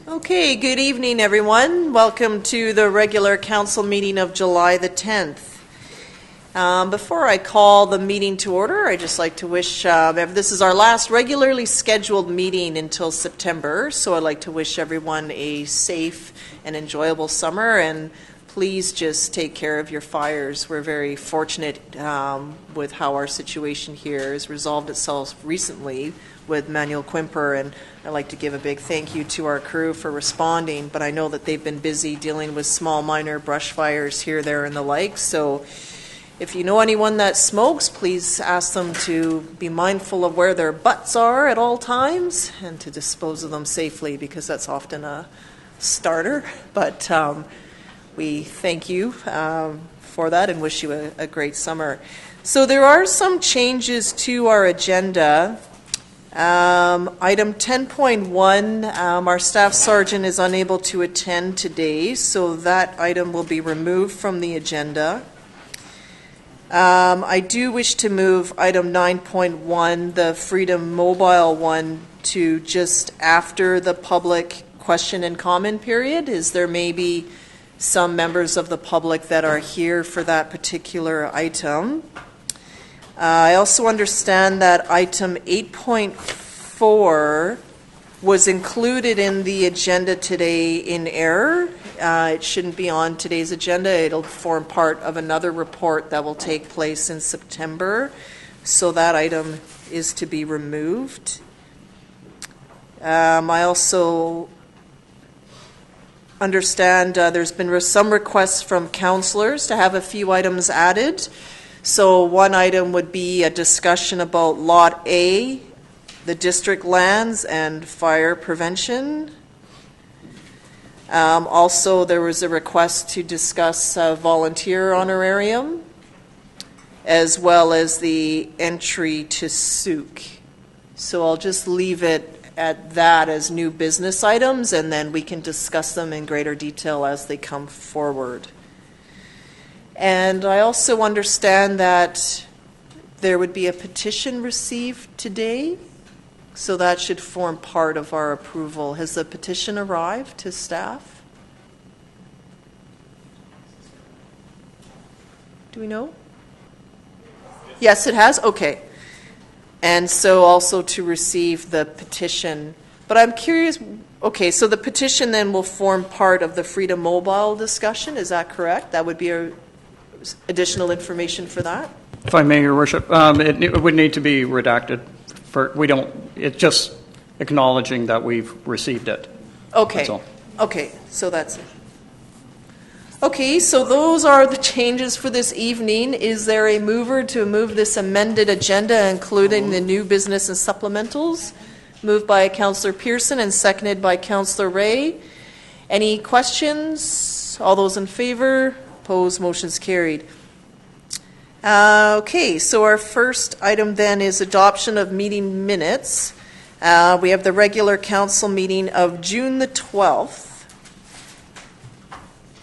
Okay, good evening, everyone. Welcome to the regular council meeting of July the 10th. Before I call the meeting to order, I'd just like to wish, this is our last regularly scheduled meeting until September, so I'd like to wish everyone a safe and enjoyable summer, and please just take care of your fires. We're very fortunate with how our situation here has resolved itself recently with Manuel Quimper, and I'd like to give a big thank you to our crew for responding, but I know that they've been busy dealing with small, minor brush fires here, there, and the like, so if you know anyone that smokes, please ask them to be mindful of where their butts are at all times and to dispose of them safely, because that's often a starter, but we thank you for that and wish you a great summer. So there are some changes to our agenda. Item 10.1, our staff sergeant is unable to attend today, so that item will be removed from the agenda. I do wish to move item 9.1, the Freedom Mobile one, to just after the public question and comment period, as there may be some members of the public that are here for that particular item. I also understand that item 8.4 was included in the agenda today in error. It shouldn't be on today's agenda. It'll form part of another report that will take place in September. So that item is to be removed. I also understand there's been some requests from councillors to have a few items added. So one item would be a discussion about Lot A, the district lands, and fire prevention. Also, there was a request to discuss volunteer honorarium, as well as the entry to Sooke. So I'll just leave it at that as new business items, and then we can discuss them in greater detail as they come forward. And I also understand that there would be a petition received today, so that should form part of our approval. Has the petition arrived to staff? Do we know? Yes, it has? Okay. And so also to receive the petition. But I'm curious, okay, so the petition then will form part of the Freedom Mobile discussion, is that correct? That would be additional information for that? If I may, Your Worship, it would need to be redacted. It's just acknowledging that we've received it. Okay. That's all. Okay, so that's it. Okay, so those are the changes for this evening. Is there a mover to move this amended agenda, including the new business and supplementals? Moved by Councillor Pearson and seconded by Councillor Ray. Any questions? All those in favor? Opposed? Motion's carried. Okay, so our first item then is adoption of meeting minutes. We have the regular council meeting of June the 12th.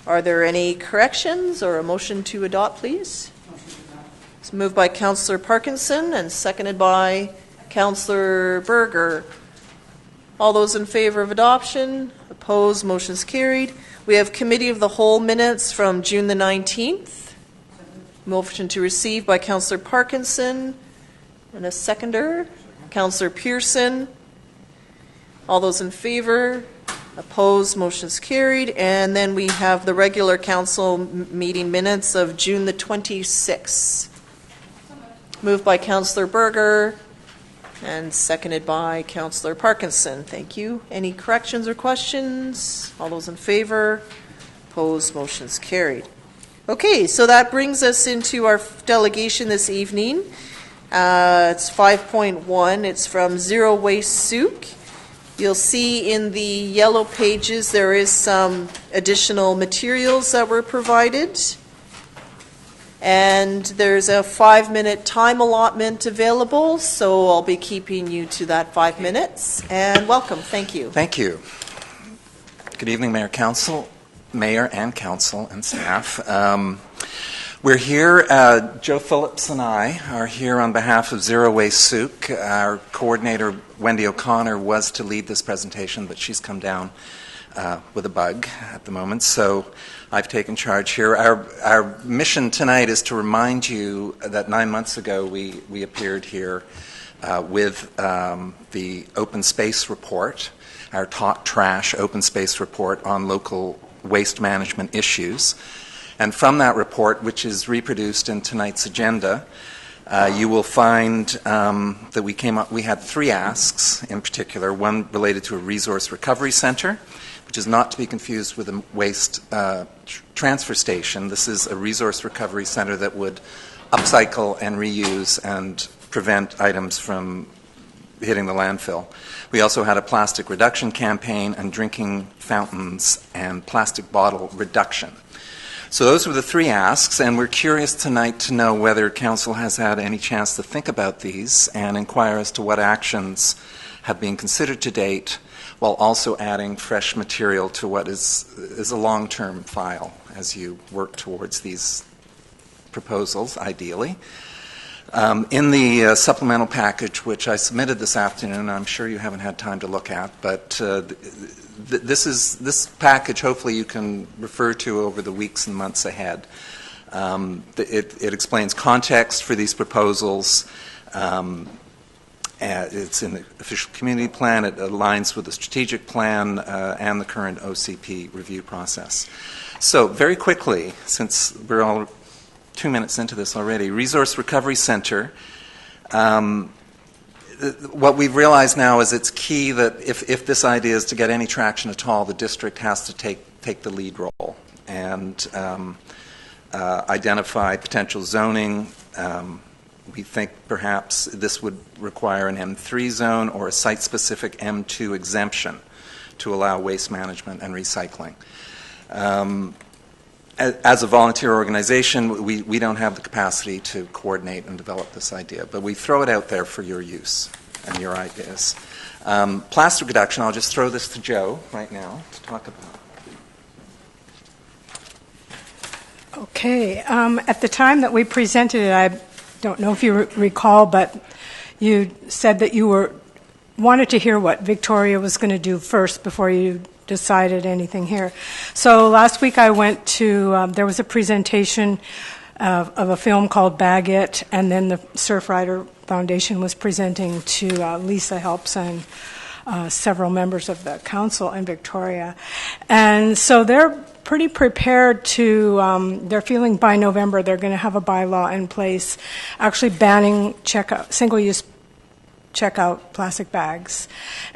Are there any corrections or a motion to adopt, please? It's moved by Councillor Parkinson and seconded by Councillor Berger. All those in favor of adoption? Opposed? Motion's carried. We have Committee of the Whole minutes from June the 19th. Motion to receive by Councillor Parkinson and a seconder, Councillor Pearson. All those in favor? Opposed? Motion's carried. And then we have the regular council meeting minutes of June the 26th. Moved by Councillor Berger and seconded by Councillor Parkinson. Thank you. Any corrections or questions? All those in favor? Opposed? Motion's carried. Okay, so that brings us into our delegation this evening. It's 5.1. It's from Zero Waste Sooke. You'll see in the yellow pages there is some additional materials that were provided. And there's a 5-minute time allotment available, so I'll be keeping you to that 5 minutes. And welcome. Thank you. Thank you. Good evening, Mayor and Council and staff. We're here, Joe Phillips and I are here on behalf of Zero Waste Sooke. Our coordinator, Wendy O'Connor, was to lead this presentation, but she's come down with a bug at the moment, so I've taken charge here. Our mission tonight is to remind you that 9 months ago we appeared here with the open space report, our Talk Trash open space report on local waste management issues. And from that report, which is reproduced in tonight's agenda, you will find that we had 3 asks in particular, one related to a resource recovery center, which is not to be confused with a waste transfer station. This is a resource recovery center that would upcycle and reuse and prevent items from hitting the landfill. We also had a plastic reduction campaign and drinking fountains and plastic bottle reduction. So those were the 3 asks, and we're curious tonight to know whether Council has had any chance to think about these and inquire as to what actions have been considered to date, while also adding fresh material to what is a long-term file as you work towards these proposals, ideally. In the supplemental package, which I submitted this afternoon, I'm sure you haven't had time to look at, but this package, hopefully you can refer to over the weeks and months ahead. It explains context for these proposals. It's in the official community plan. It aligns with the strategic plan and the current OCP review process. So very quickly, since we're all 2 minutes into this already, Resource Recovery Center, what we've realized now is it's key that if this idea is to get any traction at all, the district has to take the lead role and identify potential zoning. We think perhaps this would require an M3 zone or a site-specific M2 exemption to allow waste management and recycling. As a volunteer organization, we don't have the capacity to coordinate and develop this idea, but we throw it out there for your use and your ideas. Plastic reduction, I'll just throw this to Joe right now to talk about. Okay. At the time that we presented it, I don't know if you recall, but you said that you wanted to hear what Victoria was going to do first before you decided anything here. So last week I went to, there was a presentation of a film called Bag It, and then the Surfrider Foundation was presenting to Lisa Helps and several members of the council in Victoria. And so they're pretty prepared to, they're feeling by November they're going to have a bylaw in place actually banning single-use checkout plastic bags.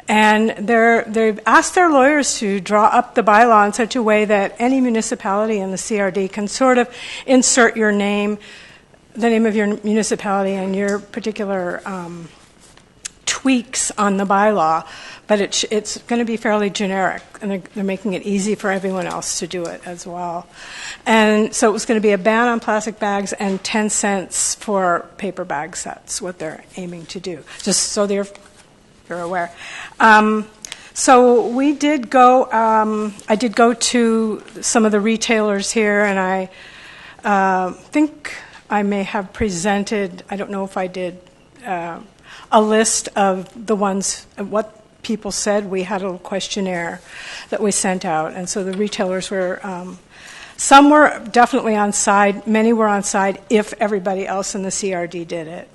And they've asked their lawyers to draw up the bylaw in such a way that any municipality in the CRD can sort of insert your name, the name of your municipality and your particular tweaks on the bylaw, but it's going to be fairly generic, and they're making it easy for everyone else to do it as well. And so it was going to be a ban on plastic bags and 10 cents for paper bags. That's what they're aiming to do, just so you're aware. So we did go, I did go to some of the retailers here, and I think I may have presented, I don't know if I did, a list of the ones, what people said. We had a little questionnaire that we sent out, and so the retailers were, some were definitely on side, many were on side if everybody else in the CRD did it.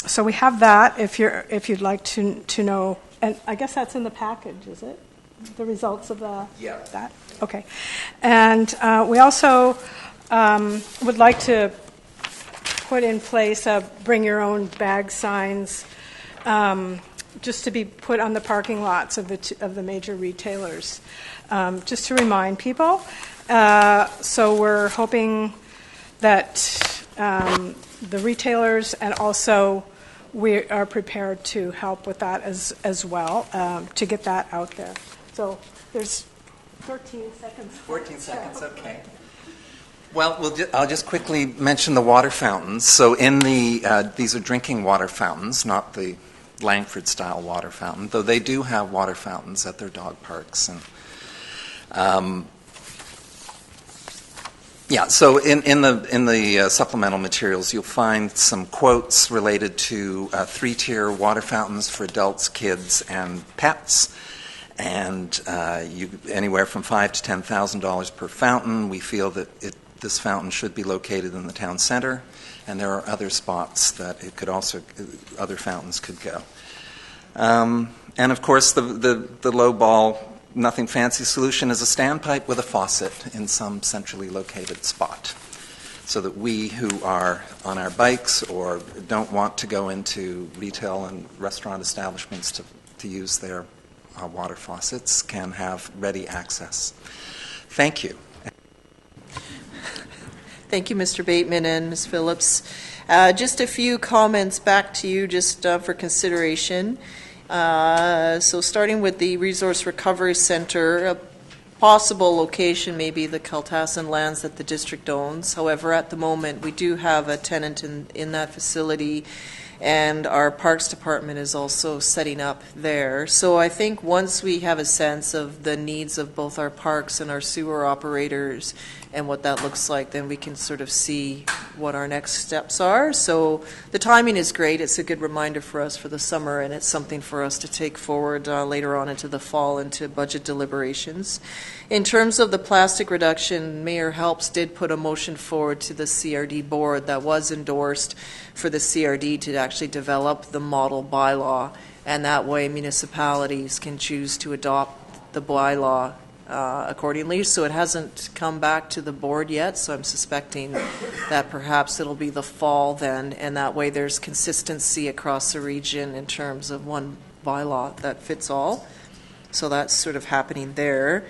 So we have that if you'd like to know, and I guess that's in the package, is it? The results of that? Okay. And we also would like to put in place bring your own bag signs, just to be put on the parking lots of the major retailers, just to remind people. So we're hoping that the retailers, and also we are prepared to help with that as well, to get that out there. So there's 13 seconds. 14 seconds, okay. Well, I'll just quickly mention the water fountains. So in these are drinking water fountains, not the Langford-style water fountain, though they do have water fountains at their dog parks. And Yeah, so in the supplemental materials, you'll find some quotes related to three-tier water fountains for adults, kids, and pets, and anywhere from $5,000 to $10,000 per fountain. We feel that this fountain should be located in the town center, and there are other spots that it could also other fountains could go. And of course, the low ball, nothing fancy solution is a standpipe with a faucet in some centrally located spot, so that we who are on our bikes or don't want to go into retail and restaurant establishments to use their water faucets can have ready access. Thank you. Thank you, Mr. Bateman and Ms. Phillips. Just a few comments back to you just for consideration. So starting with the Resource Recovery Center, a possible location may be the Kaltassan lands that the district owns. However, at the moment, we do have a tenant in that facility, and our Parks Department is also setting up there. So I think once we have a sense of the needs of both our parks and our sewer operators and what that looks like, then we can sort of see what our next steps are. So the timing is great. It's a good reminder for us for the summer, and it's something for us to take forward later on into the fall into budget deliberations. In terms of the plastic reduction, Mayor Helps did put a motion forward to the CRD board that was endorsed for the CRD to actually develop the model bylaw, and that way municipalities can choose to adopt the bylaw accordingly. So it hasn't come back to the board yet, so I'm suspecting that perhaps it'll be the fall then, and that way there's consistency across the region in terms of one bylaw that fits all. So that's sort of happening there.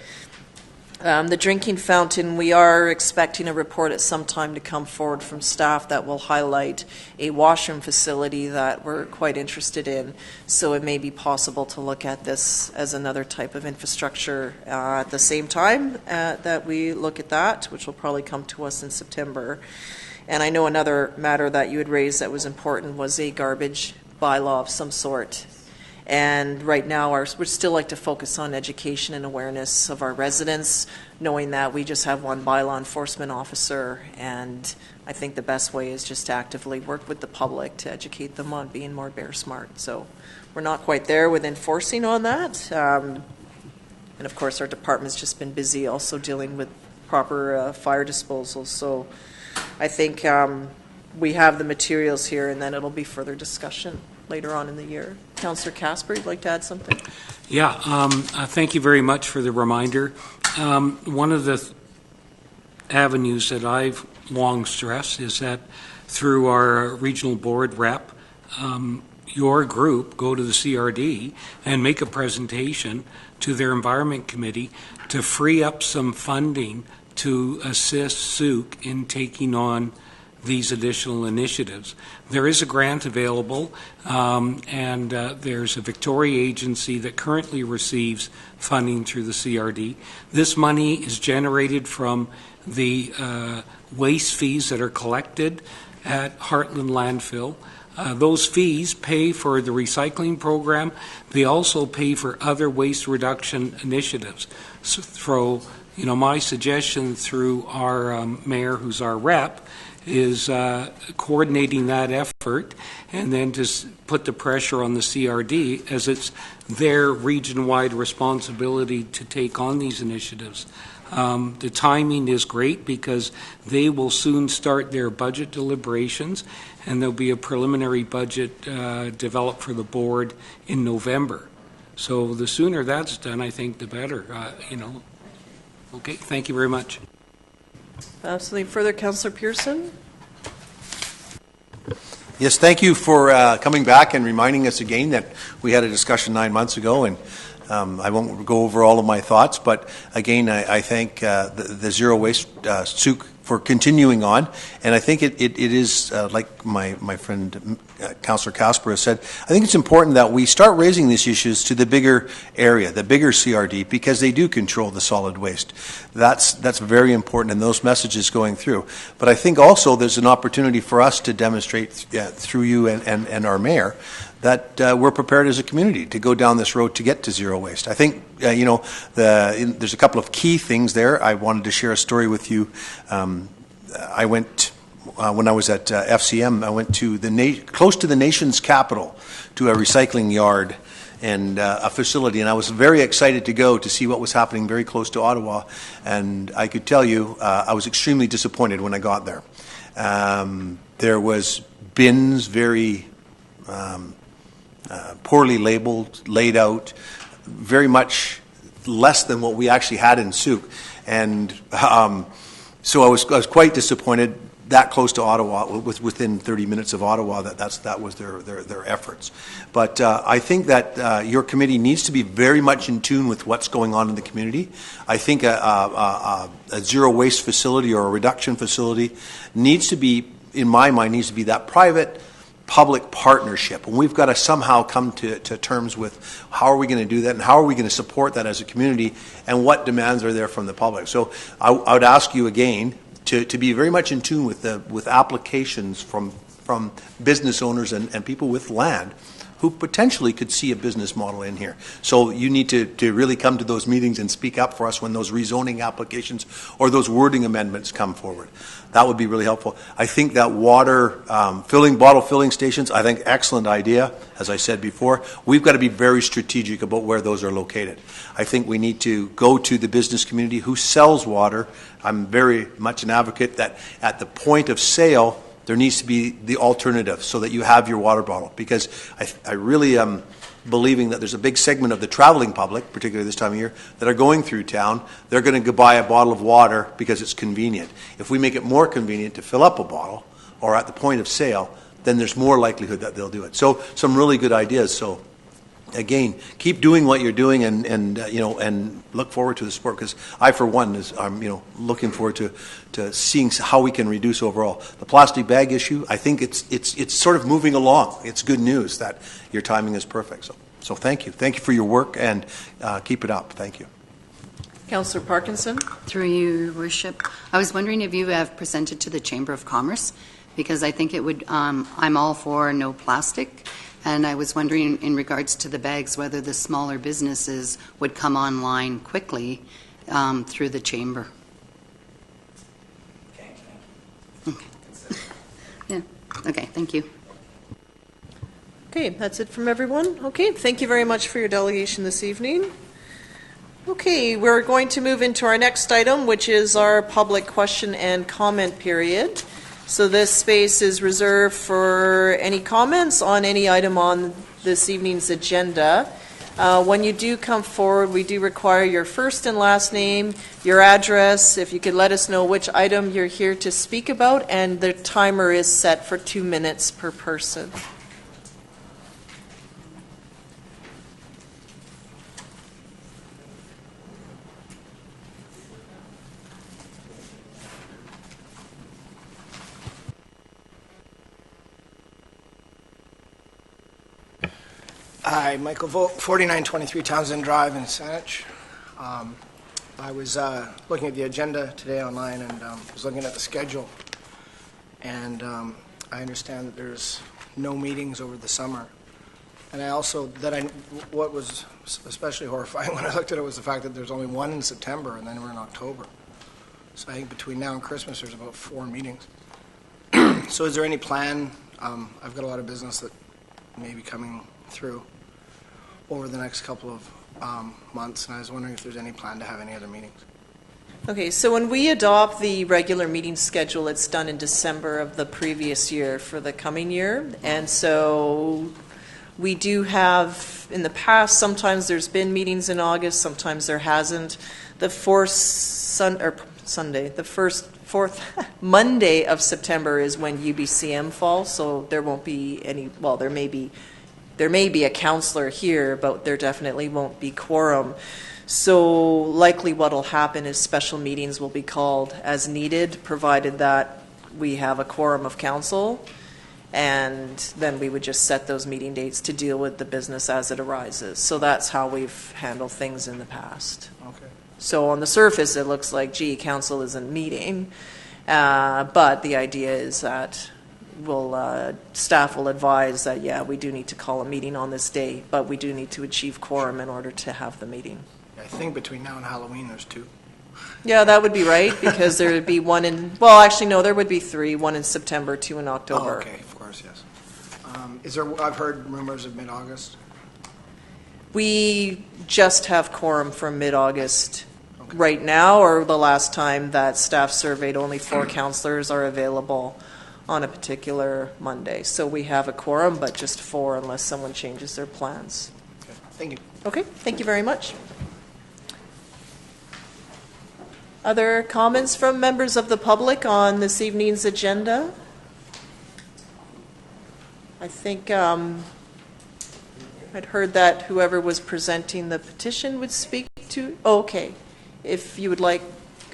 The drinking fountain, we are expecting a report at some time to come forward from staff that will highlight a washroom facility that we're quite interested in. So it may be possible to look at this as another type of infrastructure at the same time that we look at that, which will probably come to us in September. And I know another matter that you had raised that was important was a garbage bylaw of some sort. And right now, we'd still like to focus on education and awareness of our residents, knowing that we just have one bylaw enforcement officer, and I think the best way is just to actively work with the public to educate them on being more bear smart. So we're not quite there with enforcing on that. And of course, our department's just been busy also dealing with proper fire disposal. So I think we have the materials here, and then it'll be further discussion later on in the year. Councillor Casper, you'd like to add something? Yeah, thank you very much for the reminder. One of the avenues that I've long stressed is that through our regional board rep, your group go to the CRD and make a presentation to their environment committee to free up some funding to assist Sooke in taking on these additional initiatives. There is a grant available, and there's a Victoria agency that currently receives funding through the CRD. This money is generated from the waste fees that are collected at Heartland Landfill. Those fees pay for the recycling program. They also pay for other waste reduction initiatives. So, my suggestion through our mayor, who's our rep, is coordinating that effort and then just put the pressure on the CRD as it's their region-wide responsibility to take on these initiatives. The timing is great because they will soon start their budget deliberations, and there'll be a preliminary budget developed for the board in November. So the sooner that's done, I think the better. Okay, thank you very much. Something further, Councillor Pearson? Yes, thank you for coming back and reminding us again that we had a discussion 9 months ago, and I won't go over all of my thoughts, but again, I thank the Zero Waste Sooke for continuing on, and I think it is, like my friend Councillor Casper has said, I think it's important that we start raising these issues to the bigger area, the bigger CRD, because they do control the solid waste. That's very important, and those messages going through. But I think also there's an opportunity for us to demonstrate through you and our mayor that we're prepared as a community to go down this road to get to zero waste. I think, there's a couple of key things there. I wanted to share a story with you. I went, when I was at FCM, I went to close to the nation's capital to a recycling yard and a facility, and I was very excited to go to see what was happening very close to Ottawa. And I could tell you, I was extremely disappointed when I got there. There was bins, very poorly labeled, laid out, very much less than what we actually had in Sooke. And so I was quite disappointed. That close to Ottawa, within 30 minutes of Ottawa, that was their efforts. But I think that your committee needs to be very much in tune with what's going on in the community. I think a zero waste facility or a reduction facility needs to be, in my mind, needs to be that private-public partnership. And we've got to somehow come to terms with how are we going to do that and how are we going to support that as a community and what demands are there from the public. So I would ask you again to be very much in tune with applications from business owners and people with land who potentially could see a business model in here. So you need to really come to those meetings and speak up for us when those rezoning applications or those wording amendments come forward. That would be really helpful. I think that water bottle filling stations, I think excellent idea. As I said before, we've got to be very strategic about where those are located. I think we need to go to the business community who sells water. I'm very much an advocate that at the point of sale, there needs to be the alternative so that you have your water bottle. Because I really am believing that there's a big segment of the traveling public, particularly this time of year, that are going through town. They're going to go buy a bottle of water because it's convenient. If we make it more convenient to fill up a bottle or at the point of sale, then there's more likelihood that they'll do it. So some really good ideas. So again, keep doing what you're doing and look forward to the support, because I, for one, I'm looking forward to seeing how we can reduce overall. The plastic bag issue, I think it's sort of moving along. It's good news that your timing is perfect. So thank you. Thank you for your work, and keep it up. Thank you. Councillor Parkinson. Through you, Your Worship. I was wondering if you have presented to the Chamber of Commerce, because I think it would, I'm all for no plastic. And I was wondering, in regards to the bags, whether the smaller businesses would come online quickly through the chamber. Okay. Yeah. Okay. Thank you. Okay, that's it from everyone. Okay, thank you very much for your delegation this evening. Okay, we're going to move into our next item, which is our public question and comment period. So this space is reserved for any comments on any item on this evening's agenda. When you do come forward, we do require your first and last name, your address, if you could let us know which item you're here to speak about, and the timer is set for 2 minutes per person. Hi, Michael Volk, 4923 Townsend Drive in Saanich. I was looking at the agenda today online and was looking at the schedule, and I understand that there's no meetings over the summer. And I also, what was especially horrifying when I looked at it was the fact that there's only one in September and then we're in October. So I think between now and Christmas there's about 4 meetings. So is there any plan? I've got a lot of business that may be coming through over the next couple of months, and I was wondering if there's any plan to have any other meetings. Okay, so when we adopt the regular meeting schedule, it's done in December of the previous year for the coming year. And so we do have, in the past, sometimes there's been meetings in August, sometimes there hasn't. The fourth Monday of September is when UBCM falls, so there won't be any, well, there may be a councillor here, but there definitely won't be quorum. So likely what will happen is special meetings will be called as needed, provided that we have a quorum of council, and then we would just set those meeting dates to deal with the business as it arises. So that's how we've handled things in the past. Okay. So on the surface, it looks like, gee, council isn't meeting, but the idea is that staff will advise that, yeah, we do need to call a meeting on this day, but we do need to achieve quorum in order to have the meeting. I think between now and Halloween, there's 2. Yeah, that would be right, because there would be one in, well, actually, no, there would be 3, one in September, 2 in October. Oh, okay, of course, yes. I've heard rumors of mid-August. We just have quorum for mid-August right now, or the last time that staff surveyed, only 4 counselors are available on a particular Monday. So we have a quorum, but just 4 unless someone changes their plans. Okay, thank you. Okay, thank you very much. Other comments from members of the public on this evening's agenda? I think I'd heard that whoever was presenting the petition would speak to. Oh, okay. If you would like,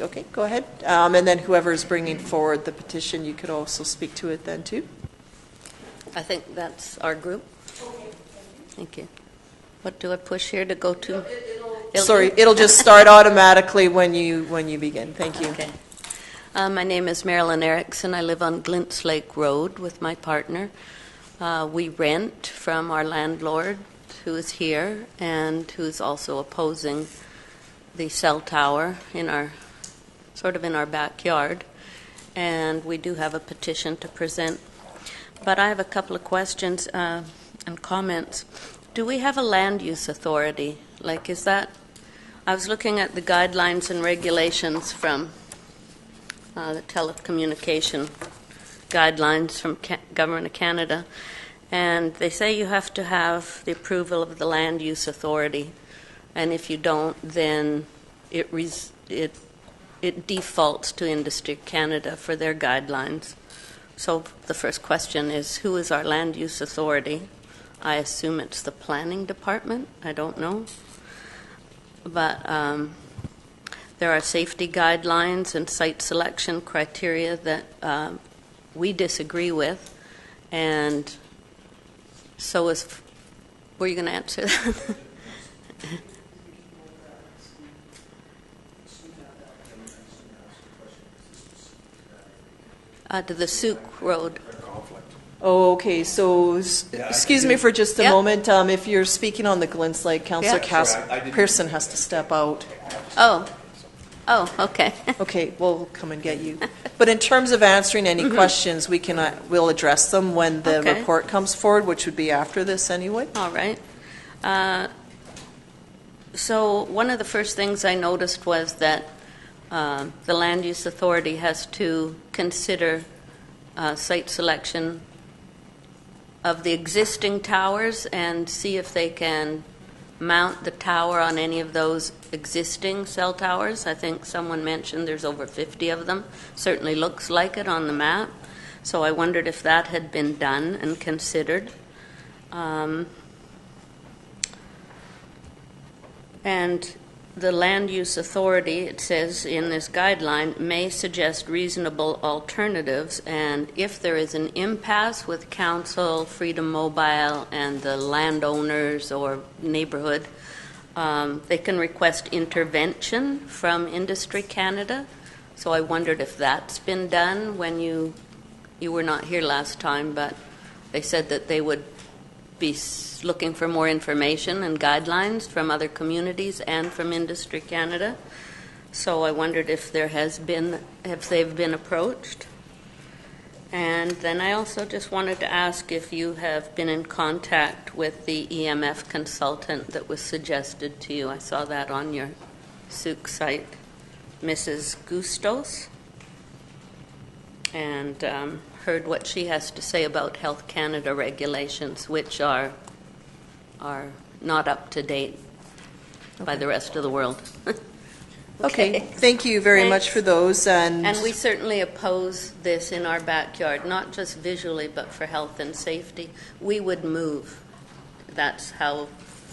okay, go ahead. And then whoever is bringing forward the petition, you could also speak to it then too. I think that's our group. Thank you. What do I push here to go to? It'll just start automatically when you begin. Thank you. Okay. My name is Marilyn Erickson. I live on Glints Lake Road with my partner. We rent from our landlord, who is here and who's also opposing the cell tower in our backyard. And we do have a petition to present. But I have a couple of questions and comments. Do we have a land use authority? Like, is that? I was looking at the guidelines and regulations from the telecommunication guidelines from Government of Canada, and they say you have to have the approval of the land use authority, and if you don't, then it defaults to Industry Canada for their guidelines. So the first question is, who is our land use authority? I assume it's the planning department. I don't know. But there are safety guidelines and site selection criteria that we disagree with. And so were you going to answer that? To the Sooke Road. Oh, okay. So, excuse me for just a moment. If you're speaking on the Glints Lake, Councillor Pearson has to step out. Oh, okay. Okay, we'll come and get you. But in terms of answering any questions, we'll address them when the report comes forward, which would be after this anyway. All right. So one of the first things I noticed was that the Land Use Authority has to consider site selection of the existing towers and see if they can mount the tower on any of those existing cell towers. I think someone mentioned there's over 50 of them. Certainly looks like it on the map. So I wondered if that had been done and considered. And the Land Use Authority, it says in this guideline, may suggest reasonable alternatives, and if there is an impasse with council, Freedom Mobile, and the landowners or neighborhood, they can request intervention from Industry Canada. So I wondered if that's been done when you were not here last time, but they said that they would be looking for more information and guidelines from other communities and from Industry Canada. So I wondered if they've been approached. And then I also just wanted to ask if you have been in contact with the EMF consultant that was suggested to you. I saw that on your Sooke site, Mrs. Gustos, and heard what she has to say about Health Canada regulations, which are not up to date by the rest of the world. Okay. Thank you very much for those. And we certainly oppose this in our backyard, not just visually, but for health and safety. We would move. That's how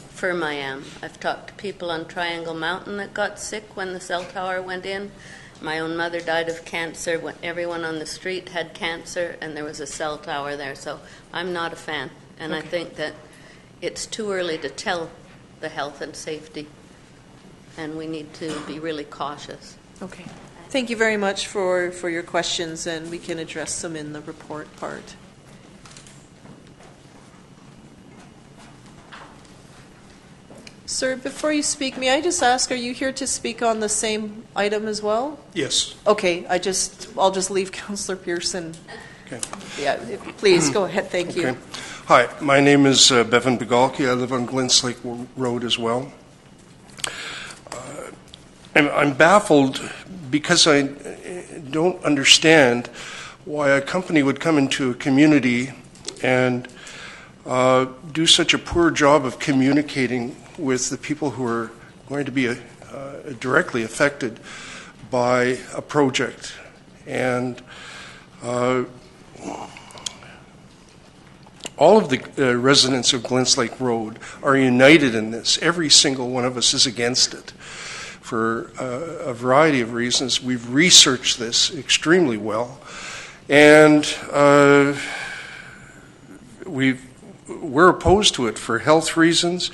firm I am. I've talked to people on Triangle Mountain that got sick when the cell tower went in. My own mother died of cancer when everyone on the street had cancer, and there was a cell tower there. So I'm not a fan. And I think that it's too early to tell the health and safety, and we need to be really cautious. Okay. Thank you very much for your questions, and we can address them in the report part. Sir, before you speak, may I just ask, are you here to speak on the same item as well? Yes. Okay, I'll just leave Councillor Pearson. Okay. Yeah, please, go ahead, thank you. Okay. Hi, my name is Bevan Bigalki. I live on Glints Lake Road as well. I'm baffled because I don't understand why a company would come into a community and do such a poor job of communicating with the people who are going to be directly affected by a project. And all of the residents of Glints Lake Road are united in this. Every single one of us is against it for a variety of reasons. We've researched this extremely well, and we're opposed to it for health reasons,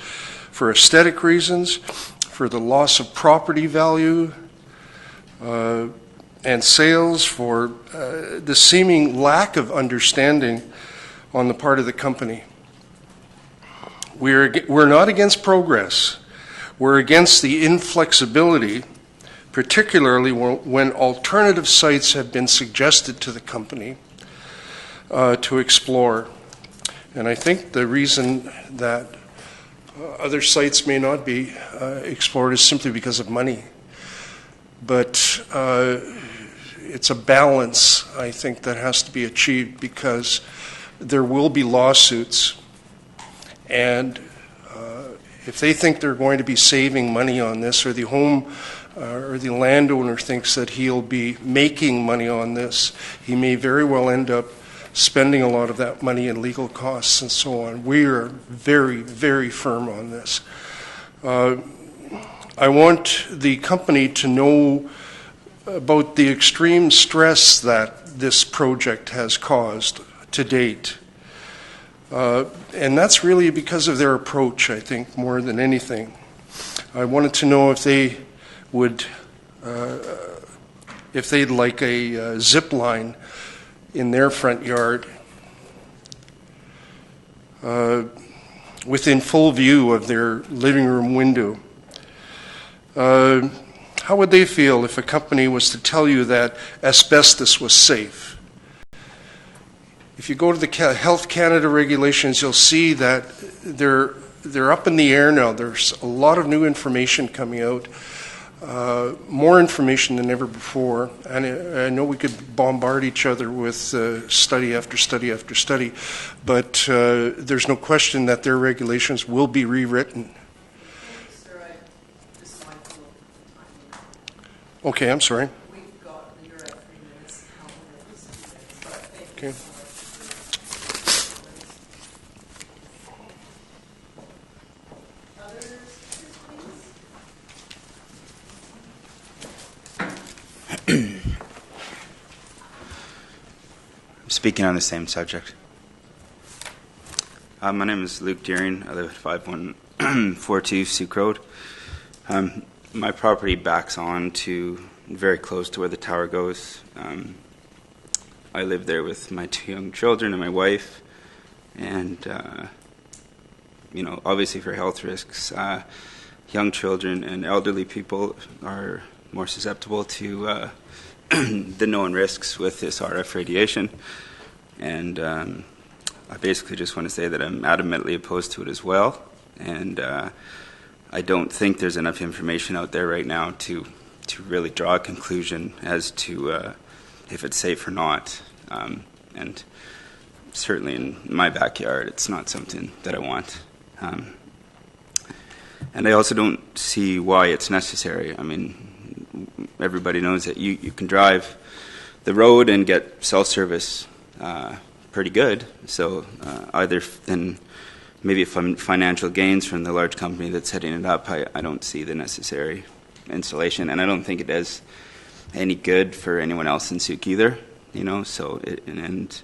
for aesthetic reasons, for the loss of property value and sales, for the seeming lack of understanding on the part of the company. We're not against progress. We're against the inflexibility, particularly when alternative sites have been suggested to the company to explore. And I think the reason that other sites may not be explored is simply because of money. But it's a balance, I think, that has to be achieved, because there will be lawsuits, and if they think they're going to be saving money on this, or the landowner thinks that he'll be making money on this, he may very well end up spending a lot of that money in legal costs and so on. We are very, very firm on this. I want the company to know about the extreme stress that this project has caused to date. And that's really because of their approach, I think, more than anything. I wanted to know if they would, if they'd like a zip line in their front yard within full view of their living room window. How would they feel if a company was to tell you that asbestos was safe? If you go to the Health Canada regulations, you'll see that they're up in the air now. There's a lot of new information coming out, more information than ever before. And I know we could bombard each other with study after study after study, but there's no question that their regulations will be rewritten. Okay, I'm sorry. Okay. Speaking on the same subject. My name is Luke Deering. I live at 5142 Sooke Road. My property backs on to very close to where the tower goes. I live there with my 2 young children and my wife, and obviously for health risks, young children and elderly people are more susceptible to the known risks with this RF radiation. And I basically just want to say that I'm adamantly opposed to it as well. And I don't think there's enough information out there right now to really draw a conclusion as to if it's safe or not. And certainly in my backyard, it's not something that I want. And I also don't see why it's necessary. I mean, everybody knows that you can drive the road and get cell service pretty good. So either then maybe financial gains from the large company that's setting it up, I don't see the necessary installation, and I don't think it does any good for anyone else in Sooke either. So and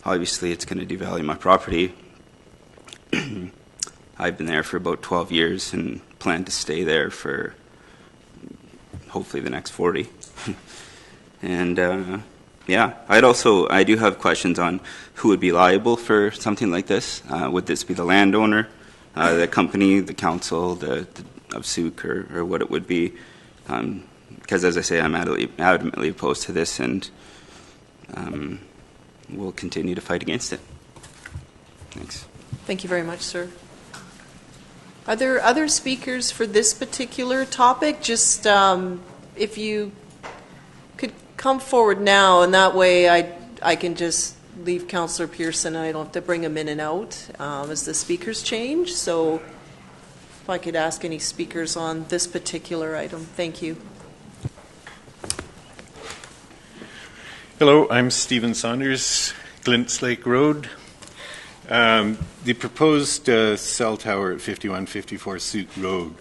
obviously it's going to devalue my property. I've been there for about 12 years and plan to stay there for hopefully the next 40. And yeah, I do have questions on who would be liable for something like this. Would this be the landowner, the company, the council, of Sooke, or what it would be? Because as I say, I'm adamantly opposed to this, and we'll continue to fight against it. Thanks. Thank you very much, sir. Are there other speakers for this particular topic? Just if you could come forward now, and that way I can just leave Councillor Pearson and I don't have to bring him in and out as the speakers change. So if I could ask any speakers on this particular item. Thank you. Hello, I'm Stephen Saunders, Glints Lake Road. The proposed cell tower at 5154 Sooke Road.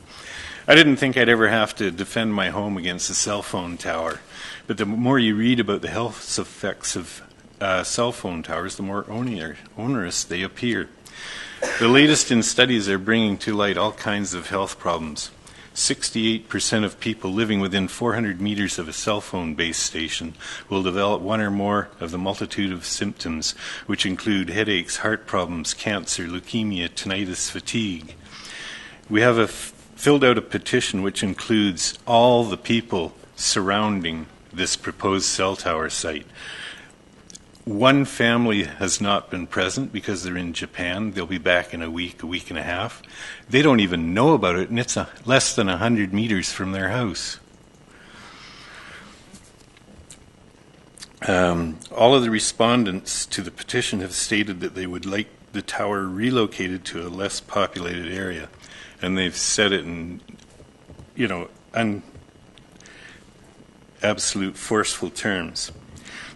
I didn't think I'd ever have to defend my home against a cell phone tower, but the more you read about the health effects of cell phone towers, the more onerous they appear. The latest in studies are bringing to light all kinds of health problems. 68% of people living within 400 meters of a cell phone base station will develop one or more of the multitude of symptoms, which include headaches, heart problems, cancer, leukemia, tinnitus, fatigue. We have filled out a petition which includes all the people surrounding this proposed cell tower site. One family has not been present because they're in Japan. They'll be back in a week and a half. They don't even know about it, and it's less than 100 meters from their house. All of the respondents to the petition have stated that they would like the tower relocated to a less populated area, and they've said it in, absolute forceful terms.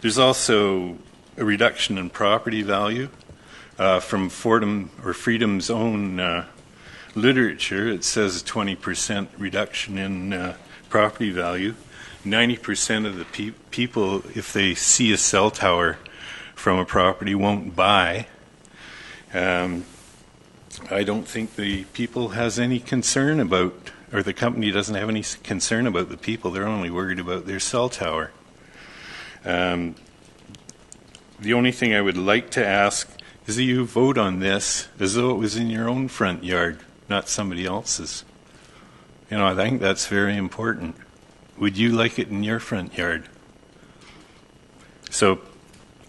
There's also a reduction in property value from Freedom's own literature. It says a 20% reduction in property value. 90% of the people, if they see a cell tower from a property, won't buy. I don't think the people has any concern about, or the company doesn't have any concern about the people. They're only worried about their cell tower. The only thing I would like to ask is that you vote on this as though it was in your own front yard, not somebody else's. I think that's very important. Would you like it in your front yard? So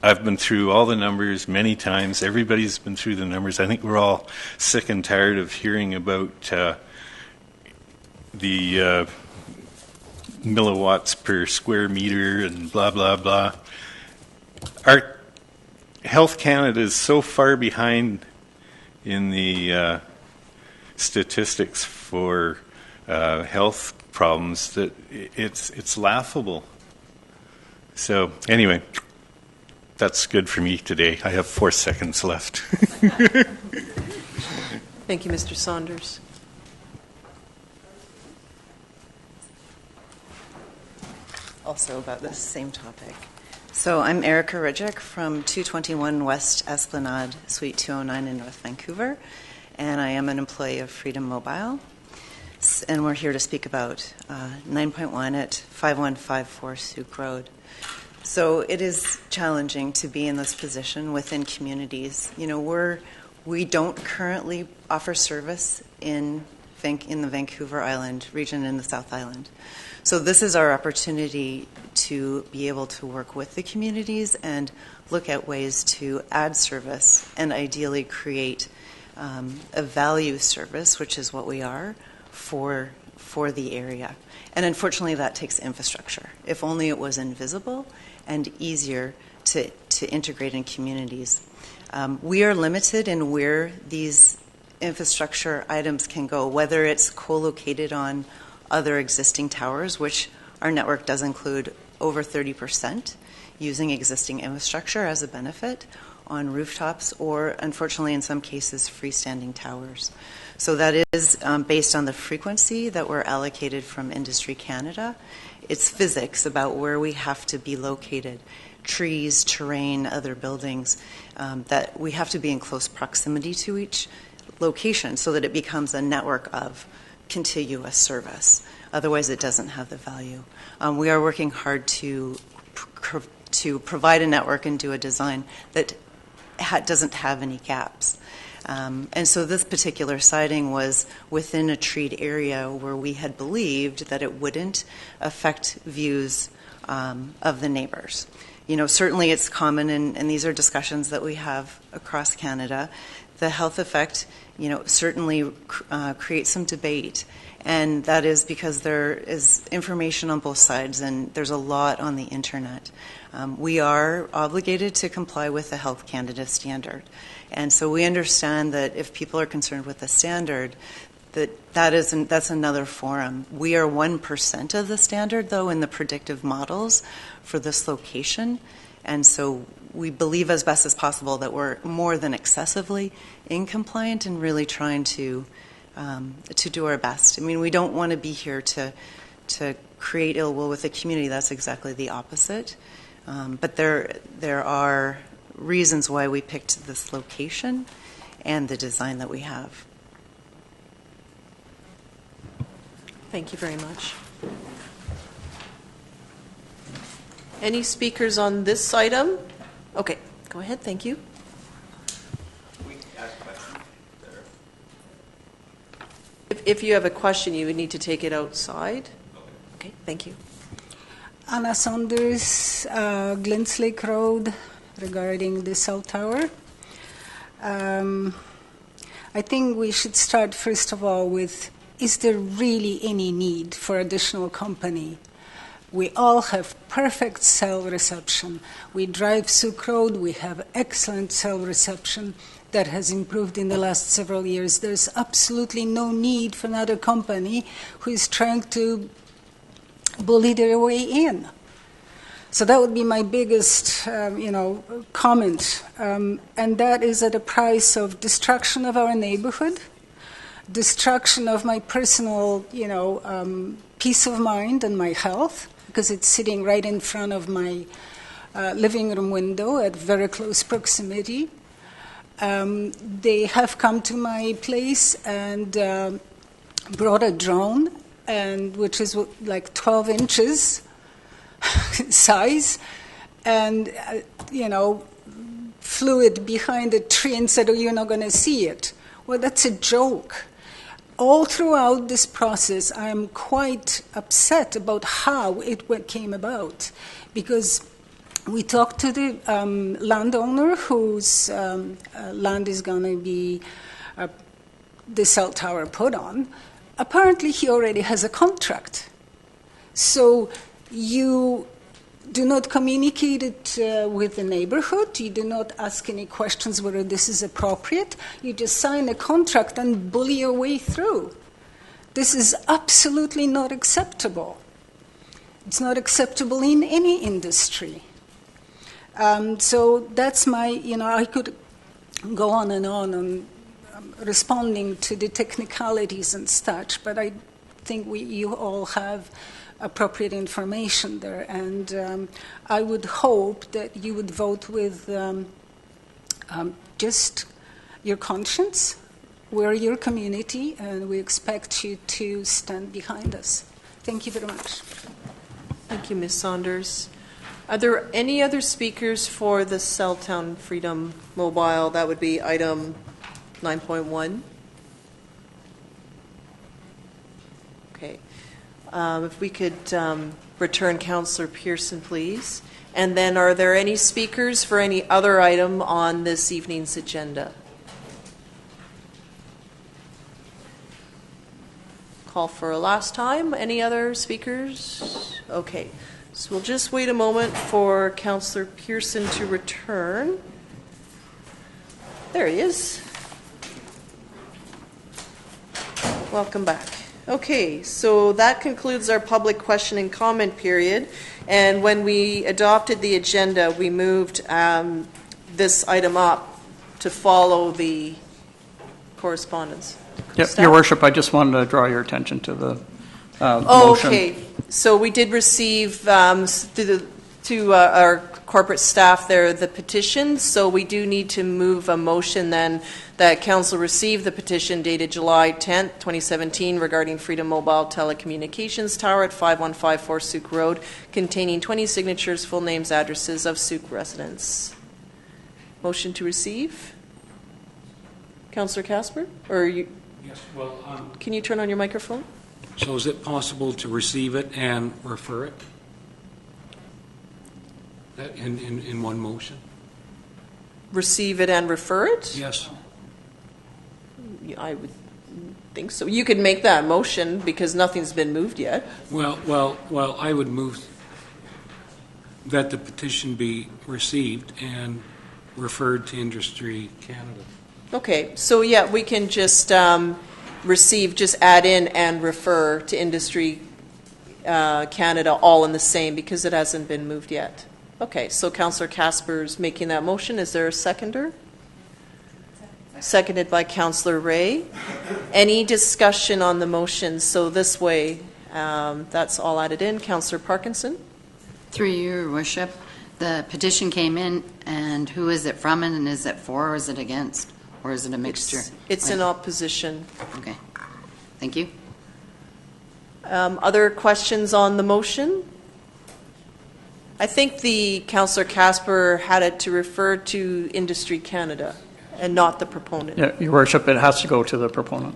I've been through all the numbers many times. Everybody's been through the numbers. I think we're all sick and tired of hearing about the milliwatts per square meter and blah, blah, blah. Our Health Canada is so far behind in the statistics for health problems that it's laughable. So anyway, that's good for me today. I have 4 seconds left. Thank you, Mr. Saunders. Also about this same topic. So I'm Erica Rijek from 221 West Esplanade, Suite 209 in North Vancouver, and I am an employee of Freedom Mobile. And we're here to speak about 9.1 at 5154 Sooke Road. So it is challenging to be in this position within communities. We don't currently offer service in the Vancouver Island region in the South Island. So this is our opportunity to be able to work with the communities and look at ways to add service and ideally create a value service, which is what we are, for the area. And unfortunately, that takes infrastructure. If only it was invisible and easier to integrate in communities. We are limited in where these infrastructure items can go, whether it's co-located on other existing towers, which our network does include over 30% using existing infrastructure as a benefit on rooftops, or unfortunately in some cases freestanding towers. So that is based on the frequency that we're allocated from Industry Canada. It's physics about where we have to be located, trees, terrain, other buildings, that we have to be in close proximity to each location so that it becomes a network of contiguous service. Otherwise, it doesn't have the value. We are working hard to provide a network and do a design that doesn't have any gaps. And so this particular siding was within a treed area where we had believed that it wouldn't affect views of the neighbors. You know, certainly it's common, and these are discussions that we have across Canada. The health effect, you know, certainly creates some debate, and that is because there is information on both sides, and there's a lot on the internet. We are obligated to comply with the Health Canada standard, and so we understand that if people are concerned with the standard, that's another forum. We are 1% of the standard, though, in the predictive models for this location, and so we believe as best as possible that we're more than excessively incompliant and really trying to do our best. I mean, we don't want to be here to create ill will with the community. That's exactly the opposite. But there are reasons why we picked this location and the design that we have. Thank you very much. Any speakers on this item? Okay, go ahead. Thank you. If you have a question, you would need to take it outside. Okay, thank you. Anna Saunders, Glens Lake Road, regarding the cell tower. I think we should start, first of all, with, is there really any need for additional company? We all have perfect cell reception. We drive Sooke Road, we have excellent cell reception that has improved in the last several years. There's absolutely no need for another company who is trying to bully their way in. So that would be my biggest, comment, and that is at a price of destruction of our neighborhood, destruction of my personal, peace of mind and my health, because it's sitting right in front of my living room window at very close proximity. They have come to my place and brought a drone, which is like 12 inches size, and flew it behind a tree and said, "Oh, you're not going to see it." Well, that's a joke. All throughout this process, I am quite upset about how it came about, because we talked to the landowner whose land is going to be the cell tower put on. Apparently, he already has a contract. So you do not communicate it with the neighborhood. You do not ask any questions whether this is appropriate. You just sign a contract and bully your way through. This is absolutely not acceptable. It's not acceptable in any industry. So that's my, I could go on and responding to the technicalities and such, but I think you all have appropriate information there, and I would hope that you would vote with just your conscience. We're your community, and we expect you to stand behind us. Thank you very much. Thank you, Ms. Saunders. Are there any other speakers for the Celltown Freedom Mobile? That would be item 9.1. Okay. If we could return Councillor Pearson, please. And then are there any speakers for any other item on this evening's agenda? Call for a last time. Any other speakers? Okay. So we'll just wait a moment for Councillor Pearson to return. There he is. Welcome back. Okay, so that concludes our public question and comment period. And when we adopted the agenda, we moved this item up to follow the correspondence. Yep, Your Worship, I just wanted to draw your attention to the motion. Okay, so we did receive through to our corporate staff there the petition, so we do need to move a motion then that council receive the petition dated July 10th, 2017 regarding Freedom Mobile Telecommunications Tower at 5154 Sooke Road, containing 20 signatures, full names, addresses of Sooke residents. Motion to receive? Councillor Casper? Or you? Yes, well, can you turn on your microphone? so is it possible to receive it and refer it? That in one motion? Receive it and refer it? Yes. I would think so. You could make that motion because nothing's been moved yet. Well, I would move that the petition be received and referred to Industry Canada. Okay, so yeah, we can just receive, just add in and refer to Industry Canada all in the same because it hasn't been moved yet. Okay, so Councillor Casper's making that motion. Is there a seconder? Seconded by Councillor Ray. Any discussion on the motion? So this way, that's all added in. Councillor Parkinson? Through your worship, the petition came in, and who is it from, and is it for, or is it against, or is it a mixture? It's in opposition. Okay. Thank you. Other questions on the motion? I think the Councillor Casper had it to refer to Industry Canada and not the proponent. Yeah, Your Worship, it has to go to the proponent.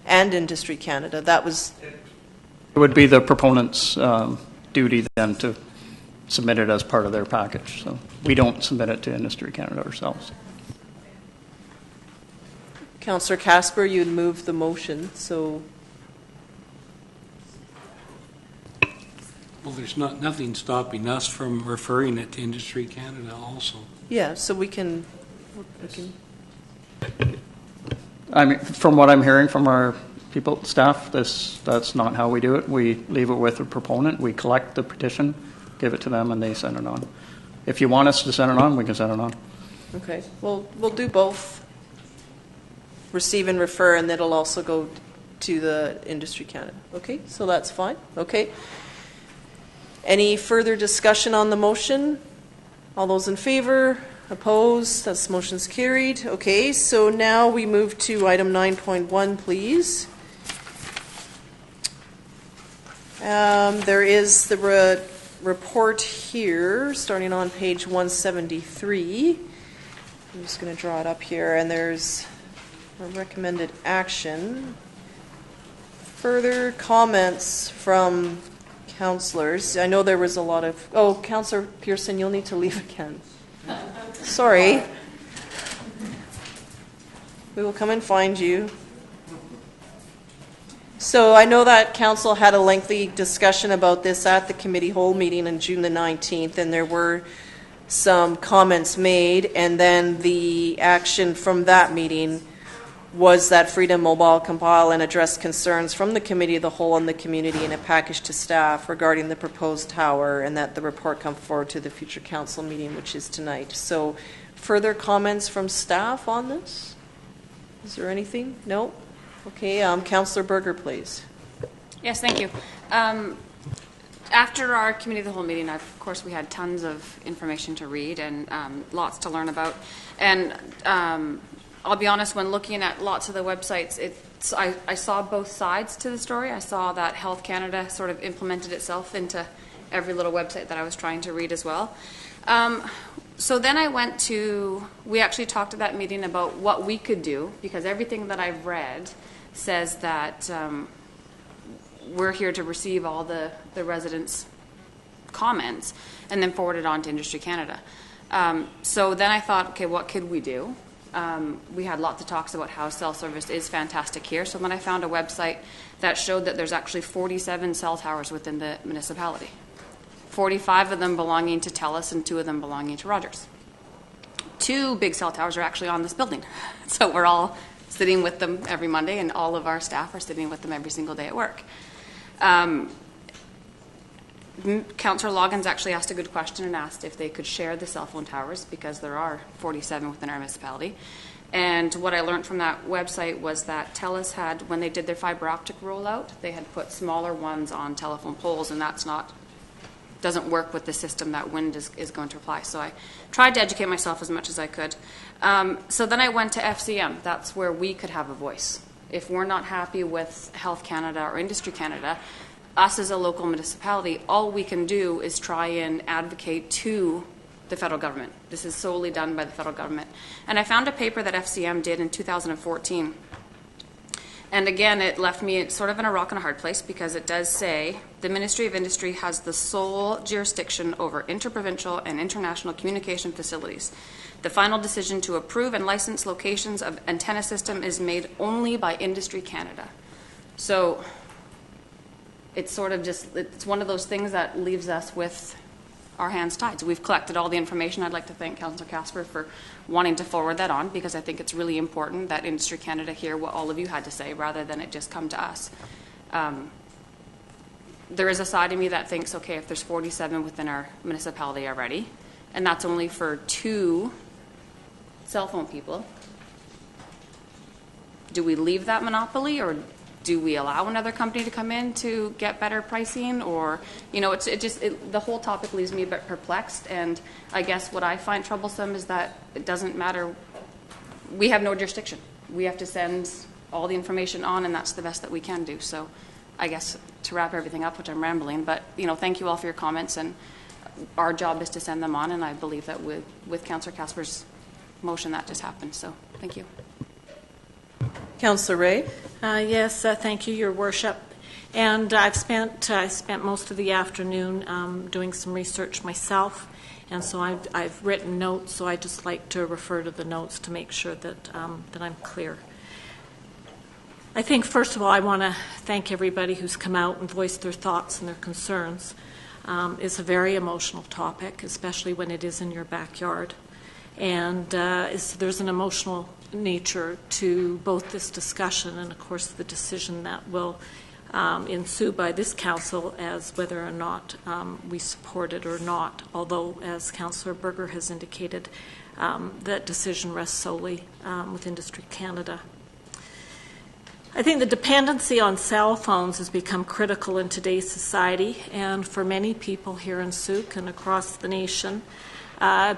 And Industry Canada. That was. It would be the proponent's duty then to submit it as part of their package. So we don't submit it to Industry Canada ourselves. Councillor Casper, you had moved the motion, so. Well, there's nothing stopping us from referring it to Industry Canada also. Yeah, so we can. I mean, from what I'm hearing from our staff, that's not how we do it. We leave it with the proponent. We collect the petition, give it to them, and they send it on. If you want us to send it on, we can send it on. Okay, well, we'll do both. Receive and refer, and it'll also go to the Industry Canada. Okay, so that's fine. Okay. Any further discussion on the motion? All those in favor? Opposed? This motion's carried. Okay, so now we move to item 9.1, please. There is the report here, starting on page 173. I'm just going to draw it up here, and there's a recommended action. Further comments from councillors. I know there was a lot of... Oh, Councillor Pearson, you'll need to leave again. Sorry. We will come and find you. So I know that council had a lengthy discussion about this at the committee whole meeting on June the 19th, and there were some comments made, and then the action from that meeting was that Freedom Mobile compile and address concerns from the committee of the whole and the community in a package to staff regarding the proposed tower, and that the report come forward to the future council meeting, which is tonight. So further comments from staff on this? Is there anything? No? Okay, Councillor Berger, please. Yes, thank you. After our committee of the whole meeting, of course, we had tons of information to read and lots to learn about. And I'll be honest, when looking at lots of the websites, I saw both sides to the story. I saw that Health Canada sort of implemented itself into every little website that I was trying to read as well. So then I went to, we actually talked at that meeting about what we could do, because everything that I've read says that we're here to receive all the residents' comments and then forward it on to Industry Canada. So then I thought, okay, what could we do? We had lots of talks about how cell service is fantastic here. So then I found a website that showed that there's actually 47 cell towers within the municipality. 45 of them belonging to TELUS and 2 of them belonging to Rogers. 2 big cell towers are actually on this building. So we're all sitting with them every Monday, and all of our staff are sitting with them every single day at work. Councillor Loggins actually asked a good question and asked if they could share the cell phone towers, because there are 47 within our municipality. And what I learned from that website was that TELUS had, when they did their fiber optic rollout, they had put smaller ones on telephone poles, and that's not doesn't work with the system that wind is going to apply. So I tried to educate myself as much as I could. So then I went to FCM. That's where we could have a voice. If we're not happy with Health Canada or Industry Canada, us as a local municipality, all we can do is try and advocate to the federal government. This is solely done by the federal government. And I found a paper that FCM did in 2014. And again, it left me sort of in a rock and a hard place, because it does say the Ministry of Industry has the sole jurisdiction over interprovincial and international communication facilities. The final decision to approve and license locations of antenna system is made only by Industry Canada. So it's sort of just, it's one of those things that leaves us with our hands tied. So we've collected all the information. I'd like to thank Councillor Casper for wanting to forward that on, because I think it's really important that Industry Canada hear what all of you had to say rather than it just come to us. There is a side of me that thinks, okay, if there's 47 within our municipality already, and that's only for 2 cell phone people, do we leave that monopoly, or do we allow another company to come in to get better pricing? Or, you know, the whole topic leaves me a bit perplexed. And I guess what I find troublesome is that it doesn't matter. We have no jurisdiction. We have to send all the information on, and that's the best that we can do. So I guess to wrap everything up, which I'm rambling, but, you know, thank you all for your comments. And our job is to send them on. And I believe that with Councillor Casper's motion, that just happened. So thank you. Councillor Ray? Yes, thank you, Your Worship. And I spent most of the afternoon doing some research myself, and so I've written notes. So I just like to refer to the notes to make sure that that I'm clear. I think first of all, I want to thank everybody who's come out and voiced their thoughts and their concerns. It's a very emotional topic, especially when it is in your backyard, and there's an emotional nature to both this discussion and, of course, the decision that will ensue by this council as whether or not we support it or not, although, as Councillor Berger has indicated, that decision rests solely with Industry Canada. I think the dependency on cell phones has become critical in today's society, and for many people here in Sooke and across the nation,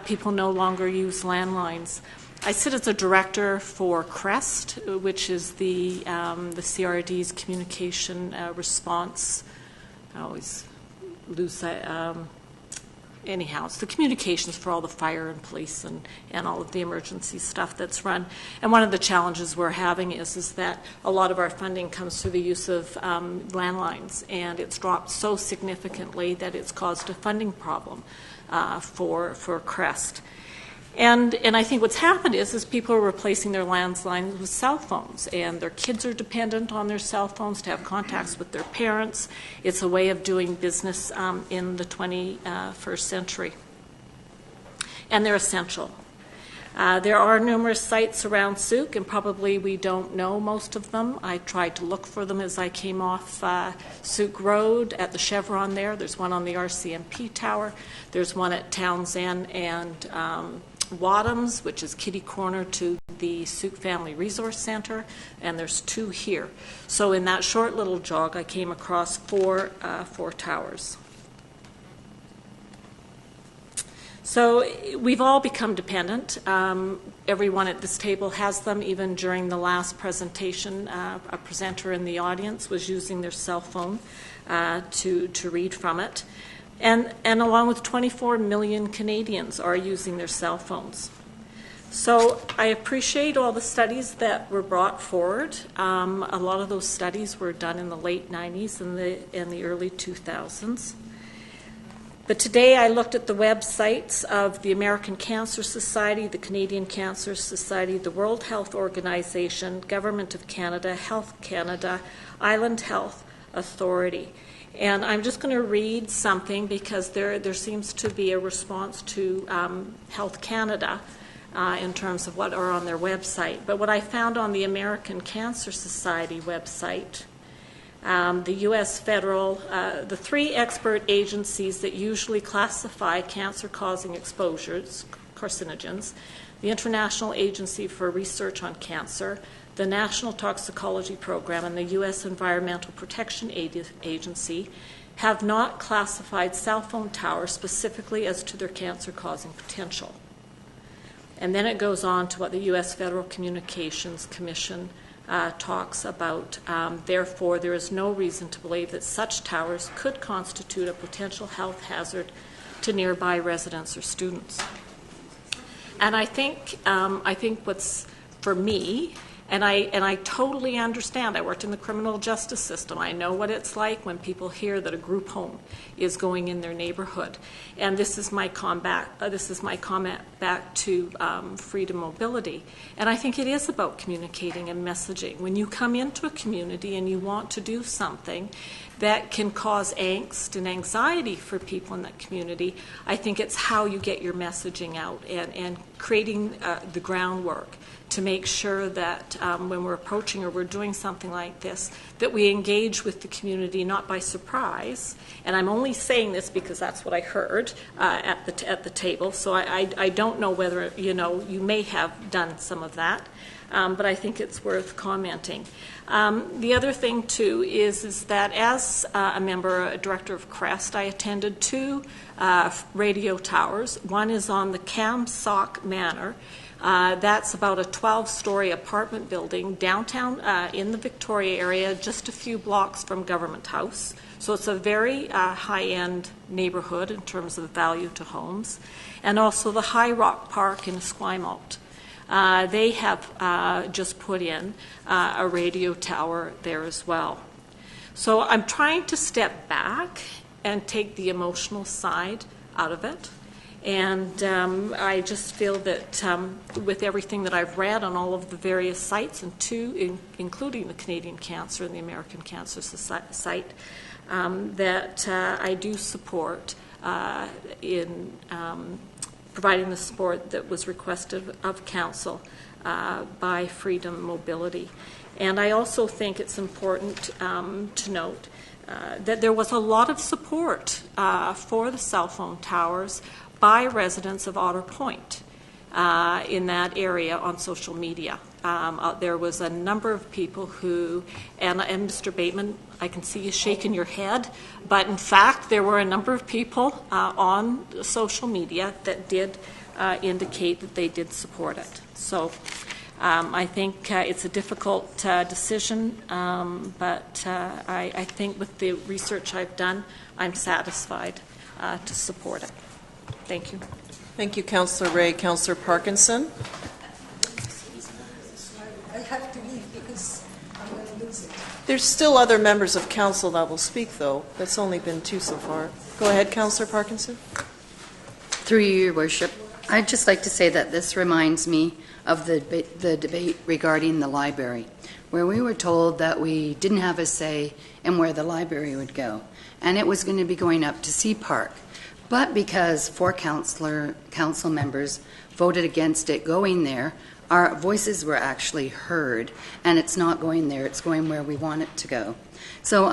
people no longer use landlines. I sit as a director for CREST, which is the CRD's communication response. I always lose that. Anyhow, it's the communications for all the fire and police and all of the emergency stuff that's run. And one of the challenges we're having is that a lot of our funding comes through the use of landlines, and it's dropped so significantly that it's caused a funding problem for CREST. And I think what's happened is people are replacing their landlines with cell phones, and their kids are dependent on their cell phones to have contacts with their parents. It's a way of doing business in the 21st century. And they're essential. There are numerous sites around Sooke, and probably we don't know most of them. I tried to look for them as I came off Sooke Road at the Chevron there. There's one on the RCMP Tower. There's one at Townsend and Wadhams, which is kitty corner to the Sooke Family Resource Center, and there's 2 here. So in that short little jog, I came across four towers. So we've all become dependent. Everyone at this table has them. Even during the last presentation, a presenter in the audience was using their cell phone to read from it. And along with 24 million Canadians are using their cell phones. So I appreciate all the studies that were brought forward. A lot of those studies were done in the late 90s and the early 2000s. But today I looked at the websites of the American Cancer Society, the Canadian Cancer Society, the World Health Organization, Government of Canada, Health Canada, Island Health Authority. And I'm just going to read something because there seems to be a response to Health Canada in terms of what are on their website. But what I found on the American Cancer Society website, the U.S. federal, the 3 expert agencies that usually classify cancer-causing exposures, carcinogens, the International Agency for Research on Cancer, the National Toxicology Program, and the U.S. Environmental Protection Agency have not classified cell phone towers specifically as to their cancer-causing potential. And then it goes on to what the U.S. Federal Communications Commission talks about. Therefore, there is no reason to believe that such towers could constitute a potential health hazard to nearby residents or students. And I think what's, for me, and I totally understand. I worked in the criminal justice system. I know what it's like when people hear that a group home is going in their neighborhood. And this is my comment back to freedom mobility. And I think it is about communicating and messaging. When you come into a community and you want to do something that can cause angst and anxiety for people in that community, I think it's how you get your messaging out and creating the groundwork to make sure that when we're approaching or we're doing something like this, that we engage with the community not by surprise. And I'm only saying this because that's what I heard at the table. So I don't know whether, you may have done some of that. But I think it's worth commenting. The other thing, too, is that as a member, a director of CREST, I attended 2 radio towers. One is on the Camsock Manor. That's about a 12-story apartment building downtown in the Victoria area, just a few blocks from Government House. So it's a very high-end neighborhood in terms of value to homes. And also the High Rock Park in Esquimalt. They have just put in a radio tower there as well. So I'm trying to step back and take the emotional side out of it. And I just feel that with everything that I've read on all of the various sites, and including the Canadian Cancer and the American Cancer site, that I do support in providing the support that was requested of Council by Freedom Mobility. And I also think it's important to note that there was a lot of support for the cell phone towers by residents of Otter Point in that area on social media. There was a number of people who, and Mr. Bateman, I can see you shaking your head, but in fact there were a number of people on social media that did indicate that they did support it. So I think it's a difficult decision, but I think with the research I've done, I'm satisfied to support it. Thank you. Thank you, Councillor Ray. Councillor Parkinson. I have to leave because I'm going to lose it. There's still other members of council that will speak, though. That's only been 2 so far. Go ahead, Councillor Parkinson. Through you, Your Worship, I'd just like to say that this reminds me of the debate regarding the library, where we were told that we didn't have a say in where the library would go, and it was going to be going up to Sea Park. But because 4 council members voted against it going there, our voices were actually heard, and it's not going there, it's going where we want it to go. So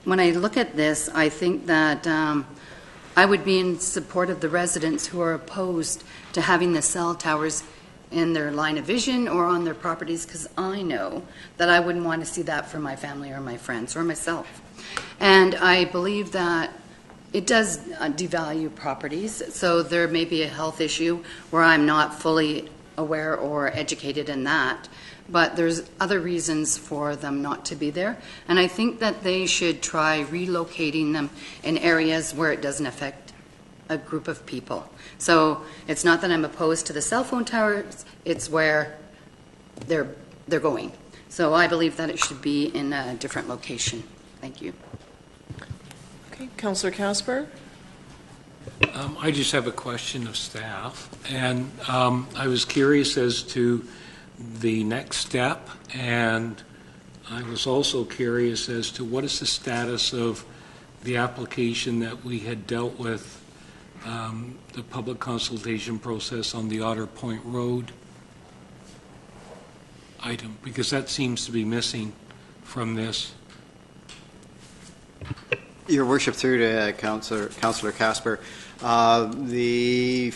when I look at this, I think that I would be in support of the residents who are opposed to having the cell towers in their line of vision or on their properties, because I know that I wouldn't want to see that for my family or my friends or myself. And I believe that it does devalue properties, so there may be a health issue where I'm not fully aware or educated in that, but there's other reasons for them not to be there, and I think that they should try relocating them in areas where it doesn't affect a group of people. So it's not that I'm opposed to the cell phone towers, it's where they're going. So I believe that it should be in a different location. Thank you. Okay, Councillor Casper. I just have a question of staff, and I was curious as to the next step, and I was also curious as to what is the status of the application that we had dealt with, the public consultation process on the Otter Point Road item, because that seems to be missing from this. Your Worship, through to Councillor Casper, from the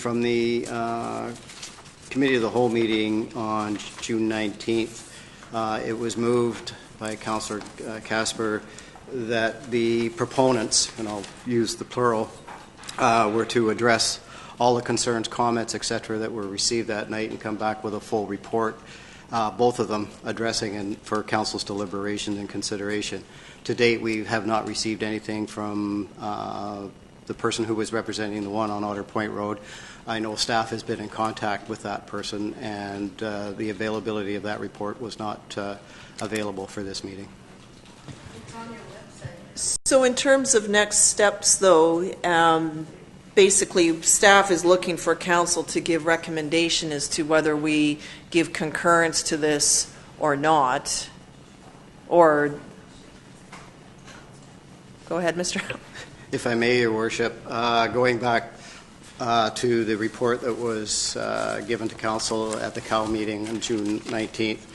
Committee of the Whole meeting on June 19th, it was moved by Councillor Casper that the proponents, and I'll use the plural, were to address all the concerns, comments, et cetera, that were received that night and come back with a full report, both of them addressing and for Council's deliberation and consideration. To date, we have not received anything from the person who was representing the one on Otter Point Road. I know staff has been in contact with that person, and the availability of that report was not available for this meeting. It's on your website. So in terms of next steps, though, basically staff is looking for council to give recommendation as to whether we give concurrence to this or not. Or, go ahead, Mr. If I may, Your Worship, going back to the report that was given to Council at the COW meeting on June 19th,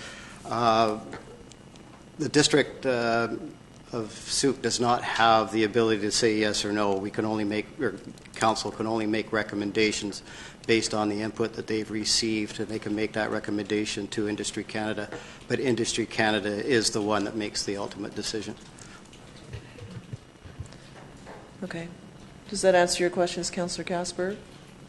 the District of Sooke does not have the ability to say yes or no. We can only make, or Council can only make recommendations based on the input that they've received, and they can make that recommendation to Industry Canada. But Industry Canada is the one that makes the ultimate decision. Okay. Does that answer your questions, Councillor Casper?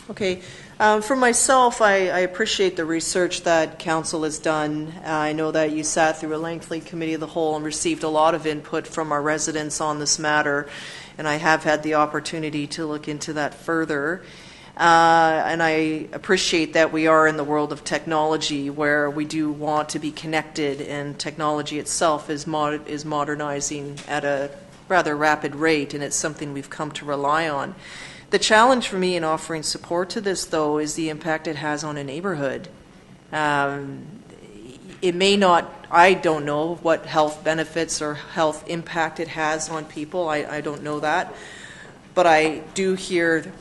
Okay. For myself, I appreciate the research that Council has done. I know that you sat through a lengthy committee of the whole and received a lot of input from our residents on this matter, and I have had the opportunity to look into that further. And I appreciate that we are in the world of technology where we do want to be connected, and technology itself is modernizing at a rather rapid rate, and it's something we've come to rely on. The challenge for me in offering support to this, though, is the impact it has on a neighborhood. It may not, I don't know what health benefits or health impact it has on people. I don't know that. But I do hear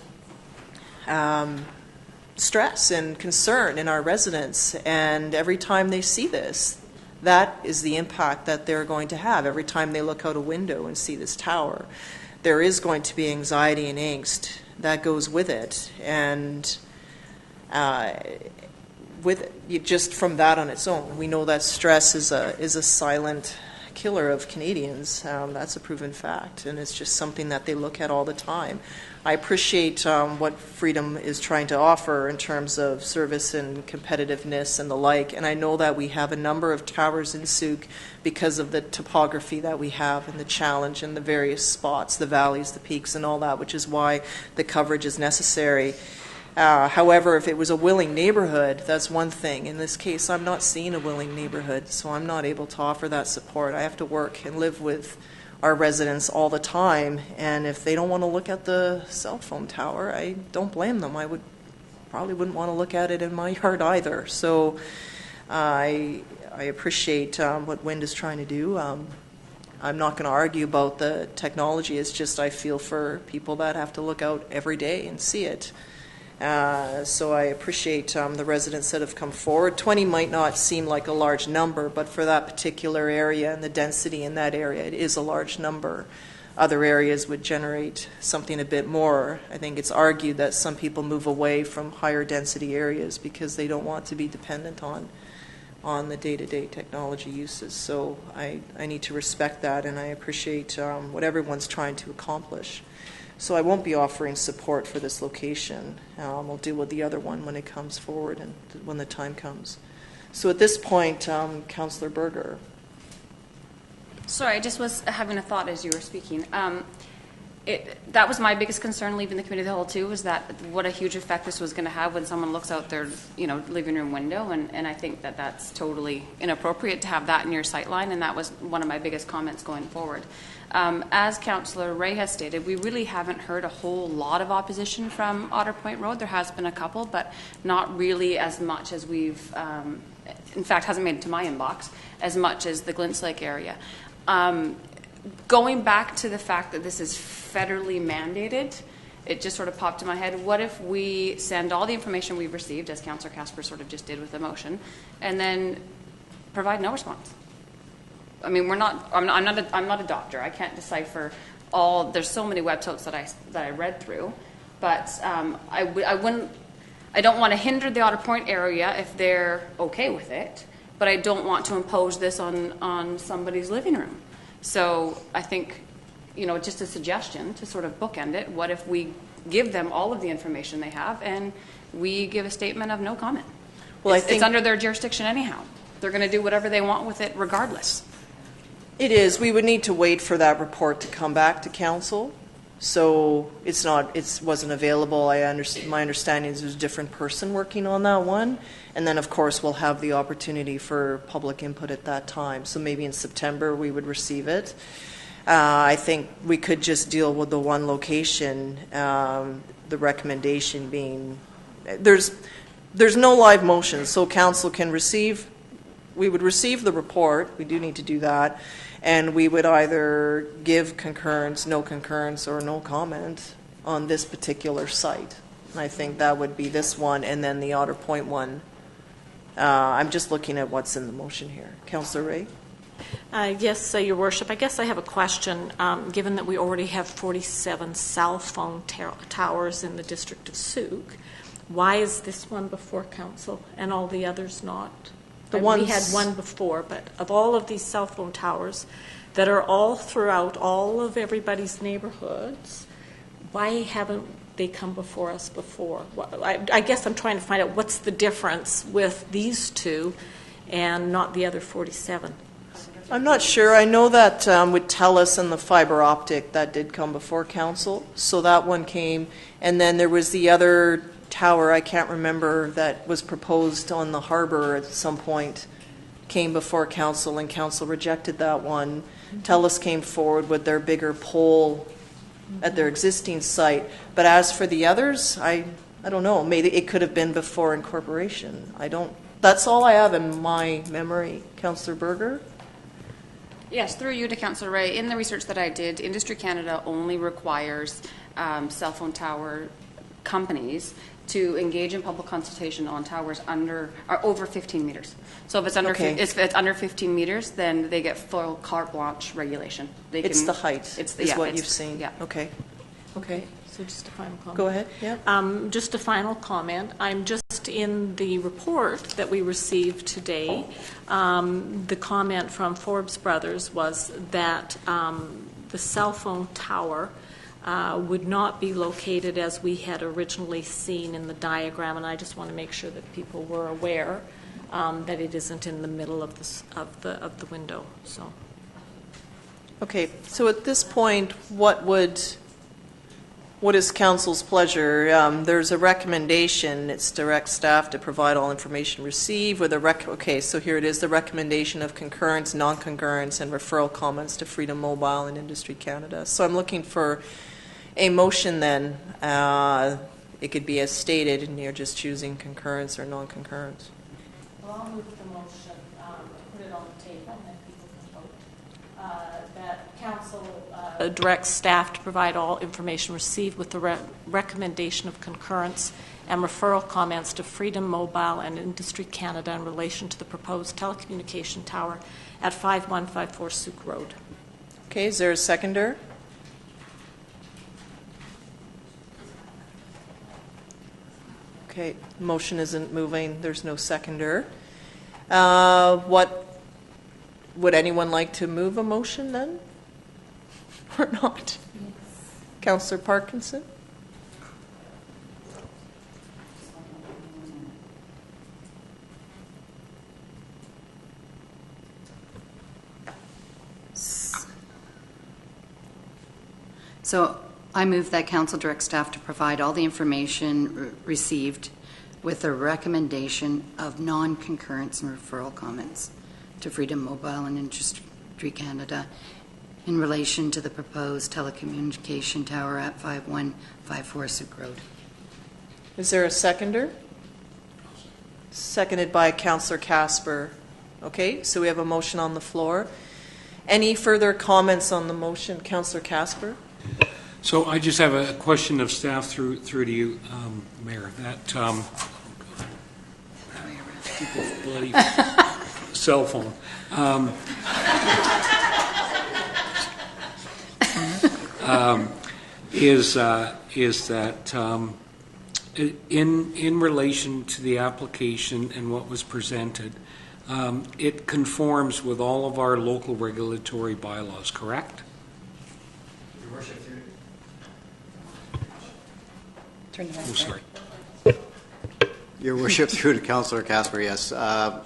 stress and concern in our residents, and every time they see this, that is the impact that they're going to have. Every time they look out a window and see this tower, there is going to be anxiety and angst that goes with it. And just from that on its own, we know that stress is a silent killer of Canadians. That's a proven fact, and it's just something that they look at all the time. I appreciate what Freedom is trying to offer in terms of service and competitiveness and the like, and I know that we have a number of towers in Sooke because of the topography that we have and the challenge and the various spots, the valleys, the peaks, and all that, which is why the coverage is necessary. However, if it was a willing neighborhood, that's one thing. In this case, I'm not seeing a willing neighborhood, so I'm not able to offer that support. I have to work and live with our residents all the time, and if they don't want to look at the cell phone tower, I don't blame them. I probably wouldn't want to look at it in my yard either. So I appreciate what Wind is trying to do. I'm not going to argue about the technology. It's just I feel for people that have to look out every day and see it. So I appreciate the residents that have come forward. 20 might not seem like a large number, but for that particular area and the density in that area, it is a large number. Other areas would generate something a bit more. I think it's argued that some people move away from higher density areas because they don't want to be dependent on the day-to-day technology uses. So I need to respect that, and I appreciate what everyone's trying to accomplish. So I won't be offering support for this location. We'll deal with the other one when it comes forward and when the time comes. So at this point, Councillor Berger. Sorry, I just was having a thought as you were speaking. That was my biggest concern leaving the committee of the whole too, was that what a huge effect this was going to have when someone looks out their living room window, and I think that that's totally inappropriate to have that in your sight line, and that was one of my biggest comments going forward. As Councillor Ray has stated, we really haven't heard a whole lot of opposition from Otter Point Road. There has been a couple, but not really as much as we've, in fact, hasn't made it to my inbox, as much as the Glints Lake area. Going back to the fact that this is federally mandated, it just sort of popped in my head. What if we send all the information we've received, as Councillor Casper sort of just did with the motion, and then provide no response? I mean, I'm not a doctor. I can't decipher all. There's so many websites that I read through, but I don't want to hinder the Otter Point area if they're okay with it, but I don't want to impose this on somebody's living room. So I think, just a suggestion to sort of bookend it, what if we give them all of the information they have and we give a statement of no comment? Well, It's under their jurisdiction anyhow. They're going to do whatever they want with it regardless. It is. We would need to wait for that report to come back to council. So it wasn't available. My understanding is there's a different person working on that one. And then, of course, we'll have the opportunity for public input at that time. So maybe in September we would receive it. I think we could just deal with the one location, the recommendation being, there's no live motion, so council can receive, we would receive the report, we do need to do that, and we would either give concurrence, no concurrence, or no comment on this particular site. And I think that would be this one, and then the Otter Point one. I'm just looking at what's in the motion here. Councillor Ray? Yes, Your Worship. I guess I have a question. Given that we already have 47 cell phone towers in the district of Sooke, why is this one before council and all the others not? We had one before, but of all of these cell phone towers that are all throughout all of everybody's neighborhoods, why haven't they come before us before? I guess I'm trying to find out what's the difference with these two and not the other 47. I'm not sure. I know that with TELUS and the fiber optic, that did come before council. So that one came. And then there was the other tower, I can't remember, that was proposed on the harbor at some point, came before council, and council rejected that one. TELUS came forward with their bigger pole at their existing site. But as for the others, I don't know. Maybe it could have been before incorporation. That's all I have in my memory. Councillor Berger? Yes, through you to Councillor Ray. In the research that I did, Industry Canada only requires cell phone tower companies to engage in public consultation on towers over 15 meters. So if it's under if it's under 15 meters, then they get full carte blanche regulation. It's the height. Is what you've seen. Yeah. Okay. So just a final comment. Go ahead. Yeah. Just a final comment. I'm just in the report that we received today. The comment from Forbes Brothers was that the cell phone tower would not be located as we had originally seen in the diagram, and I just want to make sure that people were aware that it isn't in the middle of the window. So. Okay. So at this point, what is council's pleasure? There's a recommendation. It's direct staff to provide all information received with okay, so here it is, the recommendation of concurrence, non-concurrence, and referral comments to Freedom Mobile and Industry Canada. So I'm looking for a motion then. It could be as stated, and you're just choosing concurrence or non-concurrence. Well, I'll move the motion to put it on the table and then people can vote. That council directs staff to provide all information received with the recommendation of concurrence and referral comments to Freedom Mobile and Industry Canada in relation to the proposed telecommunication tower at 5154 Sooke Road. Okay, is there a seconder? Okay, motion isn't moving. There's no seconder. Would anyone like to move a motion then? Or not? Yes. Councillor Parkinson? So I move that council direct staff to provide all the information received with a recommendation of non-concurrence and referral comments to Freedom Mobile and Industry Canada in relation to the proposed telecommunication tower at 5154 Sooke Road. Is there a seconder? Seconded by Councillor Casper. Okay, so we have a motion on the floor. Any further comments on the motion? Councillor Casper? So I just have a question of staff through to you, Mayor. That bloody cell phone. Is that in relation to the application and what was presented, it conforms with all of our local regulatory bylaws, correct? Your Worship, Turn the mic Oh, sorry. Your Worship, through to Councillor Casper, yes. I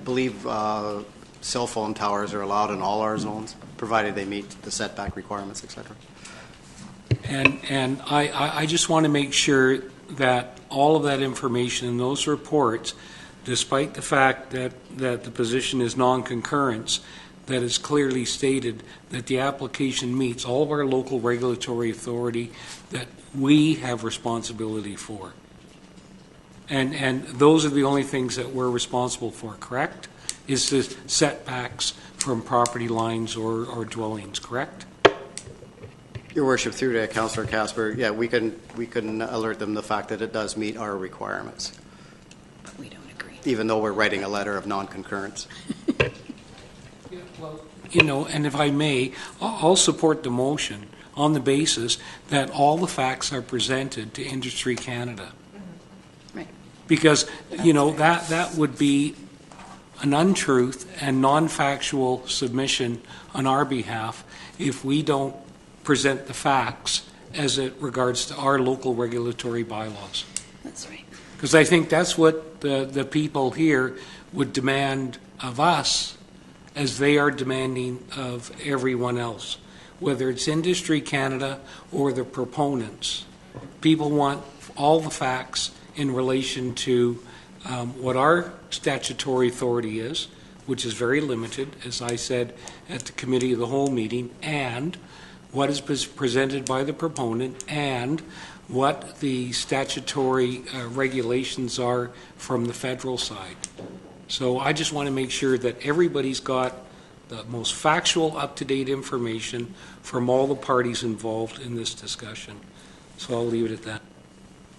believe cell phone towers are allowed in all our zones, provided they meet the setback requirements, etc. And I just want to make sure that all of that information in those reports, despite the fact that the position is non-concurrence, that is clearly stated that the application meets all of our local regulatory authority that we have responsibility for. And those are the only things that we're responsible for, correct? Is the setbacks from property lines or dwellings, correct? Your Worship, through to Councillor Casper, yeah, we can alert them the fact that it does meet our requirements. But we don't agree. Even though we're writing a letter of non-concurrence. You know, and if I may, I'll support the motion on the basis that all the facts are presented to Industry Canada. Right. Because, you know, that would be an untruth and non-factual submission on our behalf if we don't present the facts as it regards to our local regulatory bylaws. That's right. Because I think that's what the people here would demand of us as they are demanding of everyone else, whether it's Industry Canada or the proponents. People want all the facts in relation to what our statutory authority is, which is very limited, as I said at the Committee of the Whole meeting, and what is presented by the proponent, and what the statutory regulations are from the federal side. So I just want to make sure that everybody's got the most factual, up-to-date information from all the parties involved in this discussion. So I'll leave it at that.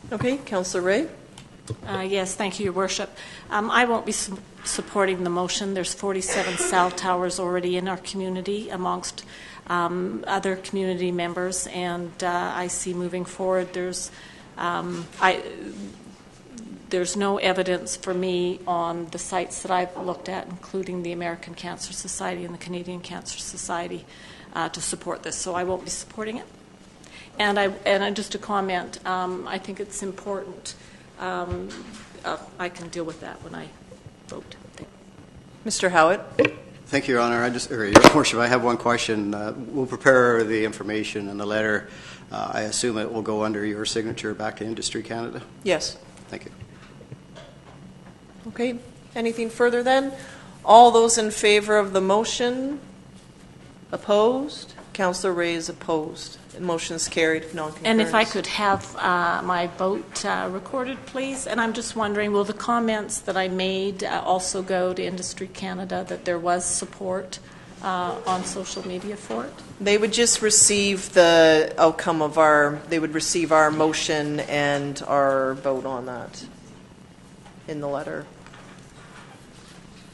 Okay, Councillor Ray? Yes, thank you, Your Worship. I won't be supporting the motion. There's 47 cell towers already in our community amongst other community members, and I see moving forward there's no evidence for me on the sites that I've looked at, including the American Cancer Society and the Canadian Cancer Society, to support this, so I won't be supporting it. And just a comment, I think it's important. I can deal with that when I vote. Mr. Howitt? Thank you, Your Honor. Your Worship, I have one question. We'll prepare the information and the letter. I assume it will go under your signature back to Industry Canada? Yes. Thank you. Okay, anything further then? All those in favor of the motion? Opposed? Councillor Ray is opposed. The motion is carried, non-concurrence. And if I could have my vote recorded, please. And I'm just wondering, will the comments that I made also go to Industry Canada, that there was support on social media for it? They would just receive the outcome of they would receive our motion and our vote on that in the letter.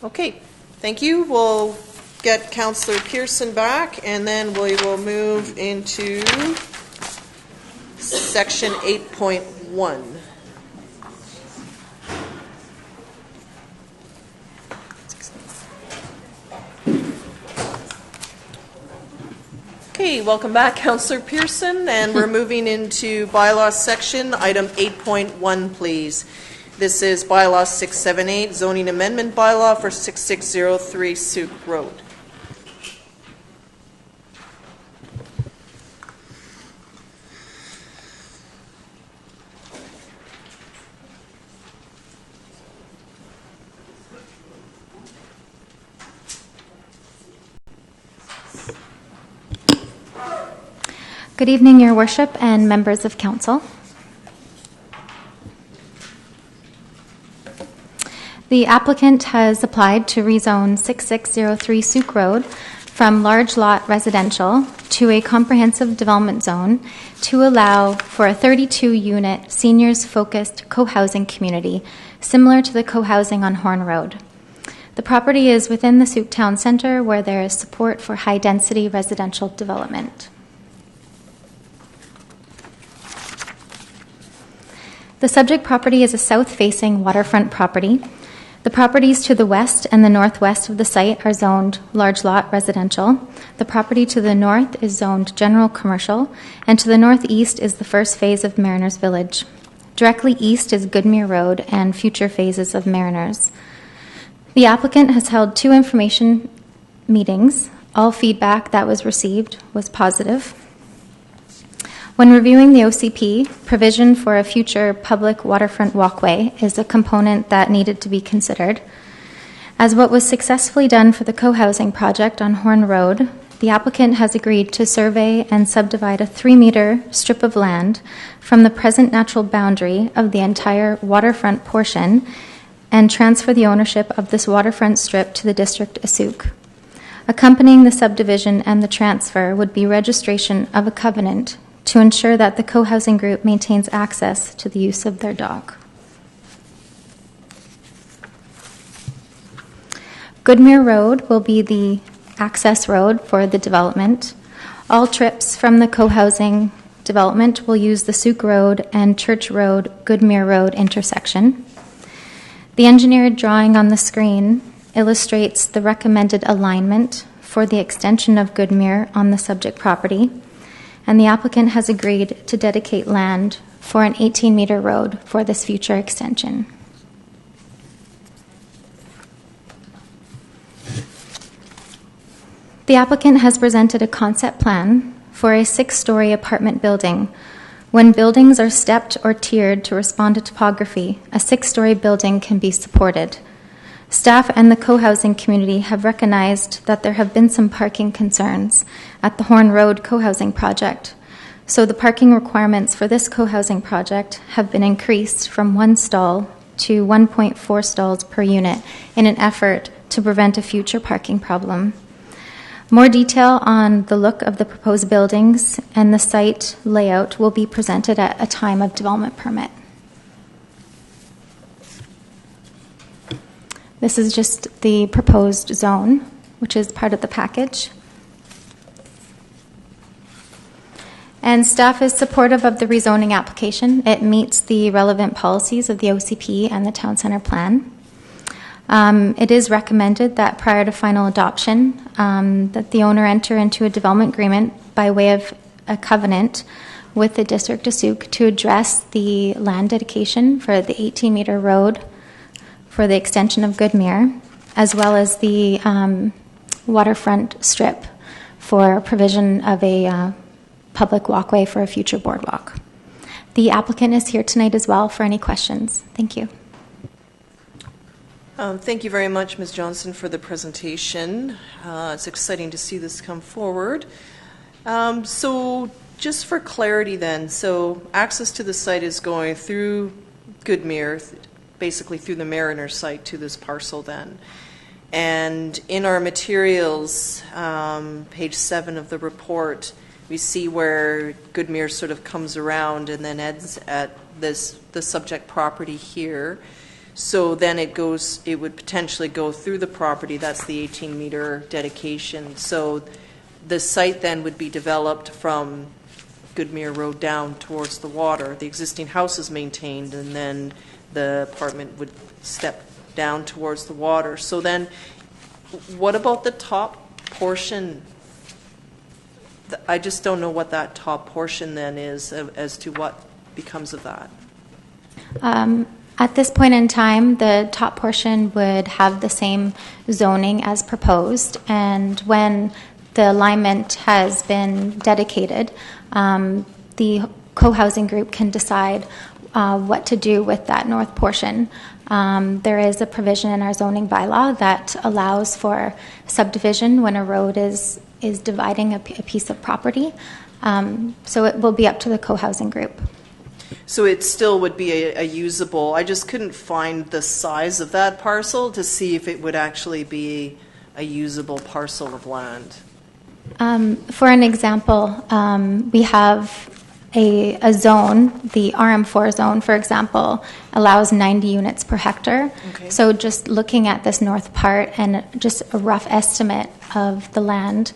Okay, thank you. We'll get Councillor Pearson back, and then we will move into section 8.1. Okay, welcome back, Councillor Pearson, and we're moving into bylaw section, item 8.1, please. This is Bylaw 678, zoning amendment bylaw for 6603 Sooke Road. Good evening, Your Worship and members of Council. The applicant has applied to rezone 6603 Sooke Road from large lot residential to a comprehensive development zone to allow for a 32-unit seniors-focused co-housing community similar to the co-housing on Horn Road. The property is within the Sooke Town Centre, where there is support for high-density residential development. The subject property is a south-facing waterfront property. The properties to the west and the northwest of the site are zoned large lot residential. The property to the north is zoned general commercial, and to the northeast is the first phase of Mariners Village. Directly east is Goodmere Road and future phases of Mariners. The applicant has held 2 information meetings. All feedback that was received was positive. When reviewing the OCP, provision for a future public waterfront walkway is a component that needed to be considered. As what was successfully done for the co-housing project on Horn Road, the applicant has agreed to survey and subdivide a 3-meter strip of land from the present natural boundary of the entire waterfront portion and transfer the ownership of this waterfront strip to the district of Sooke. Accompanying the subdivision and the transfer would be registration of a covenant to ensure that the co-housing group maintains access to the use of their dock. Goodmere Road will be the access road for the development. All trips from the co-housing development will use the Sooke Road and Church Road, Goodmere Road intersection. The engineered drawing on the screen illustrates the recommended alignment for the extension of Goodmere on the subject property, and the applicant has agreed to dedicate land for an 18-meter road for this future extension. The applicant has presented a concept plan for a 6-story apartment building. When buildings are stepped or tiered to respond to topography, a 6-story building can be supported. Staff and the co-housing community have recognized that there have been some parking concerns at the Horn Road co-housing project. So the parking requirements for this co-housing project have been increased from 1 stall to 1.4 stalls per unit in an effort to prevent a future parking problem. More detail on the look of the proposed buildings and the site layout will be presented at a time of development permit. This is just the proposed zone, which is part of the package. And staff is supportive of the rezoning application. It meets the relevant policies of the OCP and the Town Centre Plan. It is recommended that prior to final adoption, that the owner enter into a development agreement by way of a covenant with the District of Sooke to address the land dedication for the 18-meter road for the extension of Goodmere, as well as the waterfront strip for provision of a public walkway for a future boardwalk. The applicant is here tonight as well for any questions. Thank you. Thank you very much, Ms. Johnson, for the presentation. It's exciting to see this come forward. So just for clarity then, so access to the site is going through Goodmere, basically through the Mariner site to this parcel then. And in our materials, page 7 of the report, we see where Goodmere sort of comes around and then ends at the subject property here. So then it would potentially go through the property. That's the 18-meter dedication. So the site then would be developed from Goodmere Road down towards the water. The existing house is maintained, and then the apartment would step down towards the water. So then what about the top portion? I just don't know what that top portion then is as to what becomes of that. At this point in time, the top portion would have the same zoning as proposed, and when the alignment has been dedicated, the co-housing group can decide what to do with that north portion. There is a provision in our zoning bylaw that allows for subdivision when a road is dividing a piece of property. So it will be up to the co-housing group. So it still would be a usable, I just couldn't find the size of that parcel to see if it would actually be a usable parcel of land. For an example, we have a zone, the RM4 zone, for example, allows 90 units per hectare. Okay. So just looking at this north part and just a rough estimate of the land,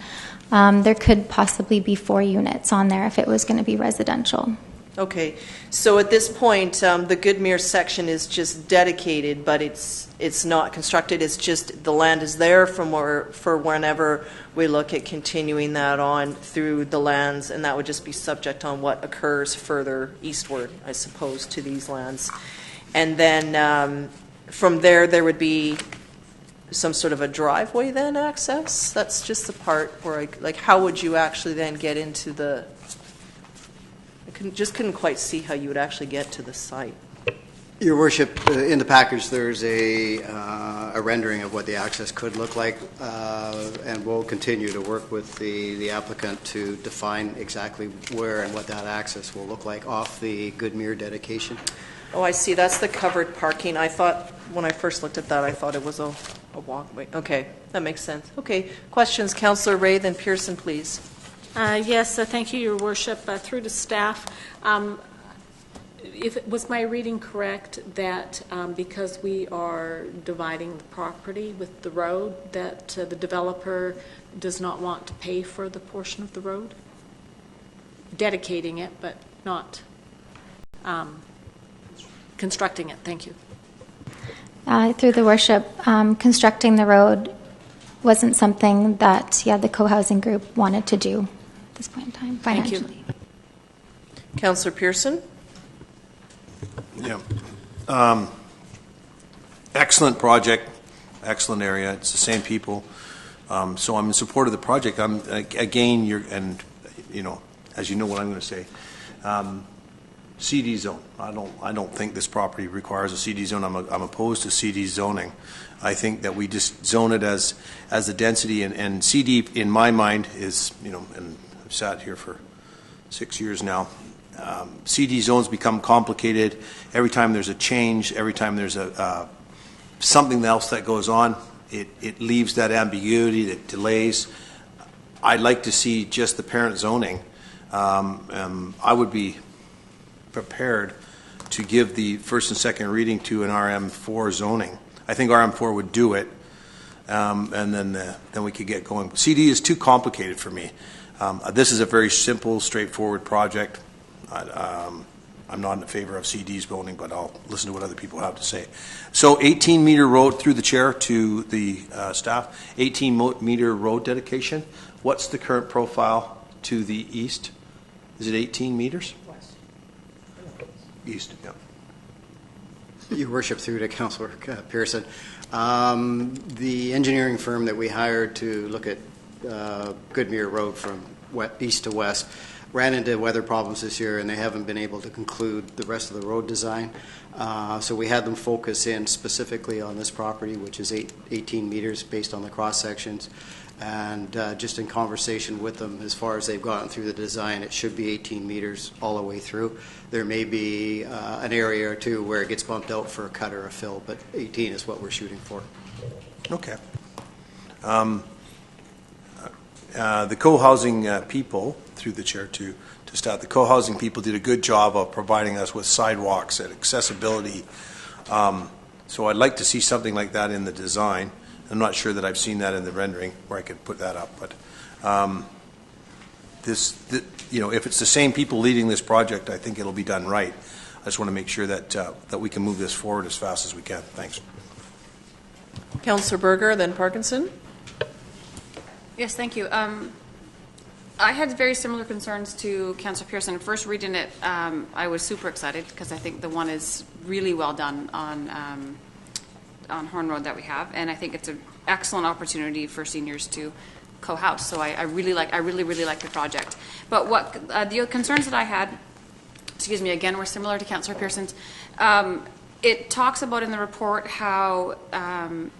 there could possibly be 4 units on there if it was going to be residential. Okay, so at this point, the Goodmere section is just dedicated, but it's not constructed. It's just the land is there for whenever we look at continuing that on through the lands, and that would just be subject on what occurs further eastward, I suppose, to these lands. And then from there would be some sort of a driveway then access. That's just the part where how would you actually then get into the? Just couldn't quite see how you would actually get to the site. Your Worship, in the package there's a rendering of what the access could look like, and we'll continue to work with the applicant to define exactly where and what that access will look like off the Goodmere dedication. Oh, I see. That's the covered parking. I thought, when I first looked at that, I thought it was a walkway. Okay, that makes sense. Okay, questions? Councillor Ray, then Pearson, please. Yes, thank you, Your Worship. Through to staff, was my reading correct that because we are dividing the property with the road, that the developer does not want to pay for the portion of the road? Dedicating it, but not constructing it. Thank you. Through the Worship, constructing the road wasn't something that, the co-housing group wanted to do at this point in time financially. Thank you. Councillor Pearson? Yeah. Excellent project, excellent area. It's the same people. So I'm in support of the project. As you know what I'm going to say. CD zone. I don't think this property requires a CD zone. I'm opposed to CD zoning. I think that we just zone it as the density, and CD in my mind is, and I've sat here for 6 years now. CD zones become complicated every time there's a change, every time there's something else that goes on. It leaves that ambiguity, that delays. I'd like to see just the parent zoning. I would be prepared to give the first and second reading to an RM4 zoning. I think RM4 would do it, and then we could get going. CD is too complicated for me. This is a very simple, straightforward project. I'm not in favor of CD zoning, but I'll listen to what other people have to say. So 18-meter road, through the chair to the staff, 18-meter road dedication. What's the current profile to the east? Is it 18 meters? West. East, yeah. Your Worship, through to Councillor Pearson. The engineering firm that we hired to look at Goodmere Road from east to west ran into weather problems this year, and they haven't been able to conclude the rest of the road design. So we had them focus in specifically on this property, which is 18 meters based on the cross sections. And just in conversation with them, as far as they've gotten through the design, it should be 18 meters all the way through. There may be an area or two where it gets bumped out for a cut or a fill, but 18 is what we're shooting for. Okay. The co-housing people, through the chair to start, the co-housing people did a good job of providing us with sidewalks and accessibility. So I'd like to see something like that in the design. I'm not sure that I've seen that in the rendering where I could put that up, but if it's the same people leading this project, I think it'll be done right. I just want to make sure that we can move this forward as fast as we can. Thanks. Councillor Berger, then Parkinson. Yes, thank you. I had very similar concerns to Councillor Pearson. First reading it, I was super excited because I think the one is really well done on Horn Road that we have, and I think it's an excellent opportunity for seniors to co-house. So I really like the project. But what the concerns that I had, again, were similar to Councillor Pearson's. It talks about in the report how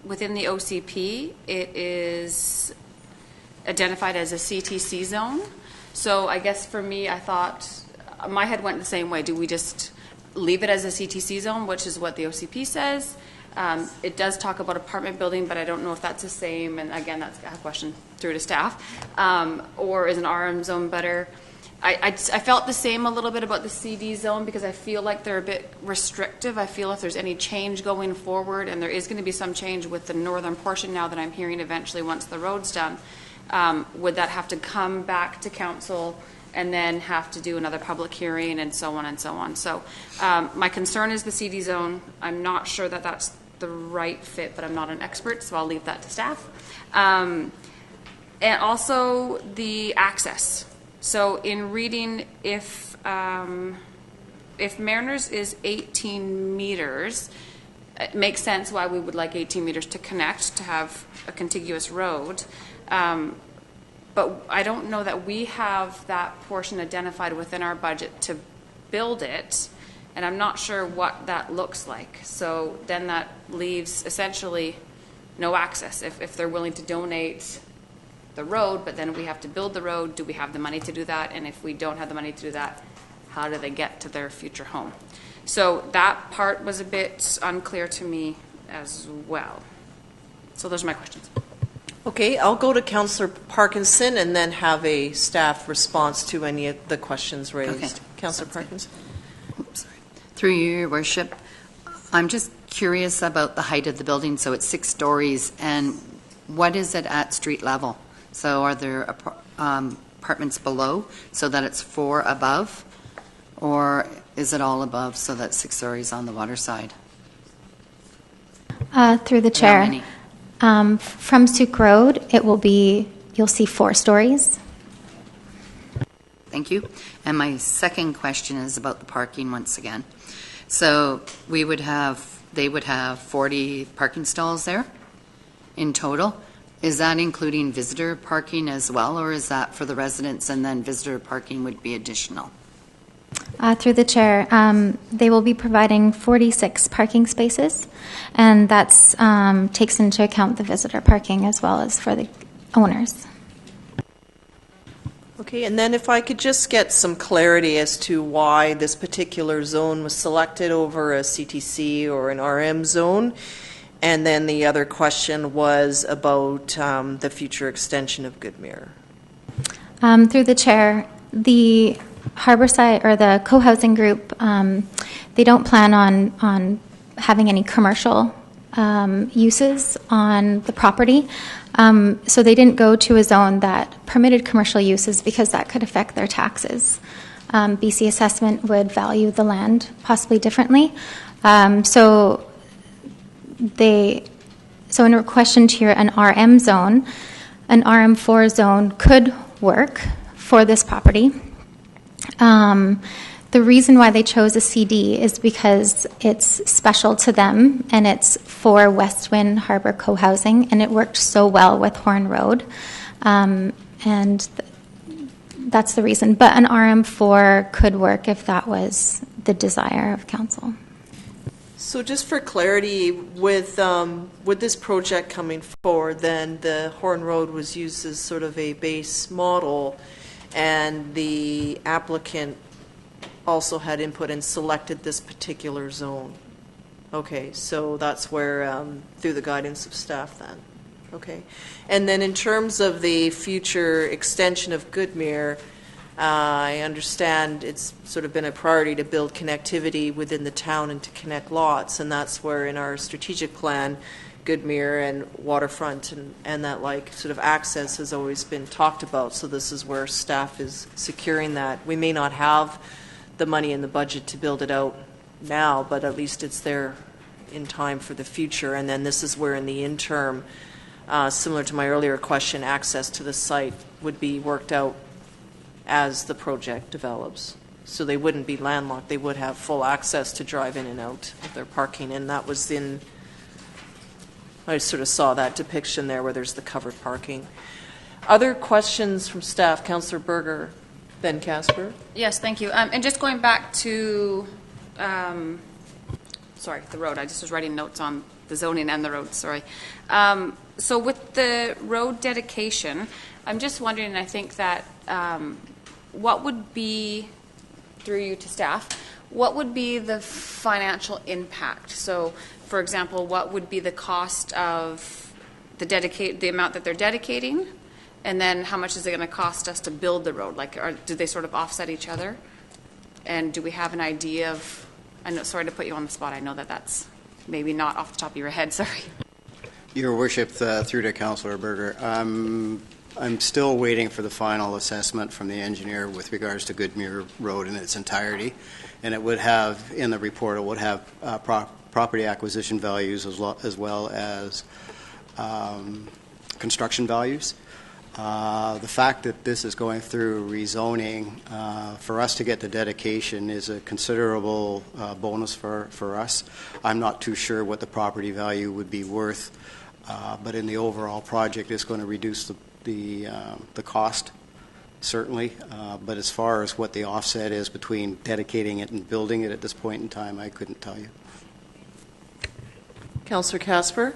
within the OCP it is identified as a CTC zone. So I guess for me, I thought, my head went the same way. Do we just leave it as a CTC zone, which is what the OCP says? It does talk about apartment building, but I don't know if that's the same. And again, that's a question through to staff. Or is an RM zone better? I felt the same a little bit about the CD zone because I feel like they're a bit restrictive. I feel if there's any change going forward, and there is going to be some change with the northern portion now that I'm hearing eventually once the road's done, would that have to come back to council and then have to do another public hearing and so on and so on. So my concern is the CD zone. I'm not sure that that's the right fit, but I'm not an expert, so I'll leave that to staff. And also the access. So in reading, if Mariners is 18 meters, it makes sense why we would like 18 meters to connect, to have a contiguous road. But I don't know that we have that portion identified within our budget to build it, and I'm not sure what that looks like. So then that leaves essentially no access. If they're willing to donate the road, but then we have to build the road, do we have the money to do that? And if we don't have the money to do that, how do they get to their future home? So that part was a bit unclear to me as well. So those are my questions. Okay, I'll go to Councillor Parkinson and then have a staff response to any of the questions raised. Okay. Councillor Parkinson. Oops, sorry. Through you, Your Worship, I'm just curious about the height of the building. So it's 6 stories, and what is it at street level? So are there apartments below so that it's 4 above? Or is it all above so that 6 stories on the water side? Through the chair. From Sooke Road, it will be, you'll see 4 stories. Thank you. And my second question is about the parking once again. So they would have 40 parking stalls there in total. Is that including visitor parking as well, or is that for the residents and then visitor parking would be additional? Through the chair, they will be providing 46 parking spaces, and that's takes into account the visitor parking as well as for the owners. Okay, and then if I could just get some clarity as to why this particular zone was selected over a CTC or an RM zone. And then the other question was about the future extension of Goodmere. Through the chair, the Harborside or the co-housing group, they don't plan on having any commercial uses on the property. So they didn't go to a zone that permitted commercial uses because that could affect their taxes. BC Assessment would value the land possibly differently. So in question to an RM zone, an RM4 zone could work for this property. The reason why they chose a CD is because it's special to them and it's for West Wind Harbor co-housing, and it worked so well with Horn Road. That's the reason. But an RM4 could work if that was the desire of council. So just for clarity, with this project coming forward, then the Horn Road was used as sort of a base model, and the applicant also had input and selected this particular zone. Okay, so that's where, through the guidance of staff then. Okay. And then in terms of the future extension of Goodmere, I understand it's sort of been a priority to build connectivity within the town and to connect lots, and that's where in our strategic plan, Goodmere and waterfront and that like sort of access has always been talked about. So this is where staff is securing that. We may not have the money in the budget to build it out now, but at least it's there in time for the future. And then this is where in the interim, similar to my earlier question, access to the site would be worked out as the project develops. So they wouldn't be landlocked. They would have full access to drive in and out of their parking. And that was I sort of saw that depiction there where there's the covered parking. Other questions from staff? Councillor Berger, then Casper. Yes, thank you. And just going back to, the road. I just was writing notes on the zoning and the road, sorry. So with the road dedication, I'm just wondering, and I think that what would be, through you to staff, what would be the financial impact? So, for example, what would be the cost of the amount that they're dedicating, and then how much is it going to cost us to build the road? Like, do they sort of offset each other? And do we have an idea of? I know, sorry to put you on the spot. I know that that's maybe not off the top of your head. Sorry. Your Worship, through to Councillor Berger. I'm still waiting for the final assessment from the engineer with regards to Goodmere Road in its entirety, and it would have, in the report, it would have property acquisition values as well as construction values. The fact that this is going through rezoning, for us to get the dedication is a considerable bonus for us. I'm not too sure what the property value would be worth, but in the overall project, it's going to reduce the cost, certainly. But as far as what the offset is between dedicating it and building it at this point in time, I couldn't tell you. Councillor Casper?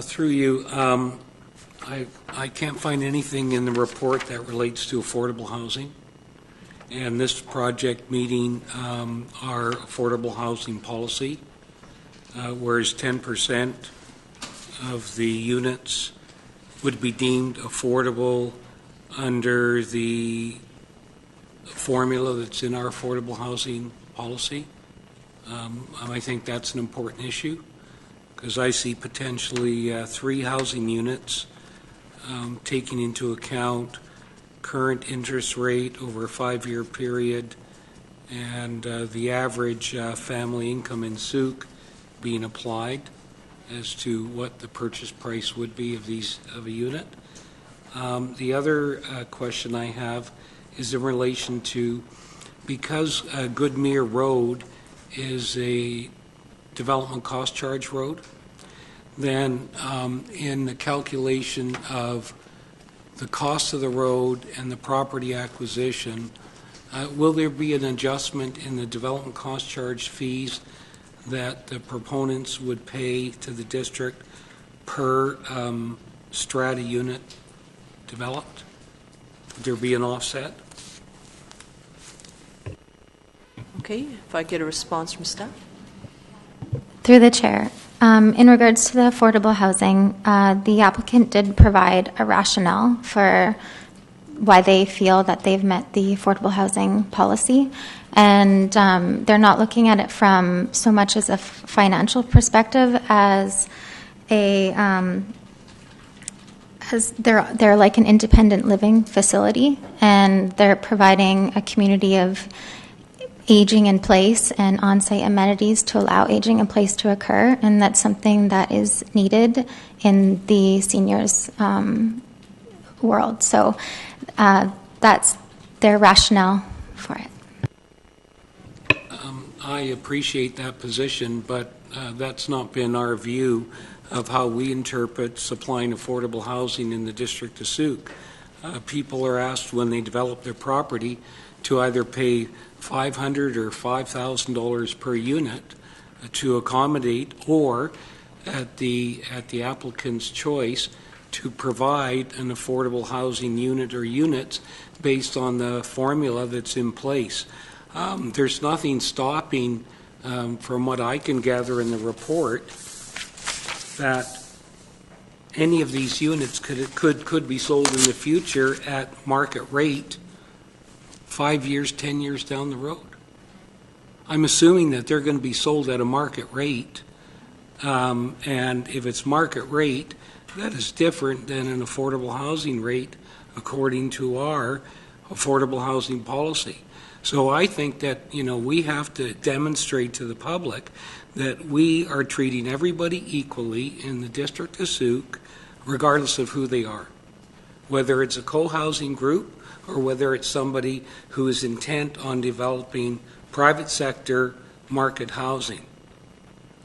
Through you, I can't find anything in the report that relates to affordable housing. And this project meeting our affordable housing policy, whereas 10% of the units would be deemed affordable under the formula that's in our affordable housing policy. I think that's an important issue because I see potentially 3 housing units taking into account current interest rate over a 5-year period and the average family income in Sooke being applied as to what the purchase price would be of a unit. The other question I have is in relation to, because Goodmere Road is a development cost charge road, then in the calculation of the cost of the road and the property acquisition, will there be an adjustment in the development cost charge fees that the proponents would pay to the district per strata unit developed? Would there be an offset? Okay, if I get a response from staff. Through the chair, in regards to the affordable housing, the applicant did provide a rationale for why they feel that they've met the affordable housing policy, and they're not looking at it from so much as a financial perspective as as they're like an independent living facility, and they're providing a community of aging in place and on-site amenities to allow aging in place to occur, and that's something that is needed in the seniors world. So that's their rationale for it. I appreciate that position, but that's not been our view of how we interpret supplying affordable housing in the District of Sooke. People are asked when they develop their property to either pay $500 or $5,000 per unit to accommodate, or at the applicant's choice to provide an affordable housing unit or units based on the formula that's in place. There's nothing stopping, from what I can gather in the report, that any of these units could be sold in the future at market rate 5 years, 10 years down the road. I'm assuming that they're going to be sold at a market rate, and if it's market rate, that is different than an affordable housing rate according to our affordable housing policy. So I think that, we have to demonstrate to the public that we are treating everybody equally in the District of Sooke, regardless of who they are, whether it's a co-housing group or whether it's somebody who is intent on developing private sector market housing.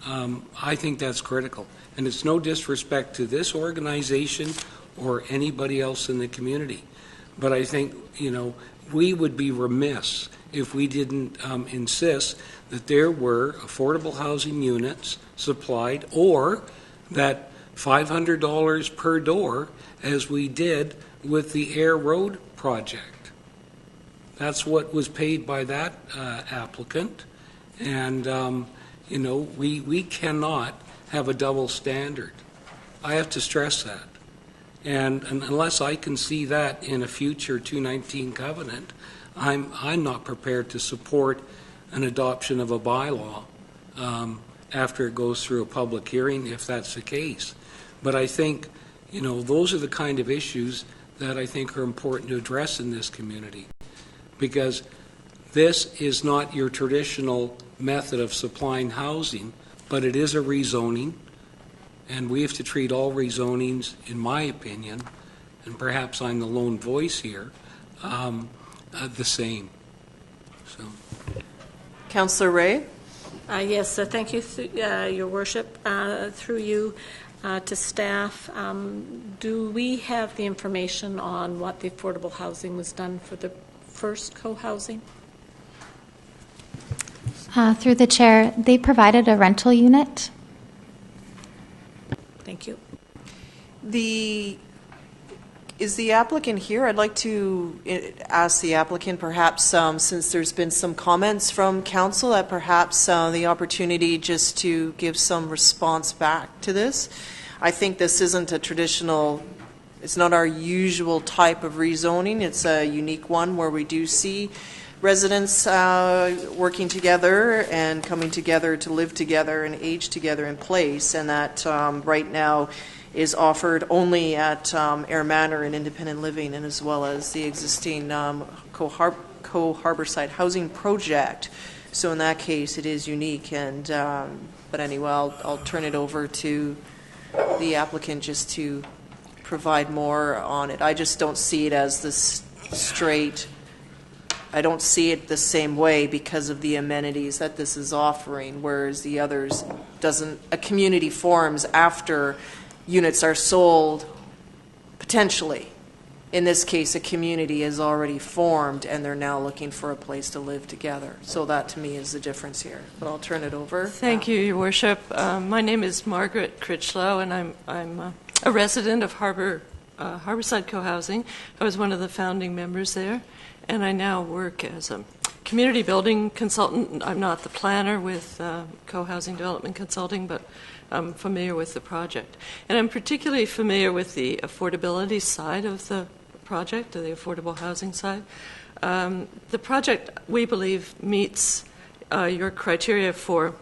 I think that's critical. And it's no disrespect to this organization or anybody else in the community. But I think, we would be remiss if we didn't insist that there were affordable housing units supplied, or that $500 per door, as we did with the Air Road project. That's what was paid by that applicant. And, we cannot have a double standard. I have to stress that. And unless I can see that in a future 219 covenant, I'm not prepared to support an adoption of a bylaw after it goes through a public hearing, if that's the case. But I think, You know, those are the kind of issues that I think are important to address in this community, because this is not your traditional method of supplying housing, but it is a rezoning, and we have to treat all rezonings, in my opinion, and perhaps I'm the lone voice here, the same. So, Councillor Ray? Yes, thank you, Your Worship. Through you to staff, do we have the information on what the affordable housing was done for the first co-housing? Through the chair, they provided a rental unit. Thank you. Is the applicant here? I'd like to ask the applicant, perhaps, since there's been some comments from council, that perhaps the opportunity just to give some response back to this. I think this isn't a traditional, it's not our usual type of rezoning. It's a unique one where we do see residents working together and coming together to live together and age together in place, and that right now is offered only at Air Manor and Independent Living, and as well as the existing co-Harborside housing project. So in that case, it is unique. And but anyway, I'll turn it over to the applicant just to provide more on it. I just don't see it as this straight. I don't see it the same way because of the amenities that this is offering, whereas the others doesn't. A community forms after units are sold, potentially. In this case, a community is already formed, and they're now looking for a place to live together. So that, to me, is the difference here. But I'll turn it over. Thank you, Your Worship. My name is Margaret Critchlow, and I'm a resident of Harborside Co-housing. I was one of the founding members there, and I now work as a community building consultant. I'm not the planner with Co-housing Development Consulting, but I'm familiar with the project. And I'm particularly familiar with the affordability side of the project, the affordable housing side. The project, we believe, meets your criteria for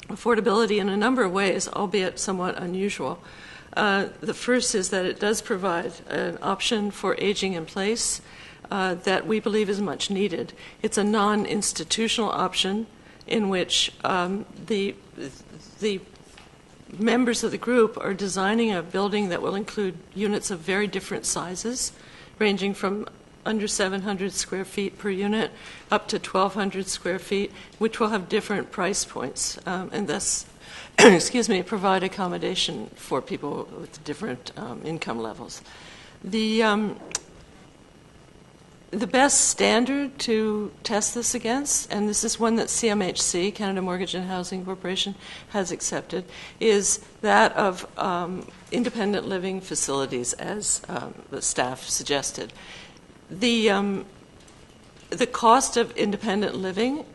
affordability in a number of ways, albeit somewhat unusual. The first is that it does provide an option for aging in place that we believe is much needed. It's a non-institutional option in which the members of the group are designing a building that will include units of very different sizes, ranging from under 700 square feet per unit up to 1,200 square feet, which will have different price points, and thus, provide accommodation for people with different income levels. The best standard to test this against, and this is one that CMHC, Canada Mortgage and Housing Corporation, has accepted, is that of independent living facilities, as the staff suggested. The cost of independent living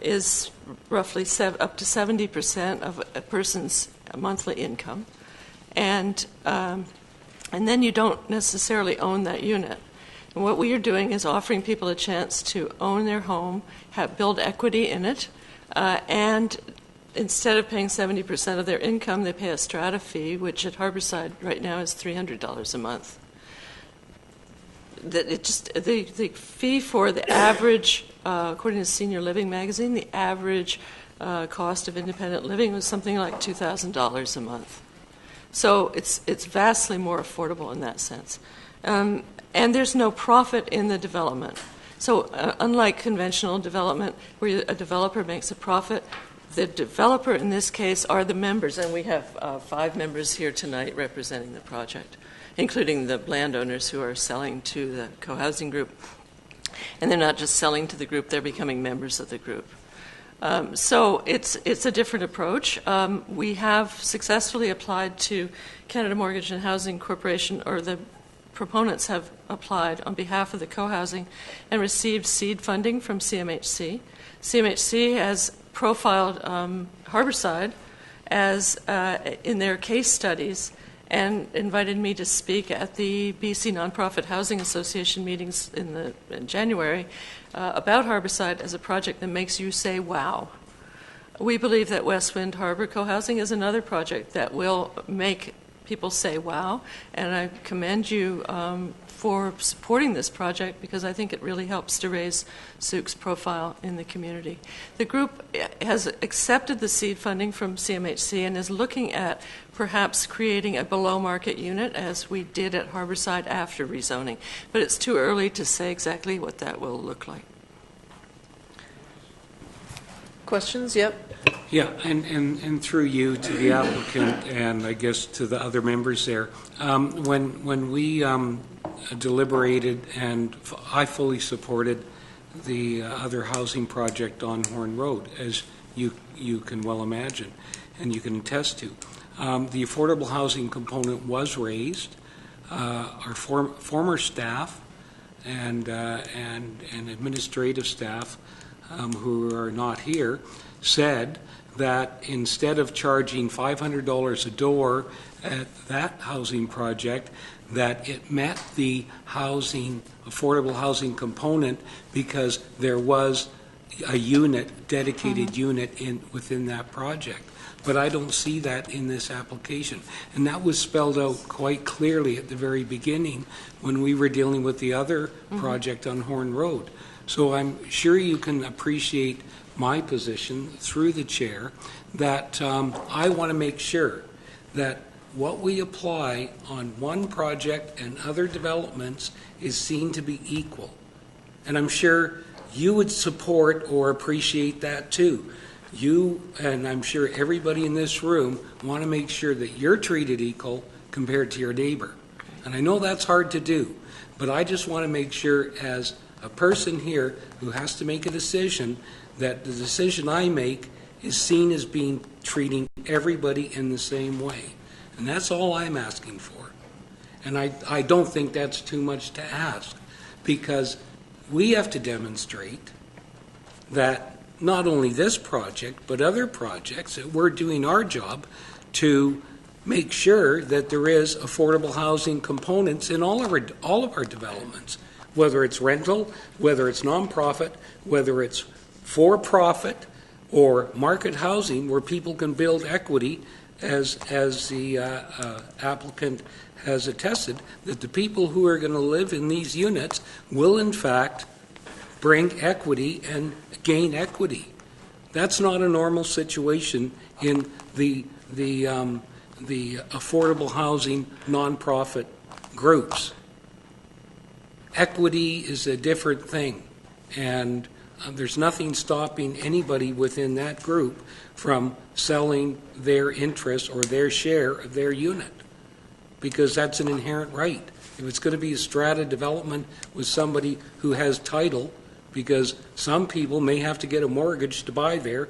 is roughly up to 70% of a person's monthly income, and then you don't necessarily own that unit. And what we are doing is offering people a chance to own their home, build equity in it, and instead of paying 70% of their income, they pay a strata fee, which at Harborside right now is $300 a month. The fee for the average, according to Senior Living magazine, the average cost of independent living was something like $2,000 a month. So it's vastly more affordable in that sense. And there's no profit in the development. So unlike conventional development, where a developer makes a profit, the developer in this case are the members, and we have 5 members here tonight representing the project, including the landowners who are selling to the co-housing group. And they're not just selling to the group, they're becoming members of the group. So it's a different approach. We have successfully applied to Canada Mortgage and Housing Corporation, or the proponents have applied on behalf of the co-housing and received seed funding from CMHC. CMHC has profiled Harborside as in their case studies and invited me to speak at the BC Nonprofit Housing Association meetings in January about Harborside as a project that makes you say, wow. We believe that West Wind Harbour Co-housing is another project that will make people say, wow, and I commend you for supporting this project because I think it really helps to raise Sooke's profile in the community. The group has accepted the seed funding from CMHC and is looking at perhaps creating a below-market unit as we did at Harborside after rezoning, but it's too early to say exactly what that will look like. Questions? Yep. Yeah, and through you to the applicant and I guess to the other members there, when we deliberated and I fully supported the other housing project on Horn Road, as you can well imagine and you can attest to. The affordable housing component was raised. Our former staff and administrative staff who are not here said that instead of charging $500 a door at that housing project, that it met the affordable housing component because there was a unit, dedicated unit within that project. But I don't see that in this application. And that was spelled out quite clearly at the very beginning when we were dealing with the other project on Horn Road. So I'm sure you can appreciate my position through the chair that I want to make sure that what we apply on one project and other developments is seen to be equal. And I'm sure you would support or appreciate that too. You, and I'm sure everybody in this room, want to make sure that you're treated equal compared to your neighbor. And I know that's hard to do, but I just want to make sure as a person here who has to make a decision that the decision I make is seen as being treating everybody in the same way. And that's all I'm asking for. And I don't think that's too much to ask because we have to demonstrate that not only this project but other projects that we're doing our job to make sure that there is affordable housing components in all of our developments, whether it's rental, whether it's nonprofit, whether it's for-profit or market housing where people can build equity as the applicant has attested, that the people who are going to live in these units will in fact bring equity and gain equity. That's not a normal situation in the affordable housing nonprofit groups. Equity is a different thing, and there's nothing stopping anybody within that group from selling their interest or their share of their unit, because that's an inherent right. If it's going to be a strata development with somebody who has title, because some people may have to get a mortgage to buy there,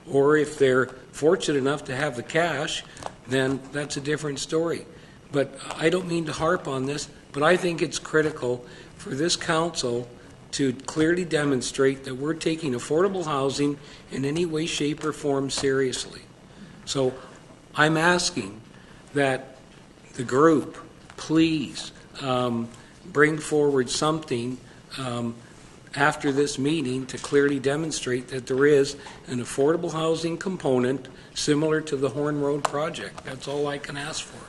or if they're fortunate enough to have the cash, then that's a different story. But I don't mean to harp on this, but I think it's critical for this council to clearly demonstrate that we're taking affordable housing in any way, shape, or form seriously. So I'm asking that the group please bring forward something after this meeting to clearly demonstrate that there is an affordable housing component similar to the Horn Road project. That's all I can ask for.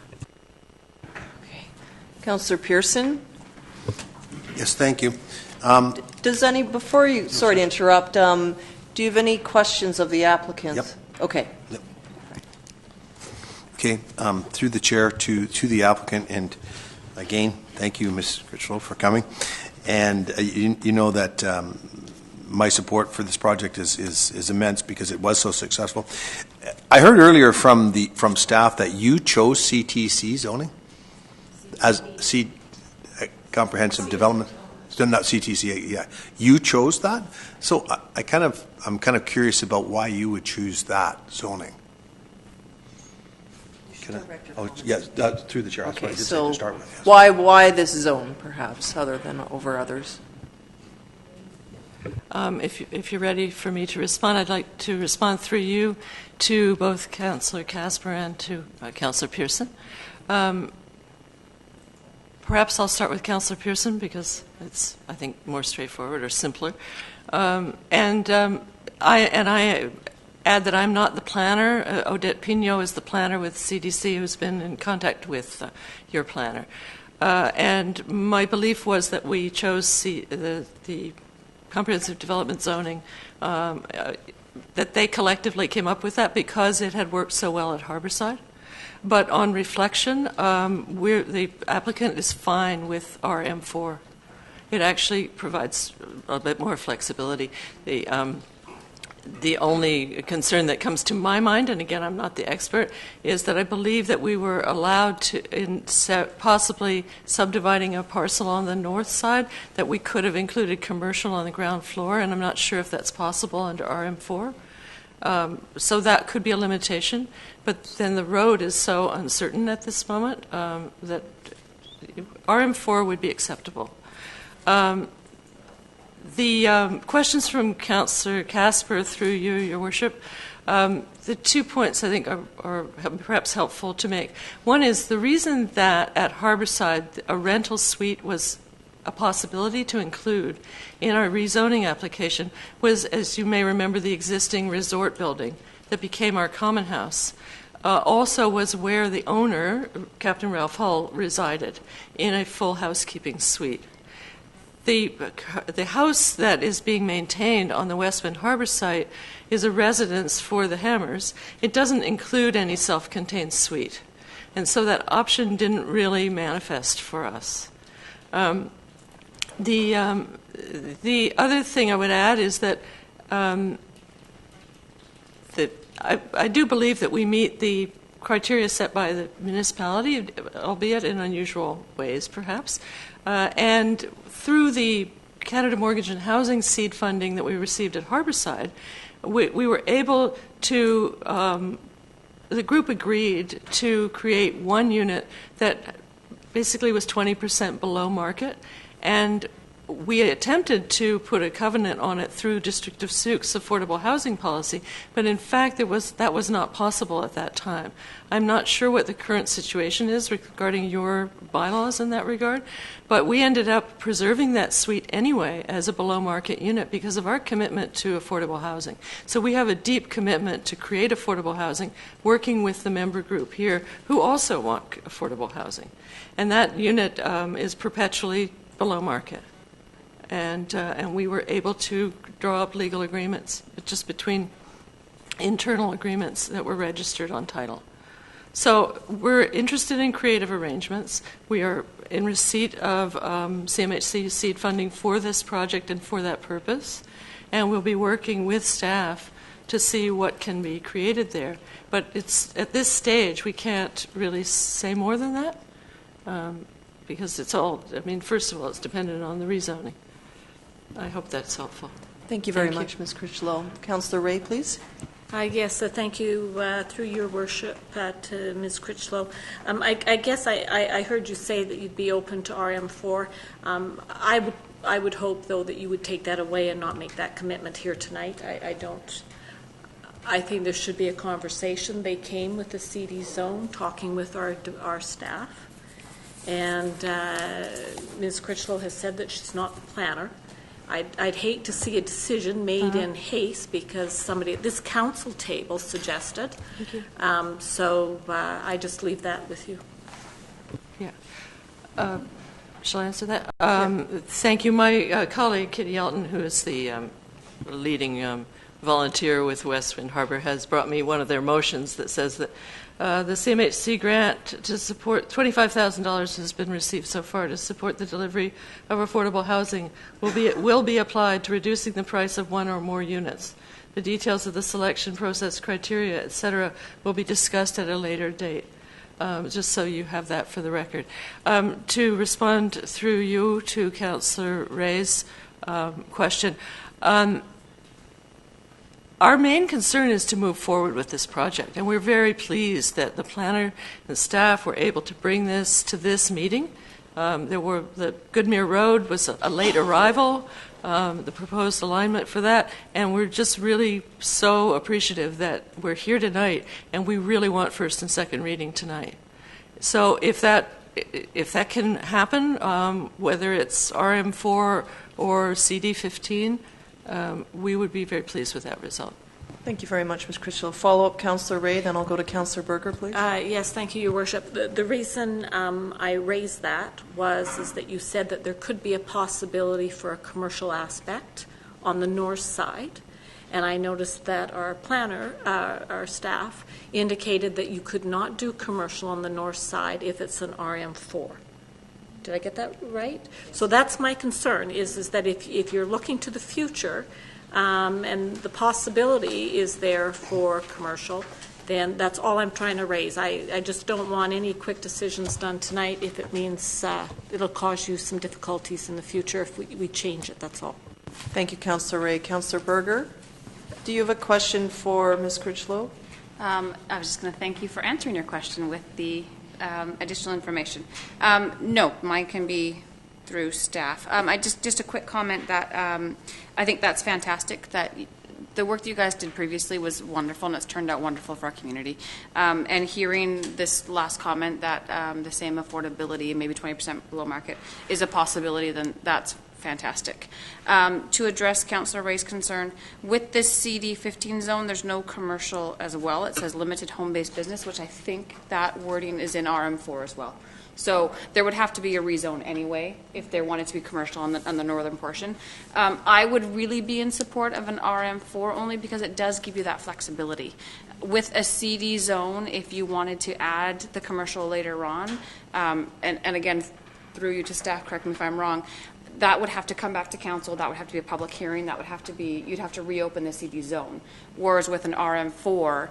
Okay. Councillor Pearson? Yes, thank you. Before you, sorry to interrupt, do you have any questions of the applicant? Yep. Okay. Yep. Okay, through the chair to the applicant, and again, thank you, Ms. Critchlow, for coming. And you know that my support for this project is immense because it was so successful. I heard earlier from staff that you chose CTC zoning as comprehensive development. Not CTC, yeah. You chose that, so I'm kind of curious about why you would choose that zoning. Yes, through the chair. Okay, so to start with, yes. why this zone, perhaps, other than over others? If you're ready for me to respond, I'd like to respond through you to both Councillor Casper and to Councillor Pearson. Perhaps I'll start with Councillor Pearson because it's, I think, more straightforward or simpler. I add that I'm not the planner. Odette Pignot is the planner with CDC, who's been in contact with your planner. And my belief was that we chose the comprehensive development zoning, that they collectively came up with that because it had worked so well at Harborside. But on reflection, the applicant is fine with RM4. It actually provides a bit more flexibility. The only concern that comes to my mind, and again, I'm not the expert, is that I believe that we were allowed to, in possibly subdividing a parcel on the north side, that we could have included commercial on the ground floor, and I'm not sure if that's possible under RM4. So that could be a limitation, but then the road is so uncertain at this moment that RM4 would be acceptable. The questions from Councillor Casper through you, Your Worship, the 2 points I think are perhaps helpful to make. One is the reason that at Harborside a rental suite was a possibility to include in our rezoning application was, as you may remember, the existing resort building that became our common house. Also was where the owner, Captain Ralph Hull, resided in a full housekeeping suite. The house that is being maintained on the Westwind Harbour site is a residence for the Hammers. It doesn't include any self-contained suite. And so that option didn't really manifest for us. The other thing I would add is that I do believe that we meet the criteria set by the municipality, albeit in unusual ways, perhaps. And through the Canada Mortgage and Housing seed funding that we received at Harborside, we were able to, the group agreed to create one unit that basically was 20% below market, and we attempted to put a covenant on it through District of Sooke's affordable housing policy, but in fact that was not possible at that time. I'm not sure what the current situation is regarding your bylaws in that regard, but we ended up preserving that suite anyway as a below market unit because of our commitment to affordable housing. So we have a deep commitment to create affordable housing, working with the member group here who also want affordable housing. And that unit is perpetually below market. And we were able to draw up legal agreements, just between internal agreements that were registered on title. So we're interested in creative arrangements. We are in receipt of CMHC seed funding for this project and for that purpose, and we'll be working with staff to see what can be created there. But it's at this stage we can't really say more than that because it's all, I mean, first of all, it's dependent on the rezoning. I hope that's helpful. Thank you very much, Ms. Critchlow. Councillor Ray, please. Yes, thank you through your worship to Ms. Critchlow. I guess I heard you say that you'd be open to RM4. I would hope, though, that you would take that away and not make that commitment here tonight. I think there should be a conversation. They came with the CD zone, talking with our staff. And Ms. Critchlow has said that she's not the planner. I'd hate to see a decision made in haste because somebody at this council table suggested. Thank you. So I just leave that with you. Yeah. Shall I answer that? Thank you. My colleague, Kitty Elton, who is the leading volunteer with Westwind Harbour, has brought me one of their motions that says that the CMHC grant to support $25,000 has been received so far to support the delivery of affordable housing will be applied to reducing the price of one or more units. The details of the selection process, criteria, etc., will be discussed at a later date. Just so you have that for the record. To respond through you to Councillor Ray's question. Our main concern is to move forward with this project, and we're very pleased that the planner and staff were able to bring this to this meeting. The Goodmere Road was a late arrival, the proposed alignment for that, and we're just really so appreciative that we're here tonight, and we really want first and second reading tonight. So if that can happen, whether it's RM4 or CD15, we would be very pleased with that result. Thank you very much, Ms. Critchlow. Follow-up, Councillor Ray, then I'll go to Councillor Berger, please. Yes, thank you, Your Worship. The reason I raised that is that you said that there could be a possibility for a commercial aspect on the north side, and I noticed that our planner, our staff, indicated that you could not do commercial on the north side if it's an RM4. Did I get that right? So that's my concern, is that if you're looking to the future, and the possibility is there for commercial, then that's all I'm trying to raise. I just don't want any quick decisions done tonight if it means it'll cause you some difficulties in the future if we change it, that's all. Thank you, Councillor Ray. Councillor Berger, do you have a question for Ms. Critchlow? I was just going to thank you for answering your question with the additional information. No, mine can be through staff. I just a quick comment that I think that's fantastic, that the work that you guys did previously was wonderful, and it's turned out wonderful for our community. And hearing this last comment that the same affordability, maybe 20% below market, is a possibility, then that's fantastic. To address Councillor Ray's concern, with this CD15 zone, there's no commercial as well. It says limited home-based business, which I think that wording is in RM4 as well. So there would have to be a rezone anyway if there wanted to be commercial on the northern portion. I would really be in support of an RM4 only because it does give you that flexibility. With a CD zone, if you wanted to add the commercial later on, and again, through you to staff, correct me if I'm wrong, that would have to come back to council, that would have to be a public hearing, that would have to be, you'd have to reopen the CD zone. Whereas with an RM4,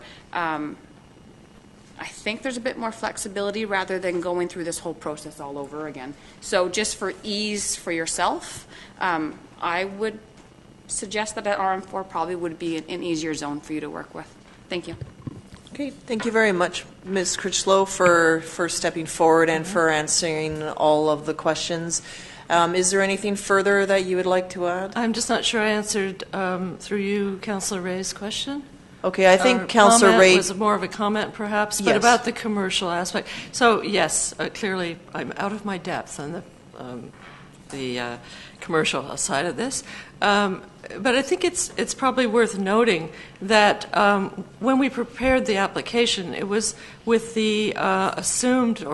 I think there's a bit more flexibility rather than going through this whole process all over again. So just for ease for yourself, I would suggest that an RM4 probably would be an easier zone for you to work with. Thank you. Okay, thank you very much, Ms. Critchlow, for stepping forward and for answering all of the questions. Is there anything further that you would like to add? I'm just not sure I answered through you, Councillor Ray's question. Okay, I think Councillor Ray was more of a comment, perhaps, but yes, about the commercial aspect. So yes, clearly I'm out of my depth on the commercial side of this, but I think it's probably worth noting that when we prepared the application, it was with the assumed,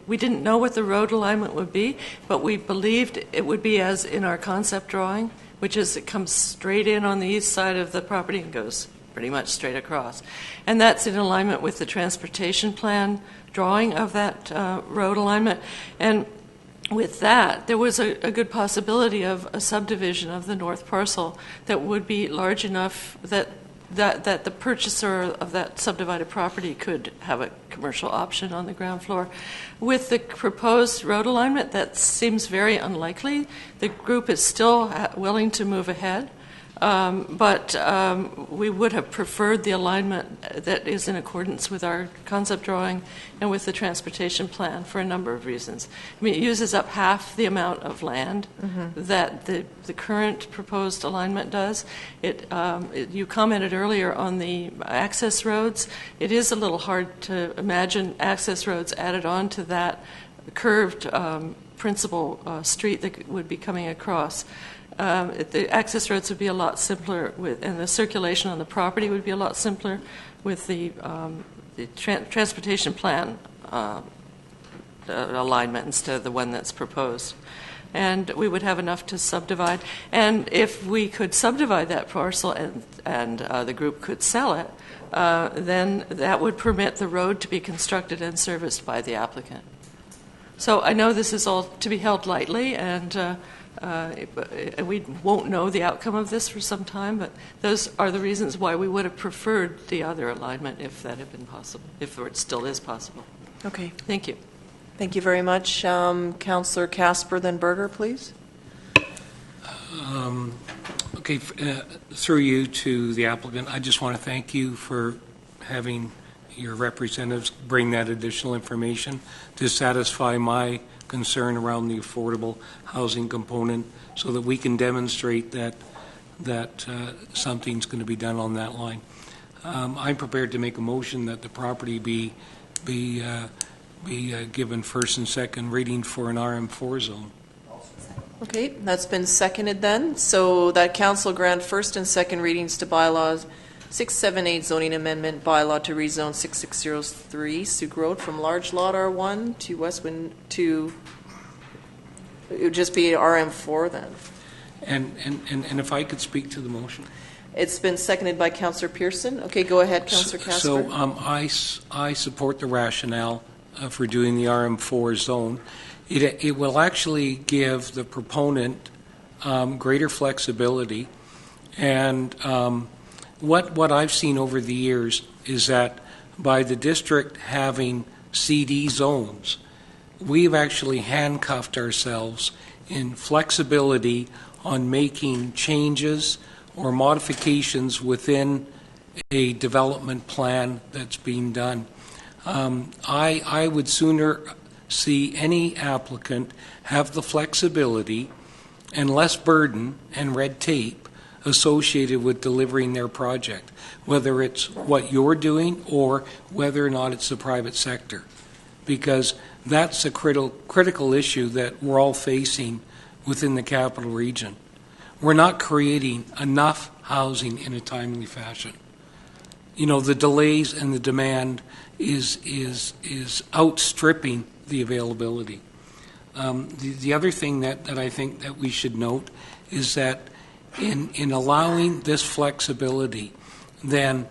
we didn't know what the road alignment would be, but we believed it would be as in our concept drawing, which is it comes straight in on the east side of the property and goes pretty much straight across. And that's in alignment with the transportation plan drawing of that road alignment. And with that, there was a good possibility of a subdivision of the north parcel that would be large enough that the purchaser of that subdivided property could have a commercial option on the ground floor. With the proposed road alignment, that seems very unlikely. The group is still willing to move ahead. But we would have preferred the alignment that is in accordance with our concept drawing and with the transportation plan for a number of reasons. I mean, it uses up half the amount of land that the current proposed alignment does. You commented earlier on the access roads. It is a little hard to imagine access roads added on to that curved principal street that would be coming across. The access roads would be a lot simpler, and the circulation on the property would be a lot simpler with the transportation plan alignment instead of the one that's proposed. And we would have enough to subdivide. And if we could subdivide that parcel and the group could sell it, then that would permit the road to be constructed and serviced by the applicant. So I know this is all to be held lightly, and we won't know the outcome of this for some time, but those are the reasons why we would have preferred the other alignment if that had been possible, if it still is possible. Okay. Thank you. Thank you very much. Councillor Casper, then Berger, please. Okay, through you to the applicant, I just want to thank you for having your representatives bring that additional information to satisfy my concern around the affordable housing component so that we can demonstrate that something's going to be done on that line. I'm prepared to make a motion that the property be given first and second reading for an RM4 zone. Okay, that's been seconded then. So that council grant first and second readings to bylaws 678 zoning amendment bylaw to rezone 6603 Sooke Road from large lot R1 to Westwind to, it would just be RM4 then. And if I could speak to the motion. It's been seconded by Councillor Pearson. Okay, go ahead, Councillor Casper. So I support the rationale for doing the RM4 zone. It will actually give the proponent greater flexibility. And what I've seen over the years is that by the district having CD zones, we've actually handcuffed ourselves in flexibility on making changes or modifications within a development plan that's being done. I would sooner see any applicant have the flexibility and less burden and red tape associated with delivering their project, whether it's what you're doing or whether or not it's the private sector, because that's a critical issue that we're all facing within the capital region. We're not creating enough housing in a timely fashion. You know, the delays and the demand is outstripping the availability. The other thing that I think that we should note is that in allowing this flexibility, then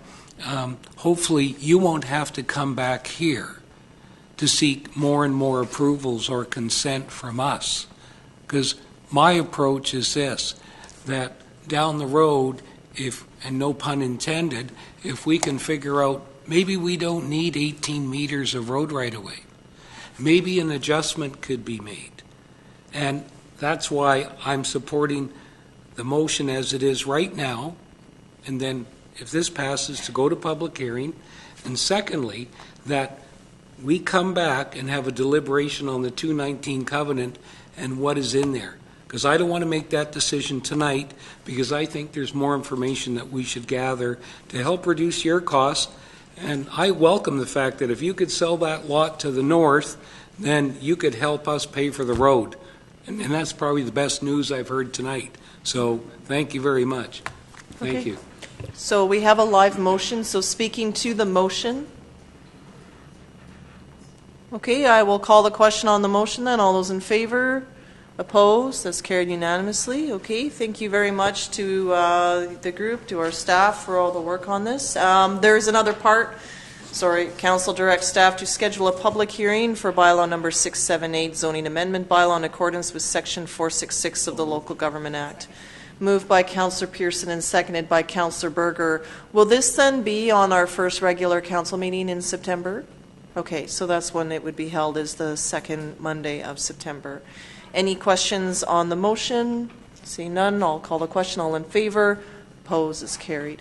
hopefully you won't have to come back here to seek more and more approvals or consent from us. Because my approach is this, that down the road, and no pun intended, if we can figure out maybe we don't need 18 meters of road right-of-way, maybe an adjustment could be made. And that's why I'm supporting the motion as it is right now, and then if this passes, to go to public hearing, and secondly, that we come back and have a deliberation on the 219 covenant and what is in there. Because I don't want to make that decision tonight, because I think there's more information that we should gather to help reduce your costs. And I welcome the fact that if you could sell that lot to the north, then you could help us pay for the road. And that's probably the best news I've heard tonight. So thank you very much. Thank you. So we have a live motion. So speaking to the motion. Okay, I will call the question on the motion then. All those in favor? Opposed? That's carried unanimously. Okay, thank you very much to the group, to our staff for all the work on this. There's another part. Council directs staff to schedule a public hearing for bylaw number 678, zoning amendment bylaw in accordance with section 466 of the Local Government Act. Moved by Councillor Pearson and seconded by Councillor Berger. Will this then be on our first regular council meeting in September? Okay, so that's when it would be held, is the second Monday of September. Any questions on the motion? Seeing none, I'll call the question. All in favor? Opposed? Is carried.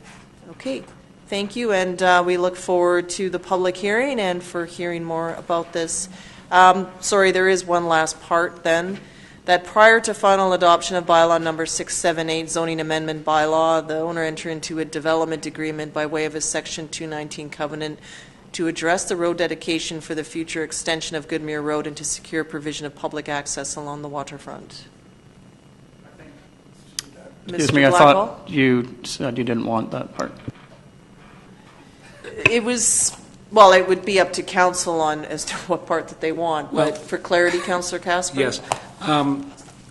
Okay, thank you, and we look forward to the public hearing and for hearing more about this. There is one last part then. That prior to final adoption of bylaw number 678, zoning amendment bylaw, the owner enter into a development agreement by way of a section 219 covenant to address the road dedication for the future extension of Goodmere Road and to secure provision of public access along the waterfront. Excuse me, I thought you said you didn't want that part. It was, well, it would be up to council on as to what part that they want, but for clarity, Councillor Casper? Yes.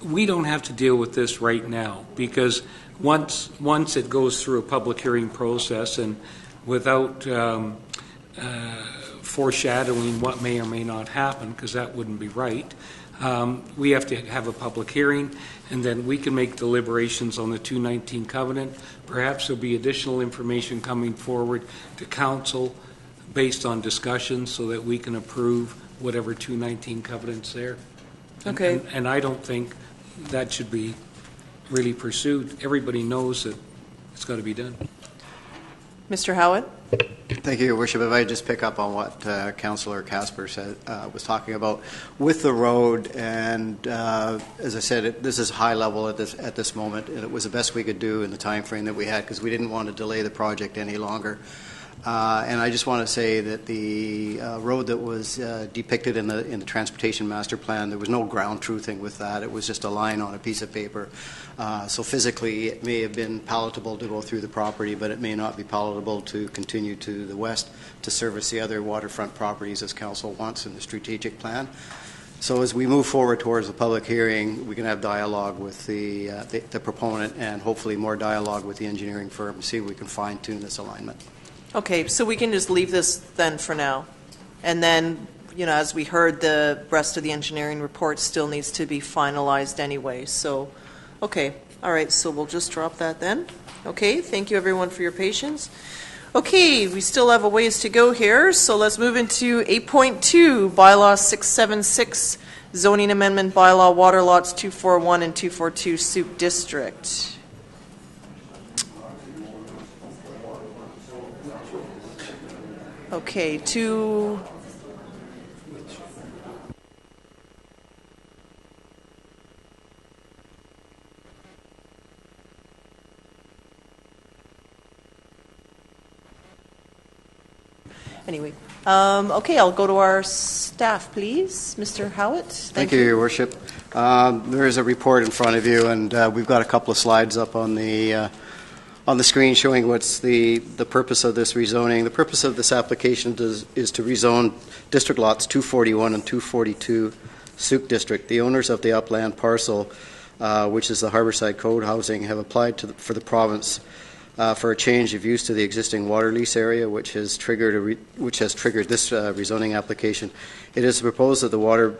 We don't have to deal with this right now, because once it goes through a public hearing process and without foreshadowing what may or may not happen, because that wouldn't be right. We have to have a public hearing, and then we can make deliberations on the 219 covenant. Perhaps there'll be additional information coming forward to council based on discussions so that we can approve whatever 219 covenant's there. Okay. And I don't think that should be really pursued. Everybody knows that it's got to be done. Mr. Howitt? Thank you, Your Worship. If I just pick up on what Councillor Casper said, was talking about with the road, and as I said, this is high level at this moment, and it was the best we could do in the time frame that we had because we didn't want to delay the project any longer. And I just want to say that the road that was depicted in the transportation master plan, there was no ground truthing with that. It was just a line on a piece of paper. So physically, it may have been palatable to go through the property, but it may not be palatable to continue to the west to service the other waterfront properties as council wants in the strategic plan. So as we move forward towards the public hearing, we can have dialogue with the proponent and hopefully more dialogue with the engineering firm to see if we can fine-tune this alignment. Okay, so we can just leave this then for now. And then, as we heard, the rest of the engineering report still needs to be finalized anyway. So, okay, all right, so we'll just drop that then. Okay, thank you everyone for your patience. Okay, we still have a ways to go here, so let's move into 8.2, Bylaw 676, Zoning Amendment Bylaw, Water Lots 241 and 242, Sooke District. Okay, Anyway, okay, I'll go to our staff, please. Mr. Howitt. Thank you, Your Worship. There is a report in front of you, and we've got a couple of slides up on the screen showing what's the purpose of this rezoning. The purpose of this application is to rezone district lots 241 and 242 Sooke District. The owners of the upland parcel, which is the Harborside Code Housing, have applied for the province for a change of use to the existing water lease area, which has triggered this rezoning application. It is proposed that the water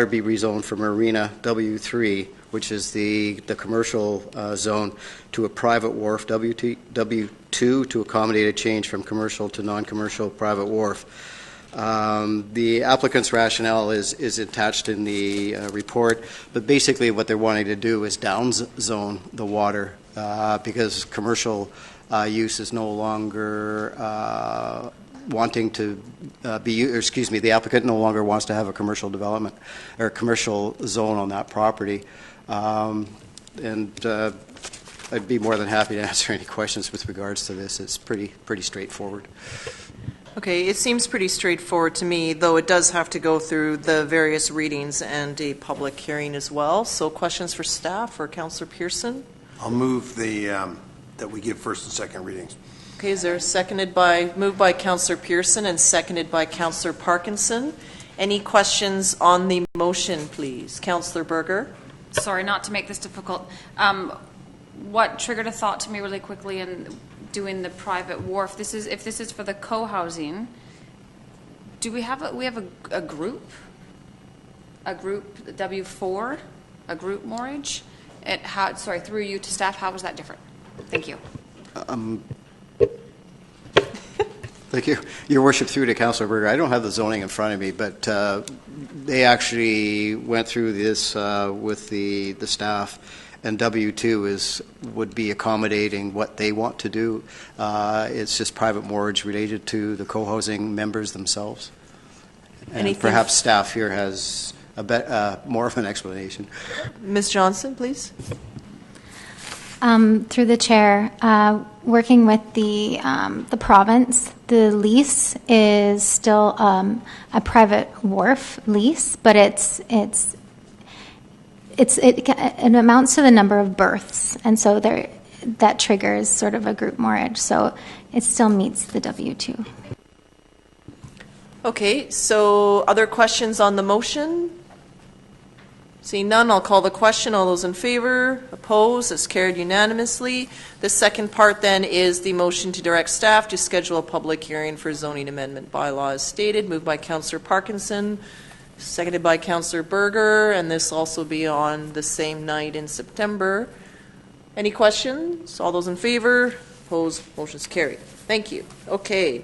be rezoned from Marina W3, which is the commercial zone, to a private wharf W2 to accommodate a change from commercial to non-commercial private wharf. The applicant's rationale is attached in the report, but basically what they're wanting to do is downzone the water because commercial use is no longer wanting to the applicant no longer wants to have a commercial development or commercial zone on that property. I'd be more than happy to answer any questions with regards to this. It's pretty straightforward. Okay, it seems pretty straightforward to me, though it does have to go through the various readings and a public hearing as well. So questions for staff or Councillor Pearson? I'll move that we give first and second readings. Okay, is there moved by Councillor Pearson and seconded by Councillor Parkinson. Any questions on the motion, please? Councillor Berger? Sorry, not to make this difficult. What triggered a thought to me really quickly in doing the private wharf? If this is for the co-housing, do we have a group W4, a group mortgage? Through you to staff, how was that different? Thank you. Thank you. Your Worship, through to Councillor Berger. I don't have the zoning in front of me, but they actually went through this with the staff, and W2 would be accommodating what they want to do. It's just private mortgage related to the co-housing members themselves. And perhaps staff here has more of an explanation. Ms. Johnson, please. Through the chair, working with the province, the lease is still a private wharf lease, but it amounts to the number of berths, and so that triggers sort of a group mortgage. So it still meets the W2. Okay, so other questions on the motion? Seeing none, I'll call the question. All those in favor? Opposed? It's carried unanimously. The second part then is the motion to direct staff to schedule a public hearing for zoning amendment bylaw as stated. Moved by Councillor Parkinson, seconded by Councillor Berger, and this will also be on the same night in September. Any questions? All those in favor? Opposed? Motion's carried. Thank you. Okay.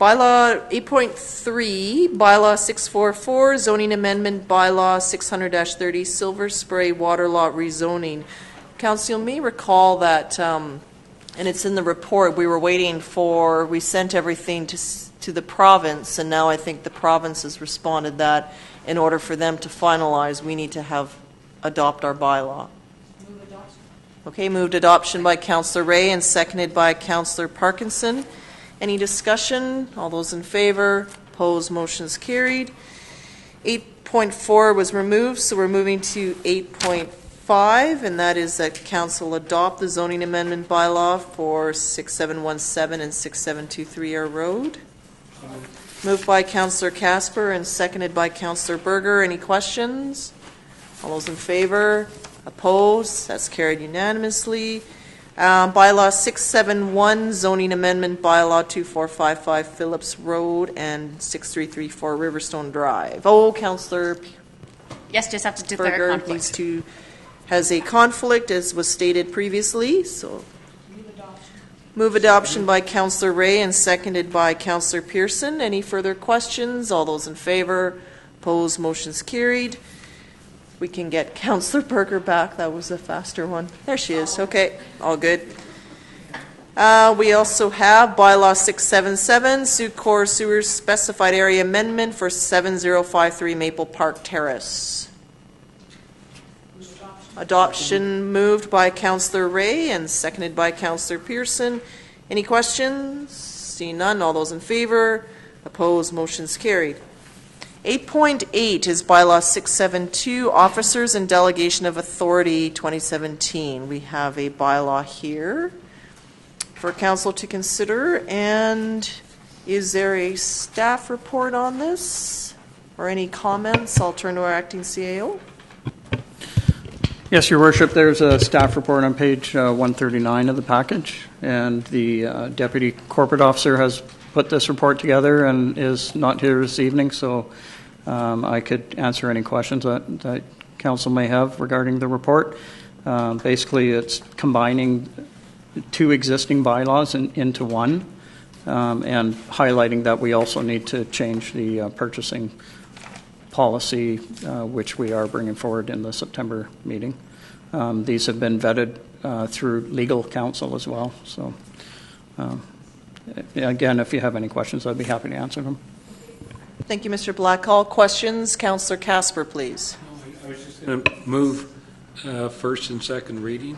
Bylaw 8.3, Bylaw 644, Zoning Amendment Bylaw 600-30, Silver Spray Water Lot Rezoning. Council, you may recall that, and it's in the report, we sent everything to the province, and now I think the province has responded that in order for them to finalize, we need to adopt our bylaw. Move adoption. Okay, moved adoption by Councillor Ray and seconded by Councillor Parkinson. Any discussion? All those in favor? Opposed? Motion's carried. 8.4 was removed, so we're moving to 8.5, and that is that council adopt the zoning amendment bylaw for 6717 and 6723 Air Road. Moved by Councillor Casper and seconded by Councillor Berger. Any questions? All those in favor? Opposed? That's carried unanimously. Bylaw 671, zoning amendment bylaw 2455 Phillips Road and 6334 Riverstone Drive. Oh, Councillor Yes, just have to declare Berger conflict. has a conflict, as was stated previously. So move adoption by Councillor Ray and seconded by Councillor Pearson. Any further questions? All those in favor? Opposed? Motion's carried. We can get Councillor Berger back. That was a faster one. There she is. Okay, all good. We also have Bylaw 677, Sooke Sewers Specified Area Amendment for 7053 Maple Park Terrace. Adoption moved by Councillor Ray and seconded by Councillor Pearson. Any questions? See none. All those in favor? Opposed? Motion's carried. 8.8 is Bylaw 672, Officers and Delegation of Authority 2017. We have a bylaw here for council to consider. And is there a staff report on this or any comments? I'll turn to our acting CAO. Yes, Your Worship, there's a staff report on page 139 of the package, and the Deputy Corporate Officer has put this report together and is not here this evening, so I could answer any questions that council may have regarding the report. Basically, it's combining two existing bylaws into one, and highlighting that we also need to change the purchasing policy, which we are bringing forward in the September meeting. These have been vetted through legal counsel as well. So, again, if you have any questions, I'd be happy to answer them. Thank you, Mr. Blackhall. Questions? Councillor Casper, please. I was just going to move first and second reading.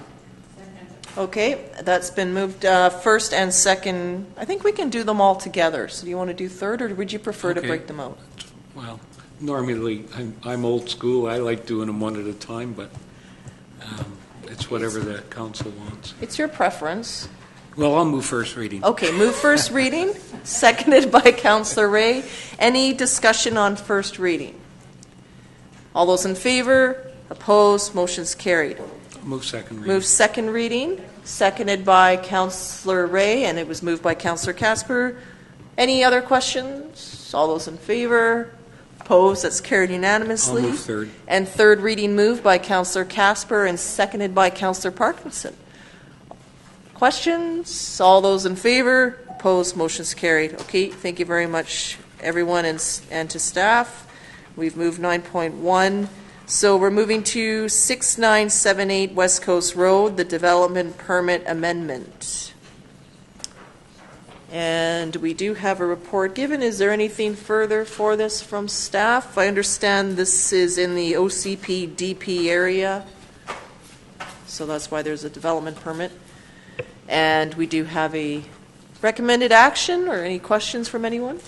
Okay, that's been moved first and second. I think we can do them all together. So do you want to do third, or would you prefer to break them out? Well, normally I'm old school. I like doing them one at a time, but it's whatever the council wants. It's your preference. Well, I'll move first reading. Okay, move first reading, seconded by Councillor Ray. Any discussion on first reading? All those in favor? Opposed? Motion's carried. Move second reading. Move second reading, seconded by Councillor Ray, and it was moved by Councillor Casper. Any other questions? All those in favor? Opposed? That's carried unanimously. I'll move third. And third reading moved by Councillor Casper and seconded by Councillor Parkinson. Questions? All those in favor? Opposed? Motion's carried. Okay, thank you very much, everyone, and to staff. We've moved 9.1. So we're moving to 6978 West Coast Road, the development permit amendment. And we do have a report given. Is there anything further for this from staff? I understand this is in the OCP DP area, so that's why there's a development permit. And we do have a recommended action, or any questions from anyone?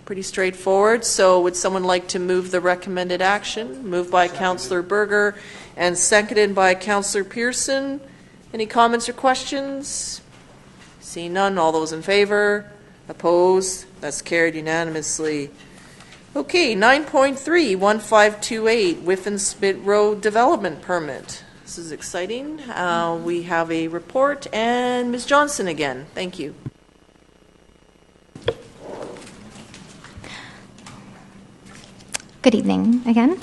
Pretty straightforward. So would someone like to move the recommended action? Moved by Councillor Berger and seconded by Councillor Pearson. Any comments or questions? See none. All those in favor? Opposed? That's carried unanimously. Okay, 9.3, 1528 Whiffen-Spit Road Development Permit. This is exciting. We have a report, and Ms. Johnson again. Thank you. Good evening again.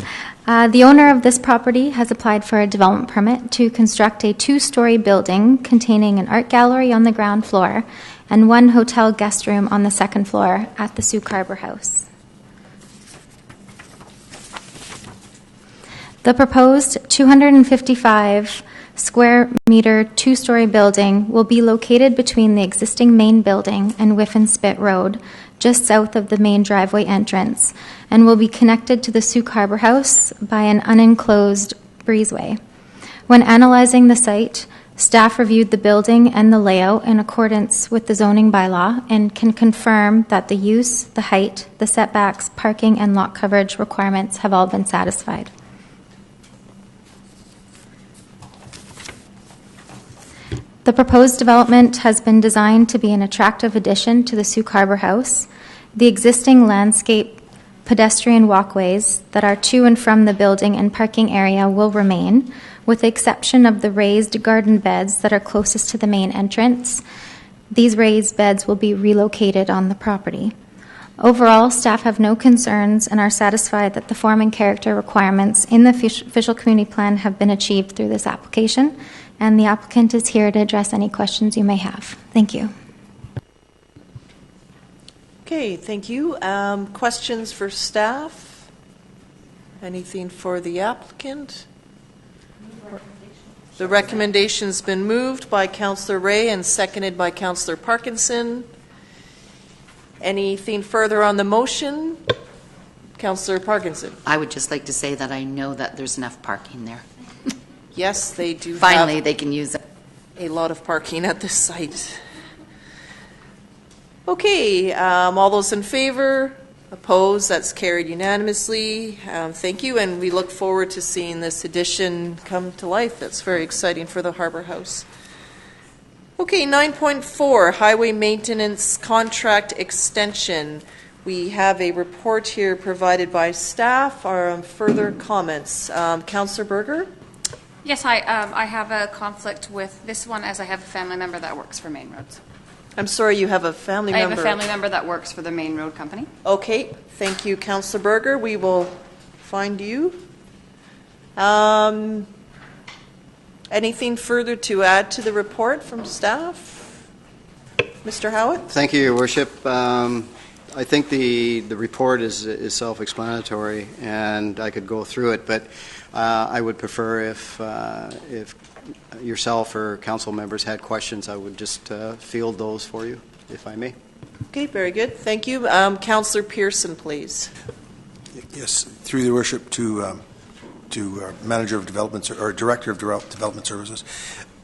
The owner of this property has applied for a development permit to construct a two-story building containing an art gallery on the ground floor and one hotel guest room on the second floor at the Sooke Harbor House. The proposed 255 square meter two-story building will be located between the existing main building and Whiffen-Spit Road, just south of the main driveway entrance, and will be connected to the Sooke Harbor House by an unenclosed breezeway. When analyzing the site, Staff reviewed the building and the layout in accordance with the zoning bylaw and can confirm that the use, the height, the setbacks, parking, and lot coverage requirements have all been satisfied. The proposed development has been designed to be an attractive addition to the Sooke Harbor House. The existing landscape pedestrian walkways that are to and from the building and parking area will remain, with the exception of the raised garden beds that are closest to the main entrance. These raised beds will be relocated on the property. Overall, staff have no concerns and are satisfied that the form and character requirements in the official community plan have been achieved through this application, and the applicant is here to address any questions you may have. Thank you. Okay, thank you. Questions for staff? Anything for the applicant? The recommendation's been moved by Councillor Ray and seconded by Councillor Parkinson. Anything further on the motion? Councillor Parkinson. I would just like to say that I know that there's enough parking there. Yes, they do. Finally, they can use it. A lot of parking at this site. Okay, all those in favor? Opposed? That's carried unanimously. Thank you, and we look forward to seeing this addition come to life. That's very exciting for the Harbor House. Okay, 9.4, Highway Maintenance Contract Extension. We have a report here provided by staff. Are further comments? Councillor Berger? Yes, I have a conflict with this one as I have a family member that works for Main Roads. I'm sorry, you have a family member. I have a family member that works for the Main Road Company. Okay, thank you, Councillor Berger. We will find you. Anything further to add to the report from staff? Mr. Howitt? Thank you, Your Worship. I think the report is self-explanatory, and I could go through it, but I would prefer if yourself or council members had questions, I would just field those for you, if I may. Okay, very good. Thank you. Councillor Pearson, please. Yes, through the worship to Manager of Development or Director of Development Services.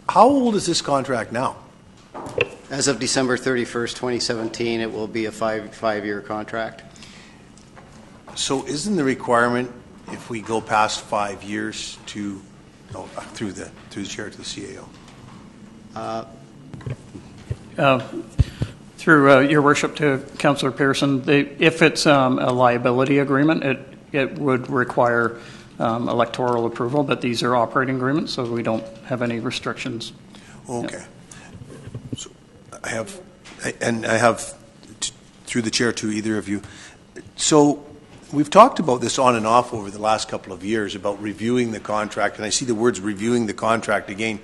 How old is this contract now? As of December 31st, 2017, it will be a five-year contract. So isn't the requirement, if we go past 5 years, to through the chair to the CAO? Through your worship to Councillor Pearson, if it's a liability agreement, it would require electoral approval, but these are operating agreements, so we don't have any restrictions. Okay. Yep. So I have through the chair to either of you. So we've talked about this on and off over the last couple of years about reviewing the contract, and I see the words reviewing the contract again.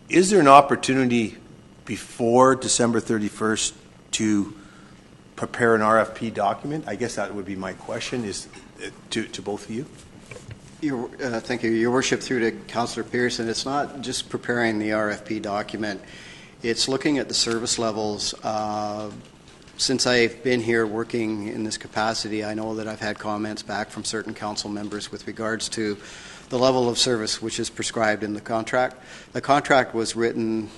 Is there an opportunity before December 31st to prepare an RFP document? I guess that would be my question, is to both of you. Thank you, Your Worship. Through to Councillor Pearson, it's not just preparing the RFP document. It's looking at the service levels. Since I've been here working in this capacity, I know that I've had comments back from certain council members with regards to the level of service which is prescribed in the contract. The contract was written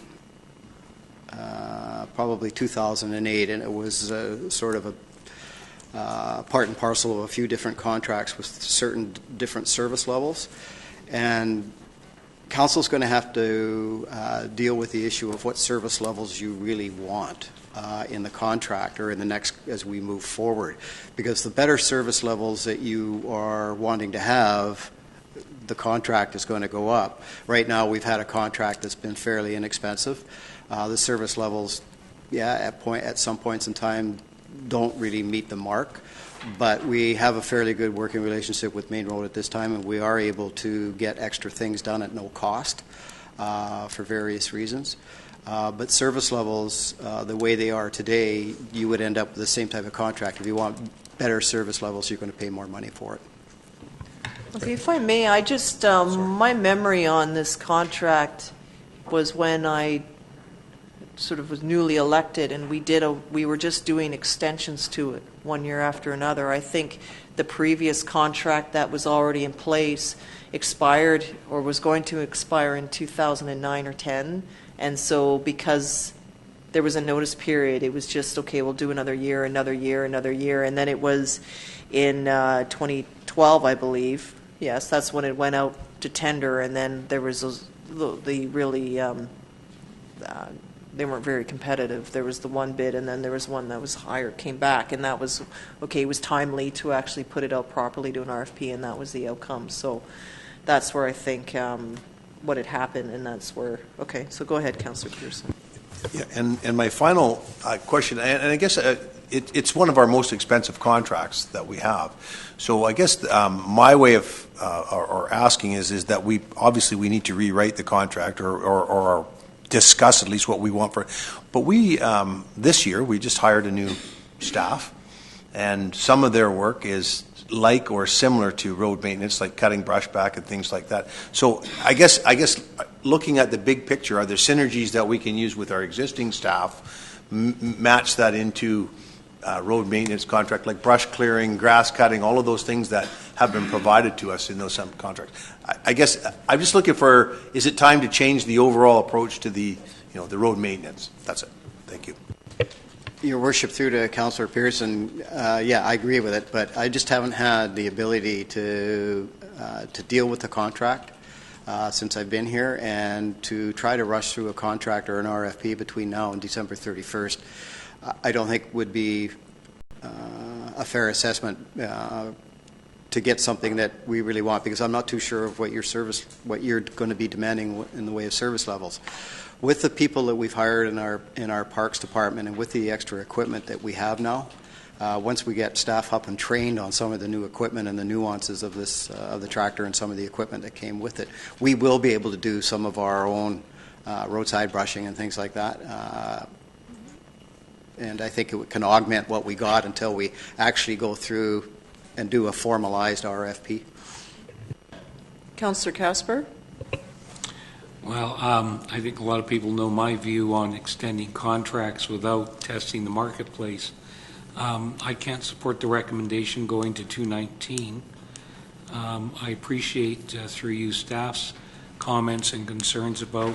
probably 2008, and it was sort of a part and parcel of a few different contracts with certain different service levels. And council's going to have to deal with the issue of what service levels you really want in the contract or in the next as we move forward, because the better service levels that you are wanting to have, the contract is going to go up. Right now we've had a contract that's been fairly inexpensive. The service levels, at some points in time don't really meet the mark, but we have a fairly good working relationship with Main Road at this time, and we are able to get extra things done at no cost for various reasons. But service levels, the way they are today, you would end up with the same type of contract. If you want better service levels, you're going to pay more money for it. Okay, if I may, I just, my memory on this contract was when I sort of was newly elected, and we were just doing extensions to it one year after another. I think the previous contract that was already in place expired or was going to expire in 2009 or 10, and so because there was a notice period, it was just, okay, we'll do another year, another year, another year, and then it was in 2012, I believe. Yes, that's when it went out to tender, and then there was the really, they weren't very competitive. There was the one bid, and then there was one that was higher, came back, and that was, okay, it was timely to actually put it out properly to an RFP, and that was the outcome. So that's where I think what had happened, and that's where, okay, so go ahead, Councillor Pearson. Yeah, and my final question, and I guess it's one of our most expensive contracts that we have. So I guess my way of or asking is that we need to rewrite the contract or discuss at least what we want for it. But we this year we just hired a new staff, and some of their work is like or similar to road maintenance, like cutting brush back and things like that. So I guess looking at the big picture, are there synergies that we can use with our existing staff, match that into road maintenance contract, like brush clearing, grass cutting, all of those things that have been provided to us in those contracts? I guess I'm just looking for, is it time to change the overall approach to the road maintenance? That's it. Thank you. Your Worship, through to Councillor Pearson, yeah, I agree with it, but I just haven't had the ability to deal with the contract since I've been here, and to try to rush through a contract or an RFP between now and December 31st, I don't think would be a fair assessment to get something that we really want, because I'm not too sure of what you're going to be demanding in the way of service levels. With the people that we've hired in our parks department, and with the extra equipment that we have now, once we get staff up and trained on some of the new equipment and the nuances of the tractor and some of the equipment that came with it, we will be able to do some of our own roadside brushing and things like that. And I think it can augment what we got until we actually go through and do a formalized RFP. Councillor Casper? Well, I think a lot of people know my view on extending contracts without testing the marketplace. I can't support the recommendation going to 2019. I appreciate, through you, staff's comments and concerns about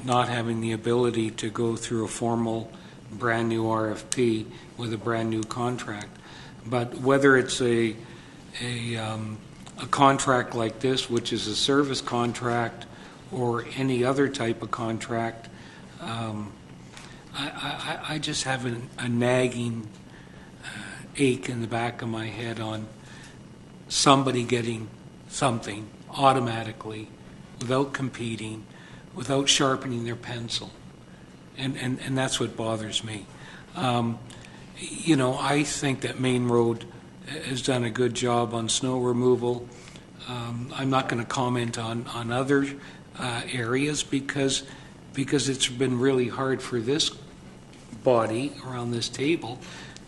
not having the ability to go through a formal brand new RFP with a brand new contract. But whether it's a contract like this, which is a service contract, or any other type of contract, I just have a nagging ache in the back of my head on somebody getting something automatically without competing, without sharpening their pencil. And that's what bothers me. I think that Main Road has done a good job on snow removal. I'm not going to comment on other areas because it's been really hard for this body around this table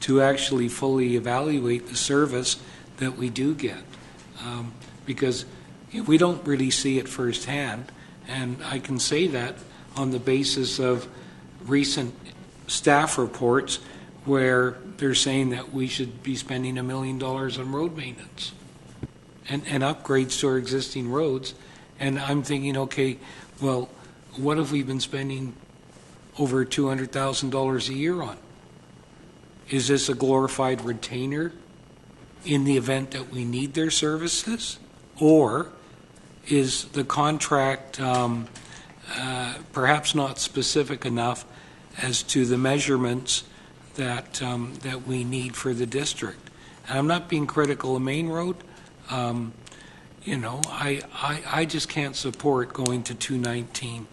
to actually fully evaluate the service that we do get, because we don't really see it firsthand, and I can say that on the basis of recent staff reports where they're saying that we should be spending $1 million on road maintenance and upgrades to our existing roads. And I'm thinking, okay, well, what have we been spending over $200,000 a year on? Is this a glorified retainer in the event that we need their services? Or is the contract perhaps not specific enough as to the measurements that we need for the district? And I'm not being critical of Main Road. I just can't support going to 219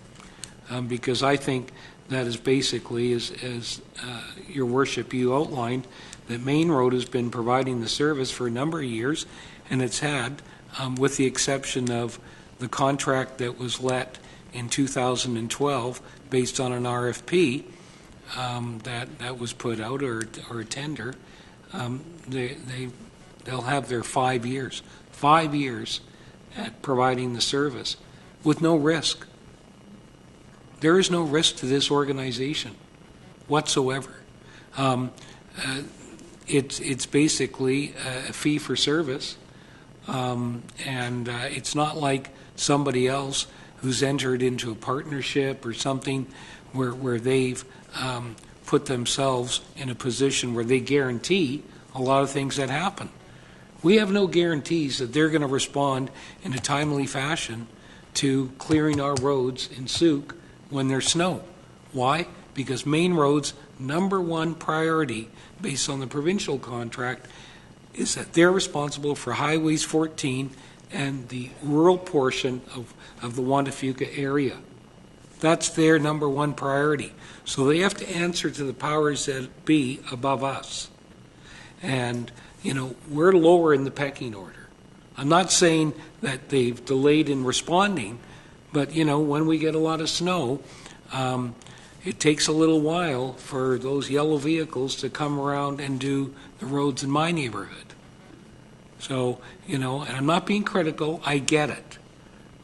because I think that is basically, as Your Worship, you outlined, that Main Road has been providing the service for a number of years, and it's had, with the exception of the contract that was let in 2012 based on an RFP that was put out, or a tender, they'll have their 5 years. 5 years at providing the service with no risk. there is no risk to this organization whatsoever. It's basically a fee for service, and it's not like somebody else who's entered into a partnership or something where they've put themselves in a position where they guarantee a lot of things that happen. We have no guarantees that they're going to respond in a timely fashion to clearing our roads in Sooke when there's snow. Why? Because main roads' number one priority, based on the provincial contract, is that they're responsible for Highways 14 and the rural portion of the Wantafuca area. That's their number one priority. So they have to answer to the powers that be above us. And, you know, we're lower in the pecking order. I'm not saying that they've delayed in responding, but, you know, when we get a lot of snow, it takes a little while for those yellow vehicles to come around and do the roads in my neighborhood. So, you know, and I'm not being critical, I get it.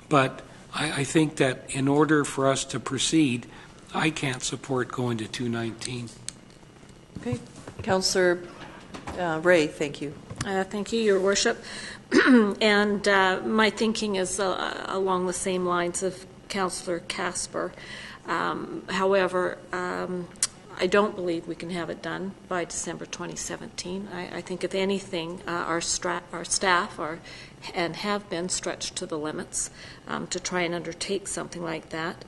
But I think that in order for us to proceed, I can't support going to 219. Okay. Councillor Ray, thank you. Thank you, Your Worship. And my thinking is along the same lines of Councillor Casper. However, I don't believe we can have it done by December 2017. I think, if anything, our staff are and have been stretched to the limits to try and undertake something like that.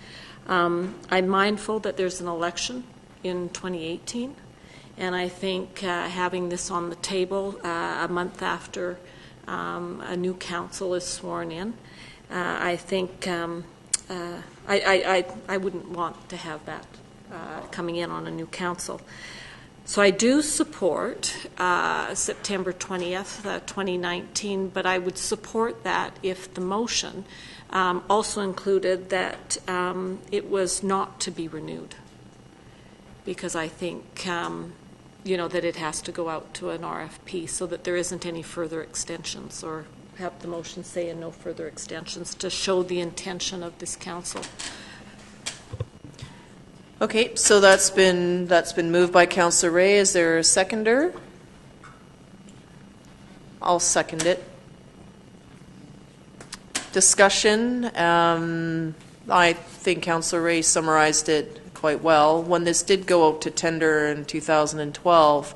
I'm mindful that there's an election in 2018, and I think having this on the table a month after a new council is sworn in, I think I wouldn't want to have that coming in on a new council. So I do support September 20th, 2019, but I would support that if the motion also included that it was not to be renewed, because I think you know, that it has to go out to an RFP so that there isn't any further extensions, or have the motion say and no further extensions, to show the intention of this council. Okay, so that's been moved by Councillor Ray. Is there a seconder? I'll second it. Discussion. I think Councillor Ray summarized it quite well. When this did go out to tender in 2012,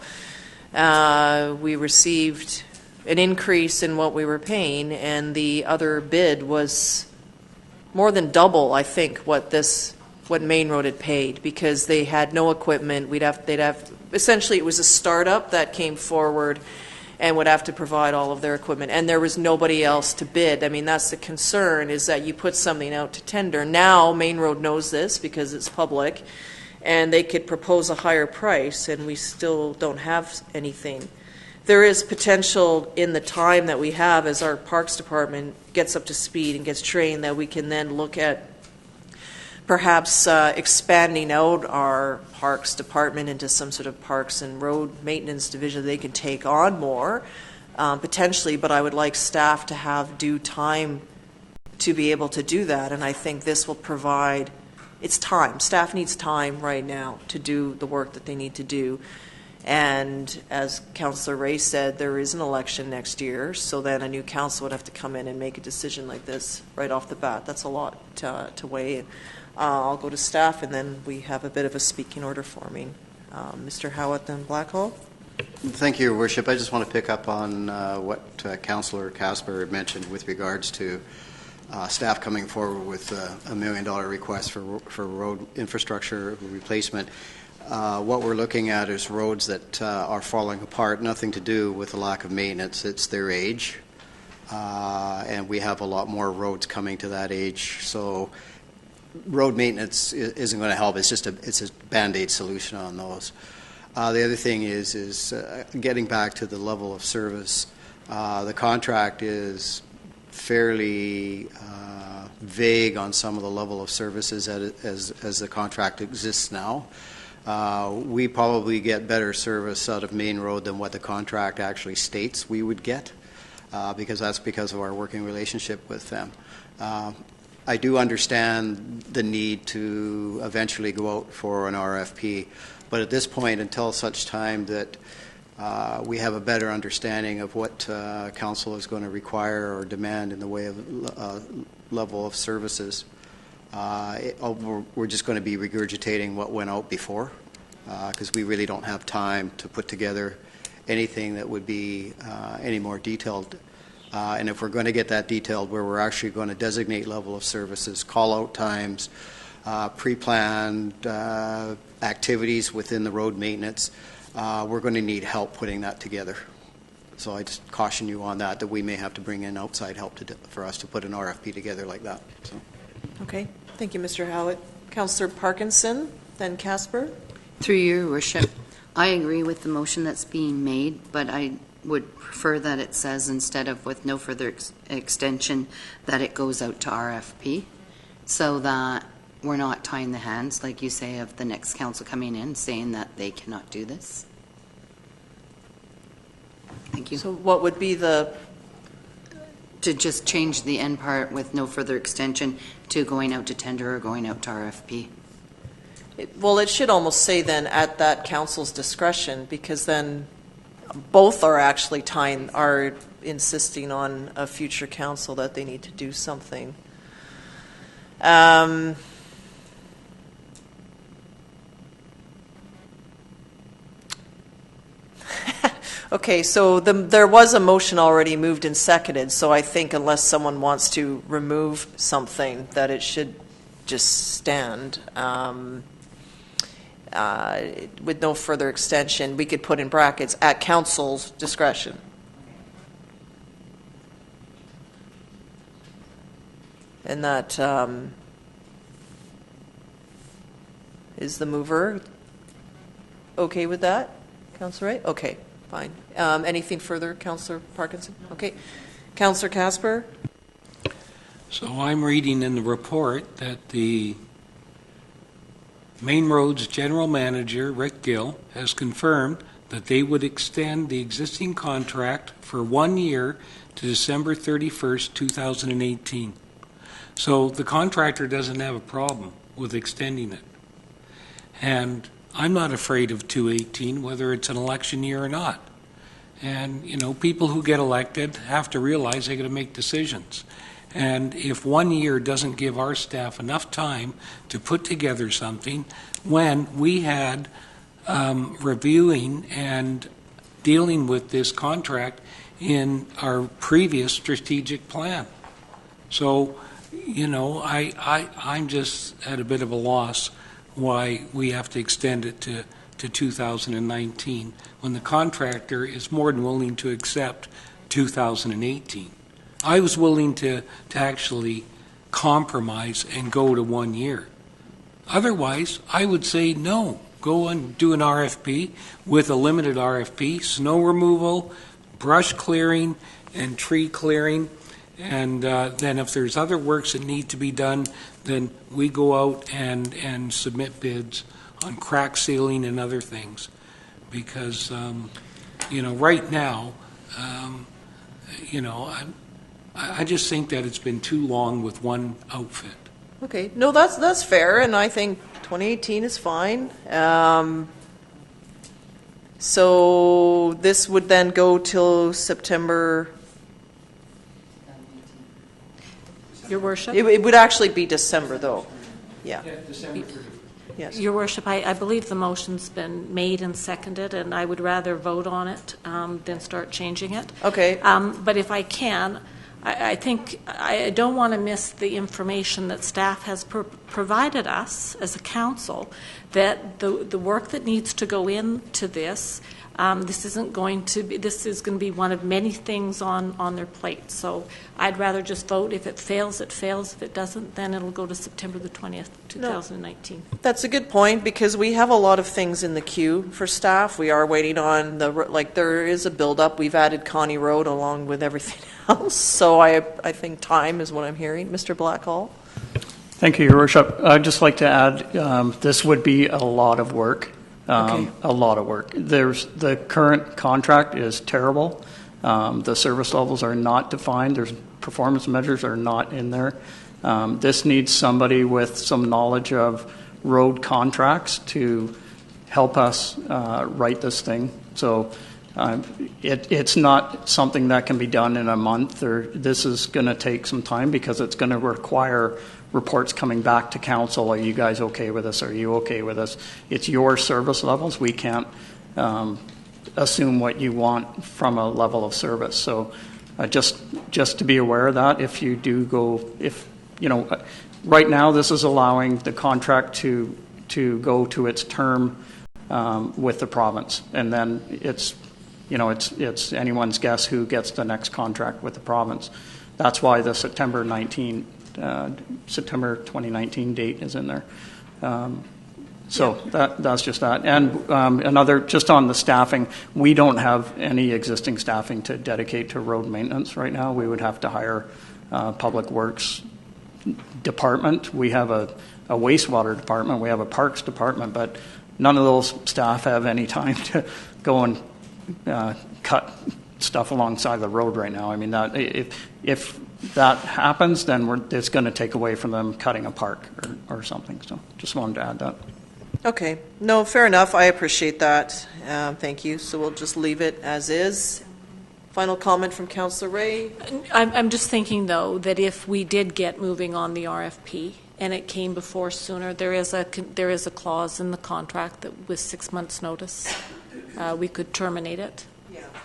we received an increase in what we were paying, and the other bid was more than double, I think, what Main Road had paid, because they had no equipment. Essentially, it was a startup that came forward and would have to provide all of their equipment, and there was nobody else to bid. I mean, that's the concern, is that you put something out to tender. Now Main Road knows this because it's public, and they could propose a higher price, and we still don't have anything. There is potential in the time that we have as our Parks Department gets up to speed and gets trained, that we can then look at perhaps expanding out our Parks Department into some sort of Parks and Road Maintenance Division. They can take on more, potentially, but I would like staff to have due time to be able to do that, and I think this will provide, it's time. Staff needs time right now to do the work that they need to do. And as Councillor Ray said, there is an election next year, so then a new council would have to come in and make a decision like this right off the bat. That's a lot to weigh. I'll go to staff, and then we have a bit of a speaking order forming. Mr. Howitt and Blackhall. Thank you, Your Worship. I just want to pick up on what Councillor Casper mentioned with regards to staff coming forward with a $1 million request for road infrastructure replacement. What we're looking at is roads that are falling apart, nothing to do with the lack of maintenance. It's their age, and we have a lot more roads coming to that age. So road maintenance isn't going to help. It's just a Band-Aid solution on those. The other thing is getting back to the level of service. The contract is fairly vague on some of the level of services as the contract exists now. We probably get better service out of Main Road than what the contract actually states we would get, because of our working relationship with them. I do understand the need to eventually go out for an RFP, but at this point, until such time that we have a better understanding of what council is going to require or demand in the way of level of services, we're just going to be regurgitating what went out before, because we really don't have time to put together anything that would be any more detailed. And if we're going to get that detailed, where we're actually going to designate level of services, call-out times, pre-planned activities within the road maintenance, we're going to need help putting that together. So I just caution you on that we may have to bring in outside help for us to put an RFP together like that. So. Okay. Thank you, Mr. Howitt. Councillor Parkinson, then Casper. Through your worship, I agree with the motion that's being made, but I would prefer that it says, instead of with no further extension, that it goes out to RFP, so that we're not tying the hands, like you say, of the next council coming in saying that they cannot do this. Thank you. So what would be the... To just change the end part with no further extension to going out to tender or going out to RFP. Well, it should almost say then at that council's discretion, because then both are actually are insisting on a future council that they need to do something. Okay, so there was a motion already moved and seconded, so I think unless someone wants to remove something, that it should just stand. With no further extension, we could put in brackets, at council's discretion. And that is the mover okay with that, Councillor Ray? Okay, fine. Anything further, Councillor Parkinson? Okay. Councillor Casper? So I'm reading in the report that the Main Roads General Manager, Rick Gill, has confirmed that they would extend the existing contract for 1 year to December 31st, 2018. So the contractor doesn't have a problem with extending it. And I'm not afraid of 218, whether it's an election year or not. And, you know, people who get elected have to realize they're going to make decisions. And if 1 year doesn't give our staff enough time to put together something, when we had reviewing and dealing with this contract in our previous strategic plan. So, you know, I'm just at a bit of a loss why we have to extend it to 2019 when the contractor is more than willing to accept 2018. I was willing to actually compromise and go to 1 year. Otherwise, I would say no. Go and do an RFP with a limited RFP, snow removal, brush clearing, and tree clearing. And then if there's other works that need to be done, then we go out and submit bids on crack sealing and other things. Because, you know, right now, you know, I just think that it's been too long with one outfit. Okay, no, that's fair, and I think 2018 is fine. So this would then go till September. Your Worship? It would actually be December, though. Yeah. December 30th. Yes. Your Worship, I believe the motion's been made and seconded, and I would rather vote on it than start changing it. Okay. But if I can, I think I don't want to miss the information that staff has provided us as a council, that the work that needs to go into this, this is going to be one of many things on their plate. So I'd rather just vote. If it fails, it fails. If it doesn't, then it'll go to September the 20th, 2019. No, that's a good point, because we have a lot of things in the queue for staff. We are waiting on there is a build-up. We've added Connie Road along with everything else. So I think time is what I'm hearing. Mr. Blackhall? Thank you, Your Worship. I'd just like to add, this would be a lot of work. Okay. A lot of work. The current contract is terrible. The service levels are not defined. There's performance measures are not in there. This needs somebody with some knowledge of road contracts to help us write this thing. So it's not something that can be done in a month, or this is going to take some time because it's going to require reports coming back to council. Are you guys okay with this? Are you okay with this? It's your service levels. We can't assume what you want from a level of service. So just to be aware of that, if you do go, right now this is allowing the contract to go to its term with the province, and then it's anyone's guess who gets the next contract with the province. That's why the September 2019 date is in there. So that's just that. And another, just on the staffing, we don't have any existing staffing to dedicate to road maintenance right now. We would have to hire Public Works department. We have a wastewater department. We have a parks department, but none of those staff have any time to go and cut stuff alongside the road right now. I mean, that if that happens, then it's going to take away from them cutting a park or something. So just wanted to add that. Okay. No, fair enough. I appreciate that. Thank you. So we'll just leave it as is. Final comment from Councillor Ray. I'm just thinking, though, that if we did get moving on the RFP and it came before sooner, there is a clause in the contract that with 6 months' notice, we could terminate it.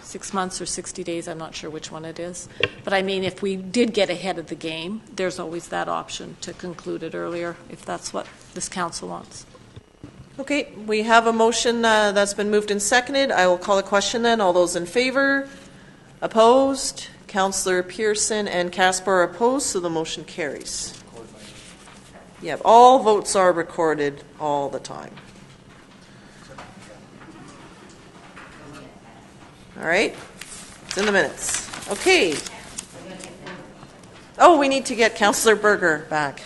6 months or 60 days, I'm not sure which one it is. But I mean, if we did get ahead of the game, there's always that option to conclude it earlier if that's what this council wants. Okay, we have a motion that's been moved and seconded. I will call a question then. All those in favor? Opposed? Councillor Pearson and Casper are opposed, so the motion carries. Yeah, all votes are recorded all the time. All right, it's in the minutes. Okay. Oh, we need to get Councillor Berger back.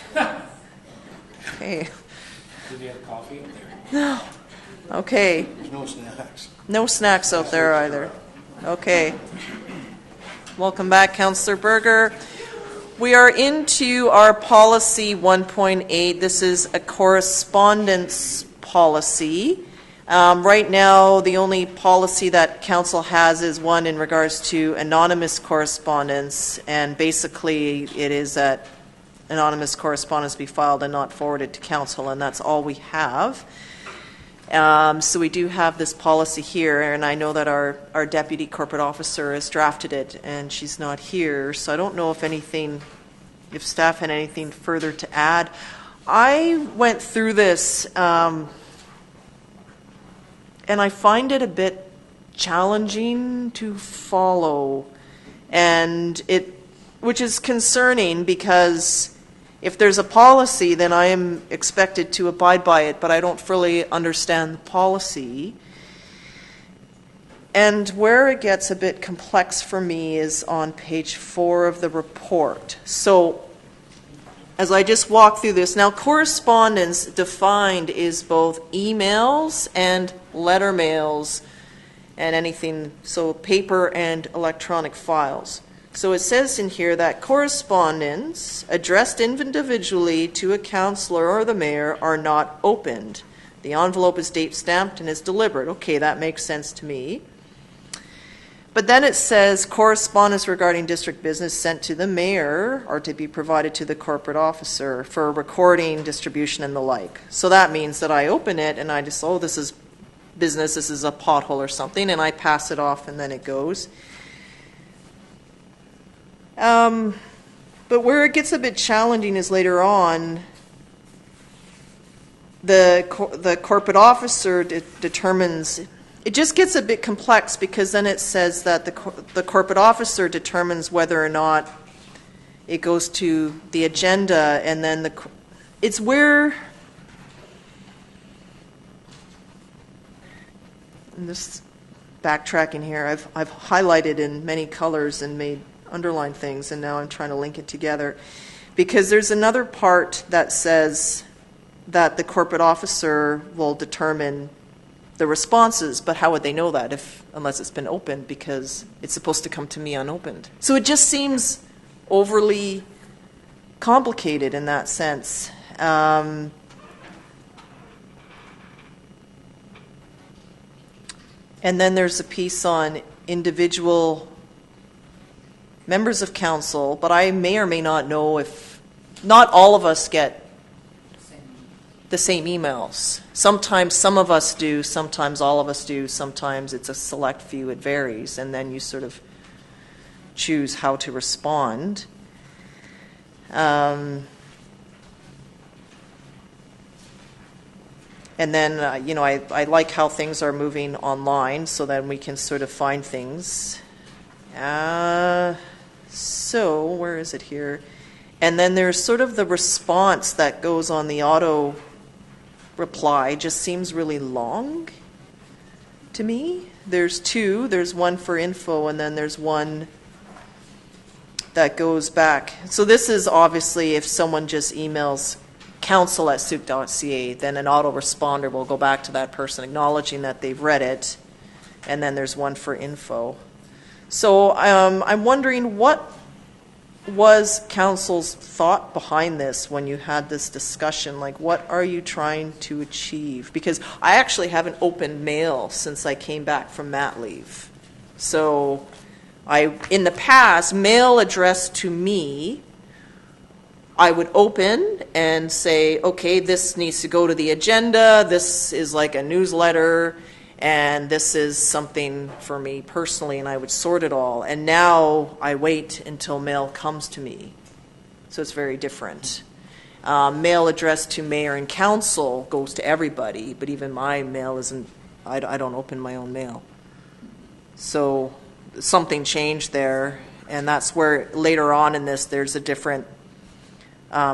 Okay. Did you have coffee? No. Okay. There's no snacks. No snacks out there either. Okay. Welcome back, Councillor Berger. We are into our policy 1.8. This is a correspondence policy. Right now, the only policy that council has is one in regards to anonymous correspondence, and basically it is that anonymous correspondence be filed and not forwarded to council, and that's all we have. So we do have this policy here, and I know that our deputy corporate officer has drafted it, and she's not here, so I don't know if staff had anything further to add. I went through this, and I find it a bit challenging to follow, which is concerning because if there's a policy, then I am expected to abide by it, but I don't fully understand the policy. And where it gets a bit complex for me is on page 4 of the report. So as I just walk through this, now correspondence defined is both emails and letter mails and anything, so paper and electronic files. So it says in here that correspondence addressed individually to a councillor or the mayor are not opened. The envelope is date stamped and is delivered. Okay, that makes sense to me. But then it says correspondence regarding district business sent to the mayor are to be provided to the corporate officer for recording, distribution, and the like. So that means that I open it and I just, this is business, this is a pothole or something, and I pass it off and then it goes. But where it gets a bit challenging is later on, the corporate officer determines. It just gets a bit complex because then it says that the corporate officer determines whether or not it goes to the agenda, and then it's where. I'm just backtracking here. I've highlighted in many colors and made underlined things, and now I'm trying to link it together because there's another part that says that the corporate officer will determine the responses, but how would they know that unless it's been opened, because it's supposed to come to me unopened? So it just seems overly complicated in that sense. And then there's a piece on individual members of council, but I may or may not know if not all of us get the same emails. Sometimes some of us do, sometimes all of us do, sometimes it's a select few, it varies, and then you sort of choose how to respond. And then, I like how things are moving online, so then we can sort of find things. So, where is it here? And then there's sort of the response that goes on the auto reply, just seems really long to me. There's two. There's one for info, and then there's one that goes back. So this is obviously if someone just emails council@sooke.ca, then an autoresponder will go back to that person acknowledging that they've read it, and then there's one for info. So I'm wondering, what was council's thought behind this when you had this discussion? Like, what are you trying to achieve? Because I actually haven't opened mail since I came back from mat leave. So in the past, mail addressed to me, I would open and say, okay, this needs to go to the agenda, this is like a newsletter, and this is something for me personally, and I would sort it all. And now I wait until mail comes to me. So it's very different. Mail addressed to mayor and council goes to everybody, but even my mail isn't, I don't open my own mail. So something changed there, and that's where later on in this there's a different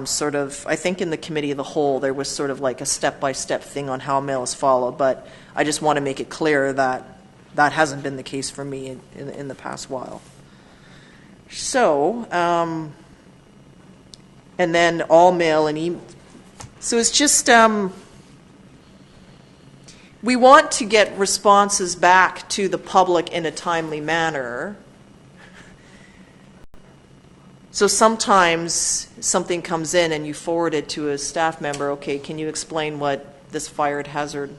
sort of, I think in the committee of the whole, there was sort of like a step-by-step thing on how mail is followed, but I just want to make it clear that that hasn't been the case for me in the past while. So, and then all mail and email. So it's just, we want to get responses back to the public in a timely manner. So sometimes something comes in and you forward it to a staff member, okay, can you explain what this fire hazard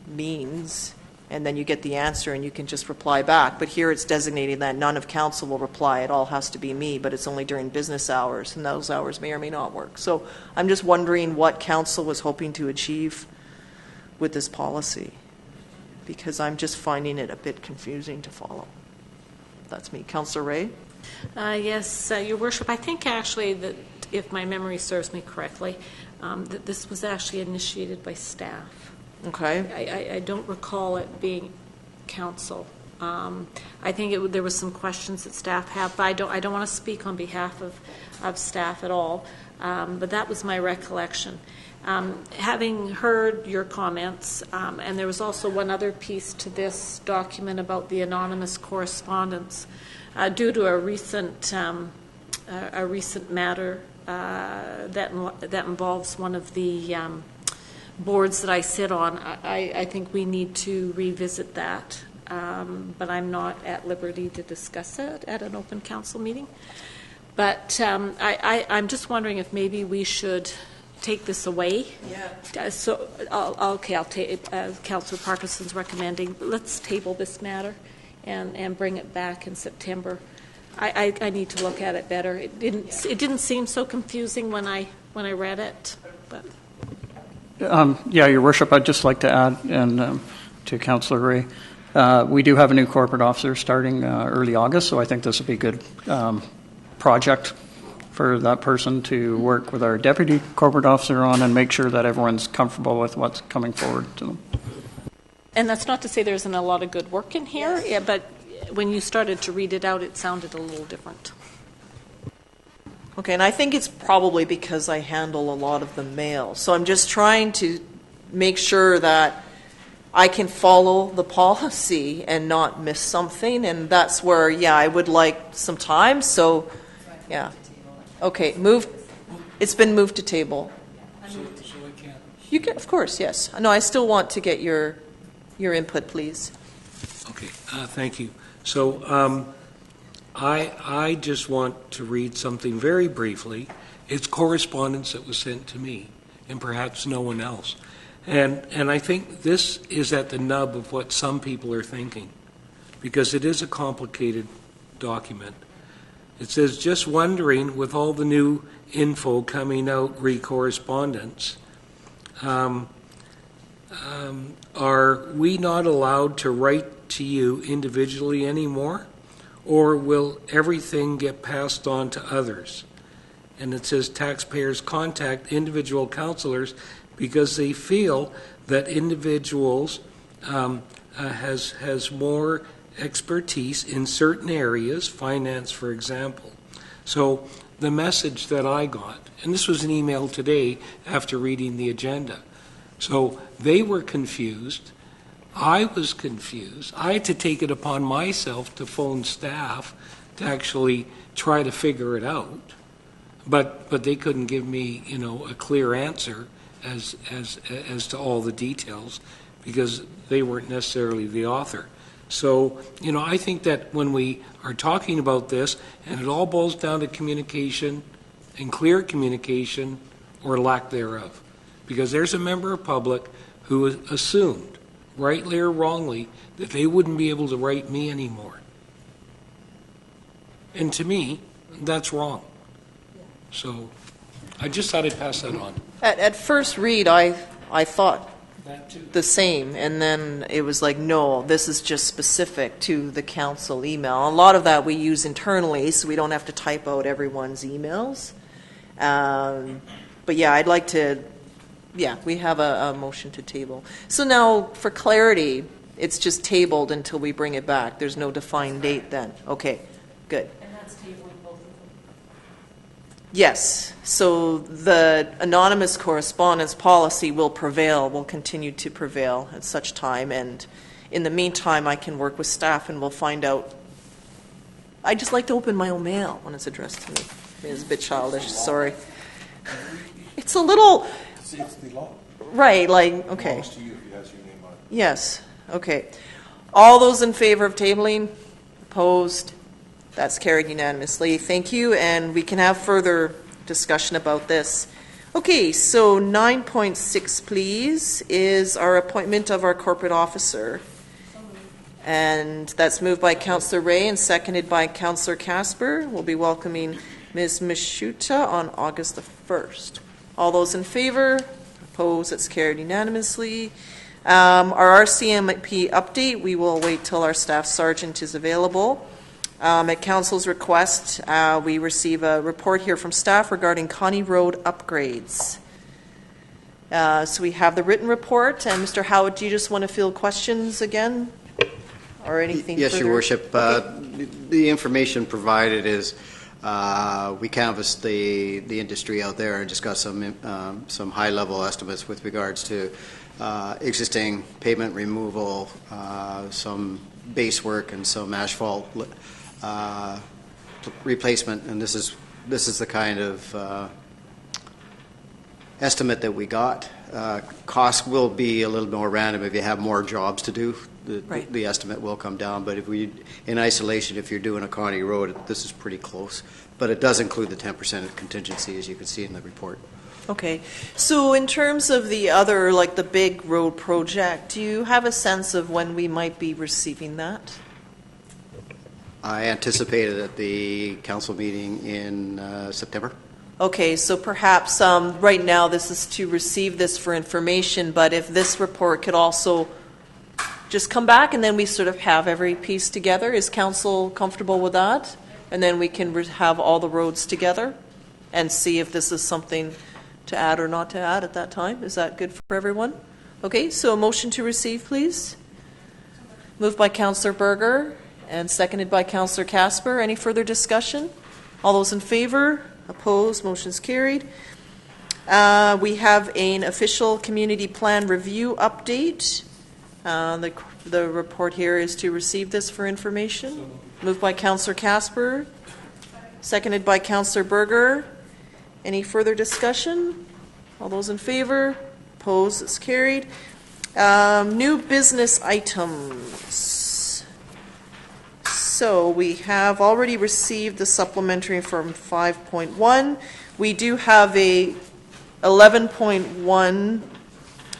means? And then you get the answer and you can just reply back. But here it's designating that none of council will reply. It all has to be me, but it's only during business hours, and those hours may or may not work. So I'm just wondering what council was hoping to achieve with this policy, because I'm just finding it a bit confusing to follow. That's me. Councillor Ray? Yes, Your Worship. I think actually that, if my memory serves me correctly, that this was actually initiated by staff. Okay. I don't recall it being council. I think there was some questions that staff have, but I don't want to speak on behalf of staff at all. But that was my recollection. Having heard your comments, and there was also one other piece to this document about the anonymous correspondence. Due to a recent matter that involves one of the boards that I sit on, I think we need to revisit that. But I'm not at liberty to discuss it at an open council meeting. But I'm just wondering if maybe we should take this away. Yeah. So, I'll take Councillor Parkinson's recommending, let's table this matter and bring it back in September. I need to look at it better. It didn't seem so confusing when I read it. But. Yeah, Your Worship, I'd just like to add, and to Councillor Ray, we do have a new corporate officer starting early August, so I think this would be a good project for that person to work with our deputy corporate officer on and make sure that everyone's comfortable with what's coming forward to them. And that's not to say there isn't a lot of good work in here, yes. Yeah, but when you started to read it out, it sounded a little different. Okay, and I think it's probably because I handle a lot of the mail. So I'm just trying to make sure that I can follow the policy and not miss something. And that's where, yeah, I would like some time. So, yeah. Okay, it's been moved to table. You can, of course, yes. No, I still want to get your input, please. Okay, thank you. So I just want to read something very briefly, It's correspondence that was sent to me, and perhaps no one else. And I think this is at the nub of what some people are thinking, because it is a complicated document. It says, just wondering, with all the new info coming out, re-correspondence, are we not allowed to write to you individually anymore? Or will everything get passed on to others? And it says taxpayers contact individual counselors because they feel that individuals has more expertise in certain areas, finance, for example. So the message that I got, and this was an email today after reading the agenda. So they were confused. I was confused. I had to take it upon myself to phone staff to actually try to figure it out. But they couldn't give me, a clear answer as to all the details, because they weren't necessarily the author. So, I think that when we are talking about this, and it all boils down to communication, and clear communication or lack thereof, because there's a member of public who assumed, rightly or wrongly, that they wouldn't be able to write me anymore. And to me, that's wrong. So I just thought I'd pass that on. At first read, I thought the same, and then it was like, no, this is just specific to the council email. A lot of that we use internally, so we don't have to type out everyone's emails. But yeah, I'd like to, we have a motion to table. So now, for clarity, it's just tabled until we bring it back. There's no defined date then. Okay, good. And that's tabling both of them? Yes. So the anonymous correspondence policy will continue to prevail at such time. And in the meantime, I can work with staff and we'll find out. I just like to open my own mail when it's addressed to me. It's a bit childish, sorry. It's a little... It's the law. Right, okay. It belongs to you if it has your name on it. Yes, okay. All those in favor of tabling? Opposed? That's carried unanimously. Thank you, and we can have further discussion about this. Okay, so 9.6, please, is our appointment of our corporate officer. And that's moved by Councillor Ray and seconded by Councillor Casper. We'll be welcoming Ms. Mishuta on August the 1st. All those in favor? Opposed? That's carried unanimously. Our RCMP update, we will wait till our staff sergeant is available. At Council's request, we receive a report here from staff regarding Connie Road upgrades. So we have the written report, and Mr. Howard, do you just want to field questions again? Or anything Yes, further? Your Worship. Okay. The information provided is we canvassed the industry out there and just got some high-level estimates with regards to existing pavement removal, some base work, and some asphalt replacement. And this is the kind of estimate that we got. Cost will be a little more random if you have more jobs to do. The estimate will come down, but in isolation, if you're doing a Connie Road, this is pretty close. But it does include the 10% contingency, as you can see in the report. Okay. So in terms of the other, like the big road project, do you have a sense of when we might be receiving that? I anticipated at the council meeting in September. Okay, so perhaps right now this is to receive this for information, but if this report could also just come back and then we sort of have every piece together. Is council comfortable with that? And then we can have all the roads together and see if this is something to add or not to add at that time. Is that good for everyone? Okay, so a motion to receive, please. Moved by Councillor Berger and seconded by Councillor Casper. Any further discussion? All those in favor? Opposed? Motion's carried. We have an official community plan review update. The report here is to receive this for information. Moved by Councillor Casper, seconded by Councillor Berger. Any further discussion? All those in favor? Opposed? It's carried. New business items. So we have already received the supplementary from 5.1. We do have a 11.1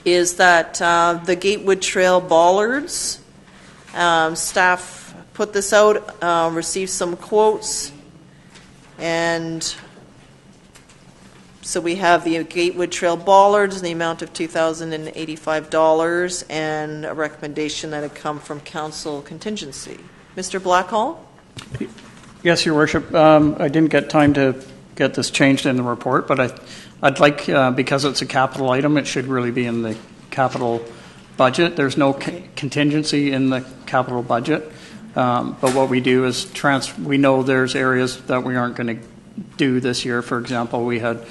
is that the Gatewood Trail bollards. Staff put this out, received some quotes, and so we have the Gatewood Trail bollards in the amount of $2,085 and a recommendation that it come from council contingency. Mr. Blackhall? Yes, Your Worship. I didn't get time to get this changed in the report, but I'd like, because it's a capital item, it should really be in the capital budget. There's no contingency in the capital budget, but what we do is we know there's areas that we aren't going to do this year. For example, we had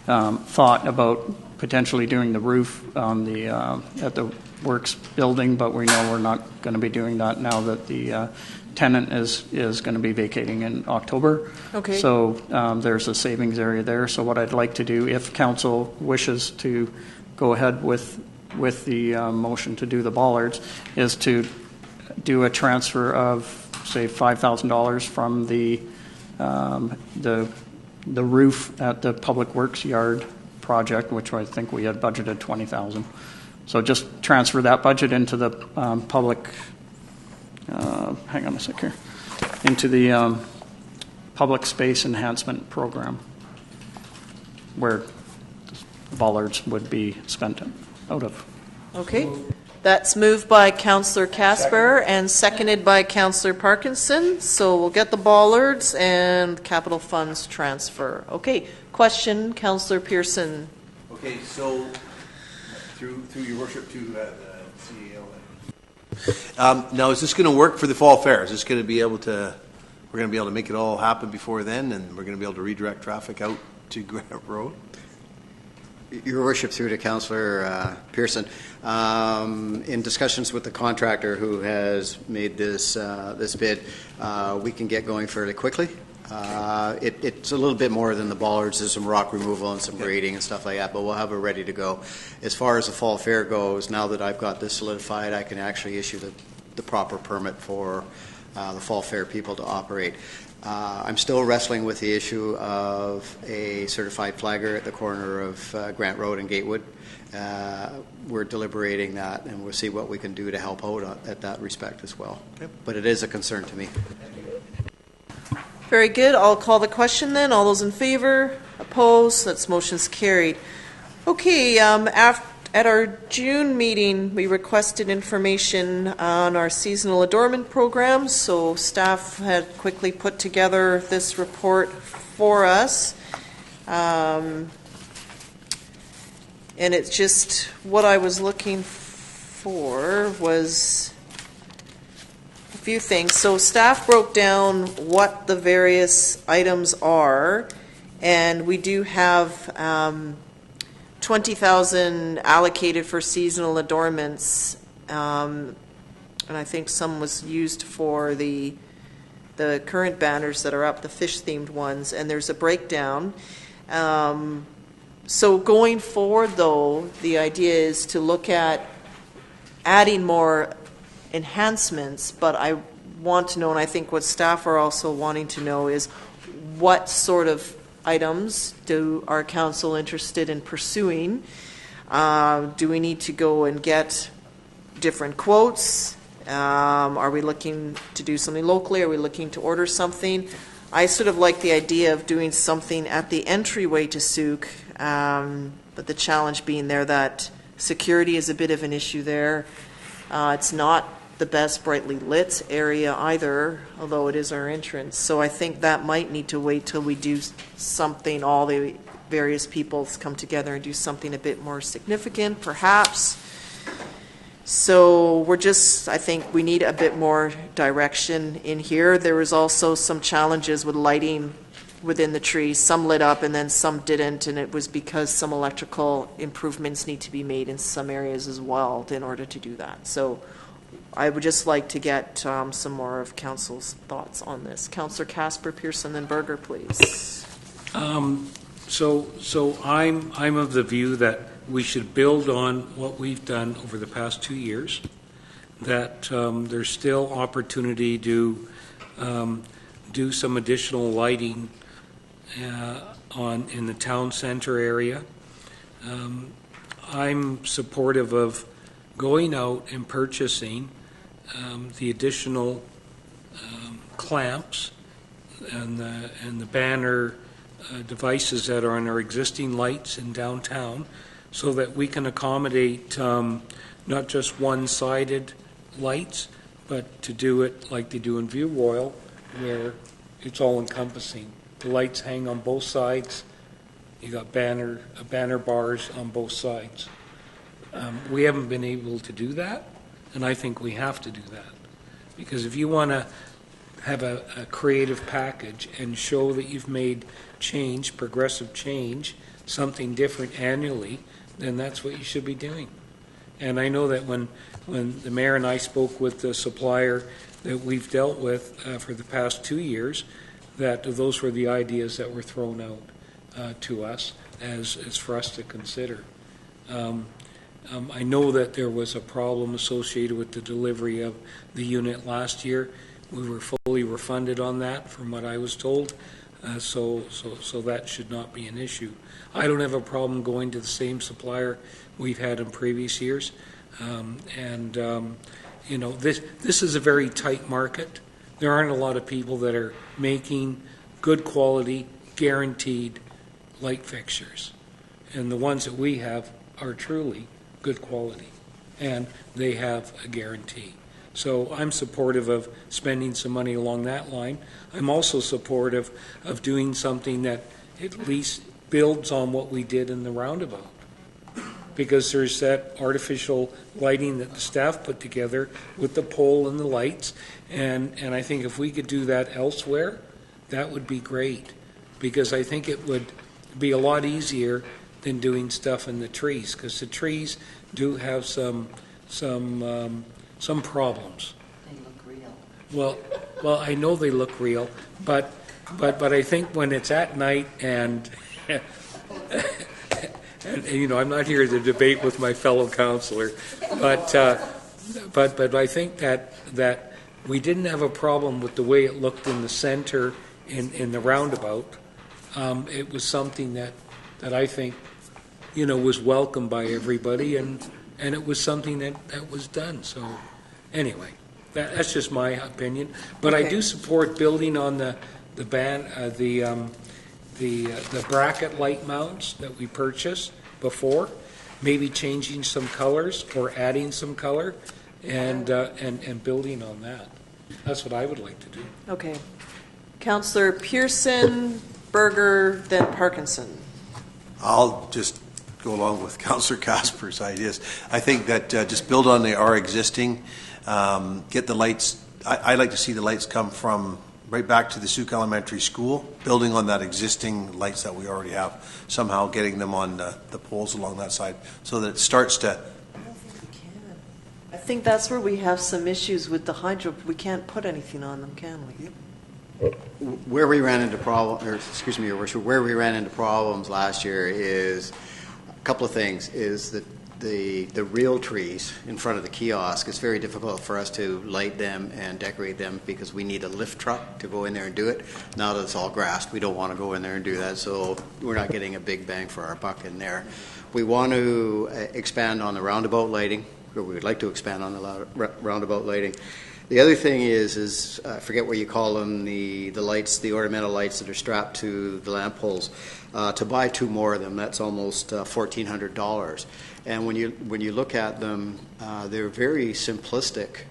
thought about potentially doing the roof on the at the Works building, but we know we're not going to be doing that now that the tenant is going to be vacating in October. Okay. So there's a savings area there. So what I'd like to do, if council wishes to go ahead with the motion to do the bollards, is to do a transfer of, say, $5,000 from the roof at the Public Works yard project, which I think we had budgeted $20,000. So just transfer that budget into the public. Hang on a sec here. Into the public space enhancement program, where bollards would be spent out of. Okay. That's moved by Councillor Casper and seconded by Councillor Parkinson. So we'll get the bollards and capital funds transfer. Okay. Question, Councillor Pearson. Okay, so through Your Worship to the CEO. Now, is this going to work for the fall fair? Is this going to be able to? We're going to be able to make it all happen before then, and we're going to be able to redirect traffic out to Grant Road. Your Worship, through to Councillor Pearson, in discussions with the contractor who has made this bid, we can get going fairly quickly. It's a little bit more than the bollards. There's some rock removal and some grading and stuff like that, but we'll have it ready to go. As far as the fall fair goes, now that I've got this solidified, I can actually issue the proper permit for the fall fair people to operate. I'm still wrestling with the issue of a certified flagger at the corner of Grant Road and Gatewood. We're deliberating that, and we'll see what we can do to help out at that respect as well. Okay. But it is a concern to me. Very good. I'll call the question then. All those in favor? Opposed? That's motion's carried. Okay, at our June meeting, we requested information on our seasonal adornment program, so staff had quickly put together this report for us. And it's just what I was looking for was a few things. So staff broke down what the various items are, and we do have $20,000 allocated for seasonal adornments, and I think some was used for the current banners that are up, the fish-themed ones, and there's a breakdown. So going forward, though, the idea is to look at adding more enhancements, but I want to know, and I think what staff are also wanting to know, is what sort of items do our council interested in pursuing? Do we need to go and get different quotes? Are we looking to do something locally? Are we looking to order something? I sort of like the idea of doing something at the entryway to Sooke, but the challenge being there that security is a bit of an issue there. It's not the best brightly lit area either, although it is our entrance. So I think that might need to wait till we do something, all the various peoples come together and do something a bit more significant, perhaps. So I think we need a bit more direction in here. There was also some challenges with lighting within the trees. Some lit up and then some didn't, and it was because some electrical improvements need to be made in some areas as well in order to do that. So I would just like to get some more of council's thoughts on this. Councillor Casper, Pearson, and Berger, please. So I'm of the view that we should build on what we've done over the past 2 years, that there's still opportunity to do some additional lighting in the town center area. I'm supportive of going out and purchasing the additional clamps and the banner devices that are on our existing lights in downtown, so that we can accommodate not just one-sided lights, but to do it like they do in View Royal, where it's all-encompassing. The lights hang on both sides. You got banner bars on both sides. We haven't been able to do that, and I think we have to do that. Because if you want to have a creative package and show that you've made change, progressive change, something different annually, then that's what you should be doing. And I know that when the mayor and I spoke with the supplier that we've dealt with for the past 2 years, that those were the ideas that were thrown out to us as for us to consider. I know that there was a problem associated with the delivery of the unit last year. We were fully refunded on that, from what I was told, so that should not be an issue. I don't have a problem going to the same supplier we've had in previous years, you know, this is a very tight market. There aren't a lot of people that are making good quality, guaranteed light fixtures, and the ones that we have are truly good quality, and they have a guarantee. So I'm supportive of spending some money along that line. I'm also supportive of doing something that at least builds on what we did in the roundabout, because there's that artificial lighting that the staff put together with the pole and the lights, and I think if we could do that elsewhere, that would be great, because I think it would be a lot easier than doing stuff in the trees, because the trees do have some problems. They look real. Well, I know they look real, but I think when it's at night and you know, I'm not here to debate with my fellow councillor, but I think that we didn't have a problem with the way it looked in the center in the roundabout. It was something that I think, you know, was welcomed by everybody, and it was something that was done. So anyway, that's just my opinion. But okay. I do support building on the bracket light mounts that we purchased before, maybe changing some colors or adding some color, and building on that. That's what I would like to do. Okay. Councillor Pearson, Berger, then Parkinson. I'll just go along with Councillor Casper's ideas. I think that just build on our existing, get the lights. I like to see the lights come from right back to the Sooke Elementary School, building on that existing lights that we already have, somehow getting them on the poles along that side so that it starts to. I don't think we can. I think that's where we have some issues with the hydro. We can't put anything on them, can we? Where we ran into Your Worship, where we ran into problems last year is a couple of things. Is that the real trees in front of the kiosk, it's very difficult for us to light them and decorate them because we need a lift truck to go in there and do it. Now that it's all grassed, we don't want to go in there and do that, so we're not getting a big bang for our buck in there. We want to expand on the roundabout lighting, or we would like to expand on the roundabout lighting. The other thing is I forget what you call them, the lights, the ornamental lights that are strapped to the lamp poles. To buy 2 more of them, that's almost $1,400. And when you look at them, they're very simplistic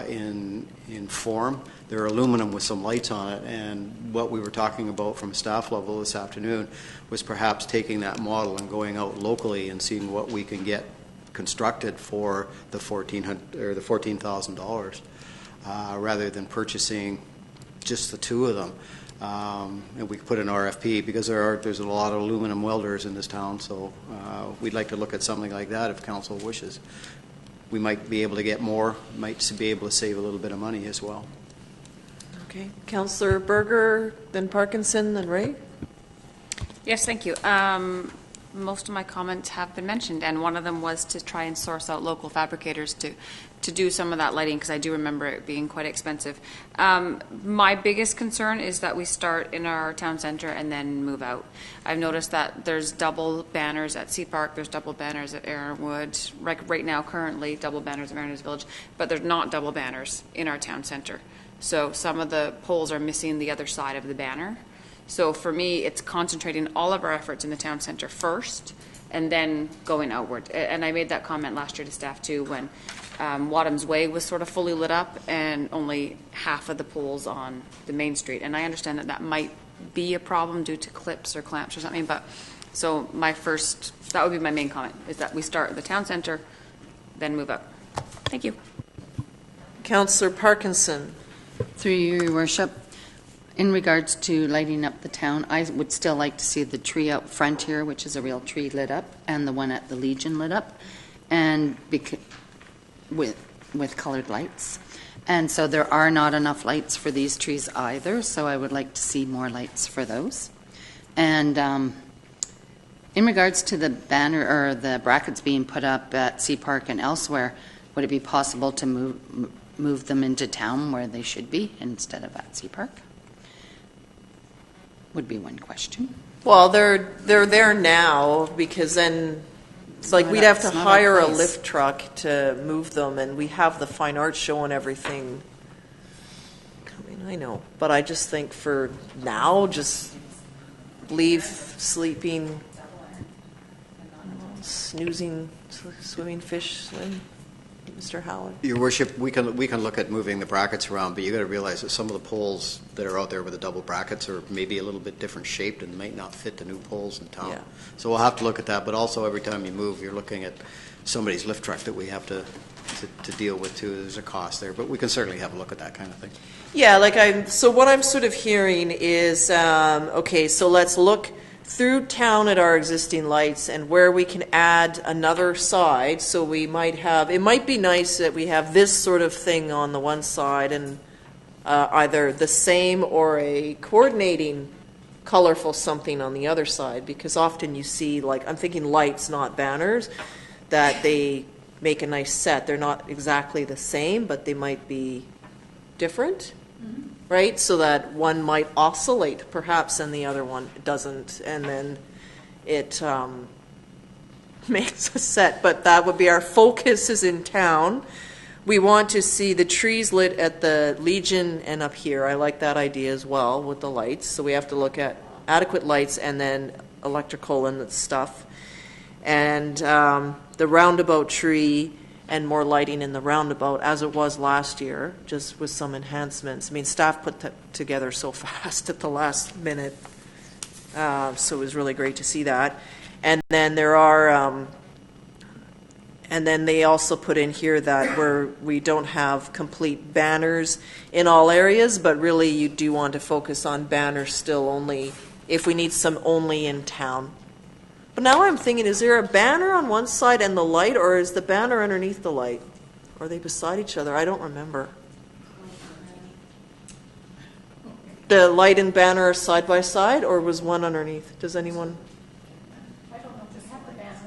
in form. They're aluminum with some lights on it. And what we were talking about from a staff level this afternoon was perhaps taking that model and going out locally and seeing what we can get constructed for the $14,000. Rather than purchasing just the 2 of them. And we could put an RFP because there's a lot of aluminum welders in this town, so we'd like to look at something like that if council wishes. We might be able to get more, might be able to save a little bit of money as well. Okay. Councillor Berger, then Parkinson, then Ray. Yes, thank you. most of my comments have been mentioned, and one of them was to try and source out local fabricators to do some of that lighting, because I do remember it being quite expensive. My biggest concern is that we start in our town center and then move out. I've noticed that there's double banners at Sea Park, there's double banners at Aaronwood, right now currently double banners at Mariners Village, but there's not double banners in our town center. So some of the poles are missing the other side of the banner. So for me, it's concentrating all of our efforts in the town center first and then going outward. And I made that comment last year to staff too, when Wadham's Way was sort of fully lit up and only half of the poles on the main street. And I understand that that might be a problem due to clips or clamps or something, but so that would be my main comment, is that we start at the town center, then move up. Thank you. Councillor Parkinson. Through you, Your Worship, in regards to lighting up the town, I would still like to see the tree out front here, which is a real tree, lit up, and the one at the Legion lit up, and with colored lights. And so there are not enough lights for these trees either, so I would like to see more lights for those. And in regards to the banner or the brackets being put up at Sea Park and elsewhere, would it be possible to move them into town where they should be instead of at Sea Park? Would be one question. Well, they're there now, because then it's like we'd have to hire a lift truck to move them, and we have the fine arts show and everything. I mean, I know, but I just think for now, just leave sleeping, snoozing, swimming fish swim. Mr. Howard. Your Worship, we can look at moving the brackets around, but you got to realize that some of the poles that are out there with the double brackets are maybe a little bit different shaped and might not fit the new poles in town. Yeah. So we'll have to look at that. But also, every time you move, you're looking at somebody's lift truck that we have to deal with too. There's a cost there, but we can certainly have a look at that kind of thing. Yeah, so what I'm sort of hearing is okay. So let's look through town at our existing lights and where we can add another side. So we might have, it might be nice that we have this sort of thing on the one side and either the same or a coordinating colorful something on the other side, because often you see, like, I'm thinking lights, not banners, that they make a nice set. They're not exactly the same, but they might be different. Right, so that one might oscillate perhaps and the other one doesn't, and then it makes a set. But that would be our focus is in town. We want to see the trees lit at the Legion and up here. I like that idea as well with the lights. So we have to look at adequate lights and then electrical and the stuff. And the roundabout tree and more lighting in the roundabout, as it was last year, just with some enhancements. I mean, staff put that together so fast at the last minute, so it was really great to see that. And then there are, and then they also put in here that we don't have complete banners in all areas, but really you do want to focus on banners still only if we need some only in town. But now I'm thinking, is there a banner on one side and the light, or is the banner underneath the light? Or are they beside each other? I don't remember. The light and banner are side by side, or was one underneath? Does anyone? I don't know. Just have the banner.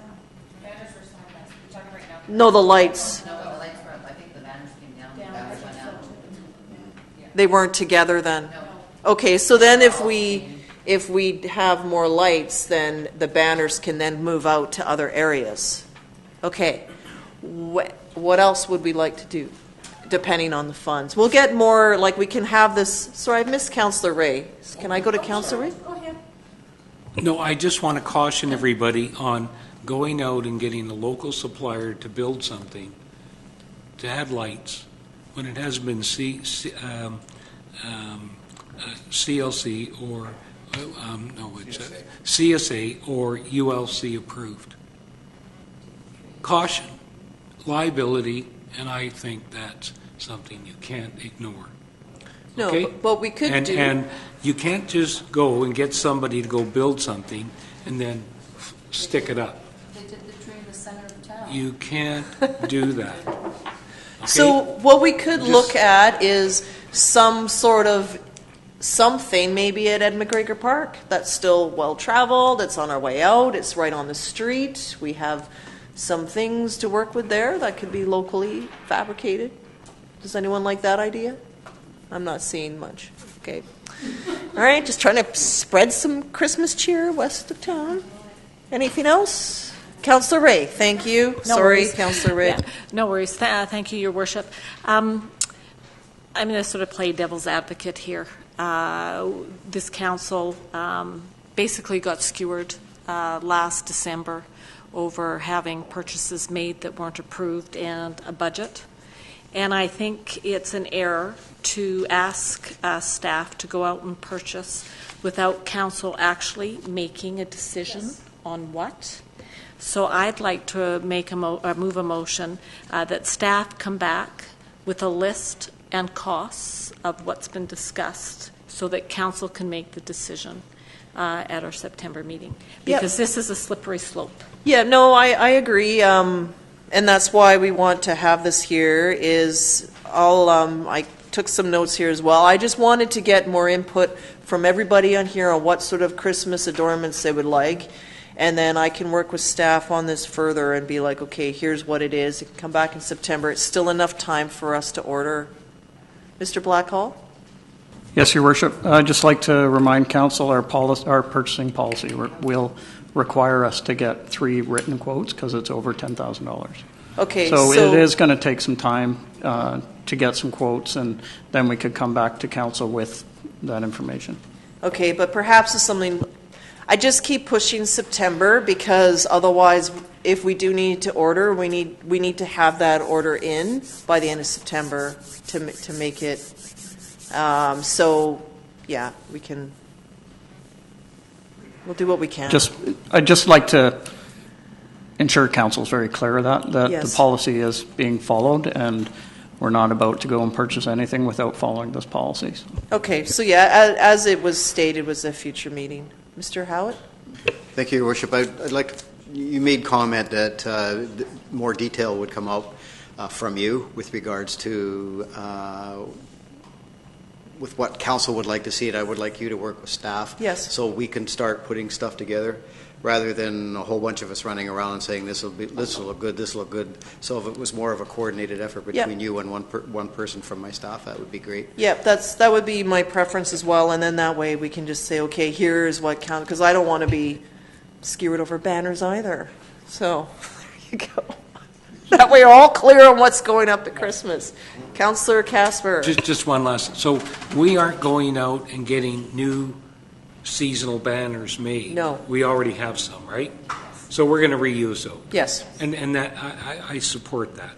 Banners are side by side. You're talking right now. No, the lights. No, the lights were up. I think the banners came down. The banners went out. They weren't together then? No. Okay, so then if we have more lights, then the banners can then move out to other areas. Okay. What else would we like to do, depending on the funds? We'll get more, like we can have this. Sorry, I missed Councillor Ray. Can I go to Councillor Ray? Go ahead. No, I just want to caution everybody on going out and getting a local supplier to build something, to add lights, when it has been CLC or CSA or ULC approved. Caution, liability, and I think that's something you can't ignore. No, okay? but we could do. And you can't just go and get somebody to go build something and then stick it up. They did the tree in the center of town. You can't do that. Okay? So what we could look at is some sort of something maybe at Ed McGregor Park that's still well-traveled, it's on our way out, it's right on the street. We have some things to work with there that could be locally fabricated. Does anyone like that idea? I'm not seeing much. Okay. All right, just trying to spread some Christmas cheer west of town. Anything else? Councillor Ray, thank you. No Sorry, worries. Councillor Ray. Yeah, no worries. Thank you, Your Worship. I'm going to sort of play devil's advocate here. This council basically got skewered last December over having purchases made that weren't approved and a budget. And I think it's an error to ask staff to go out and purchase without council actually making a decision on what. So I'd like to make move a motion that staff come back with a list and costs of what's been discussed so that council can make the decision at our September meeting. Because this is a slippery slope. Yeah, no, I agree. And that's why we want to have this here is I took some notes here as well. I just wanted to get more input from everybody on here on what sort of Christmas adornments they would like. And then I can work with staff on this further and be like, okay, here's what it is. It can come back in September. It's still enough time for us to order. Mr. Blackhall? Yes, Your Worship. I'd just like to remind Council our purchasing policy will require us to get 3 written quotes because it's over $10,000. Okay, so it is going to take some time to get some quotes, and then we could come back to Council with that information. Okay, but perhaps it's something. I just keep pushing September because otherwise, if we do need to order, we need to have that order in by the end of September to make it. So, yeah, we'll do what we can. I'd just like to ensure Council is very clear of that Yes. the policy is being followed, and we're not about to go and purchase anything without following this policy. Okay, so yeah, as it was stated, was a future meeting. Mr. Howitt? Thank you, Your Worship. I'd like, you made comment that more detail would come out from you with regards to with what council would like to see it. I would like you to work with staff. Yes. So we can start putting stuff together rather than a whole bunch of us running around and saying this will look good, this will look good. So if it was more of a coordinated effort between you and one person from my staff, that would be great. Yeah, that would be my preference as well, and then that way we can just say, okay, here's what counts, because I don't want to be skewered over banners either. So there you go. That way we're all clear on what's going up at Christmas. Councillor Casper. Just one last. So we aren't going out and getting new seasonal banners made. No. We already have some, right? So we're going to reuse those. Yes. And that I support that.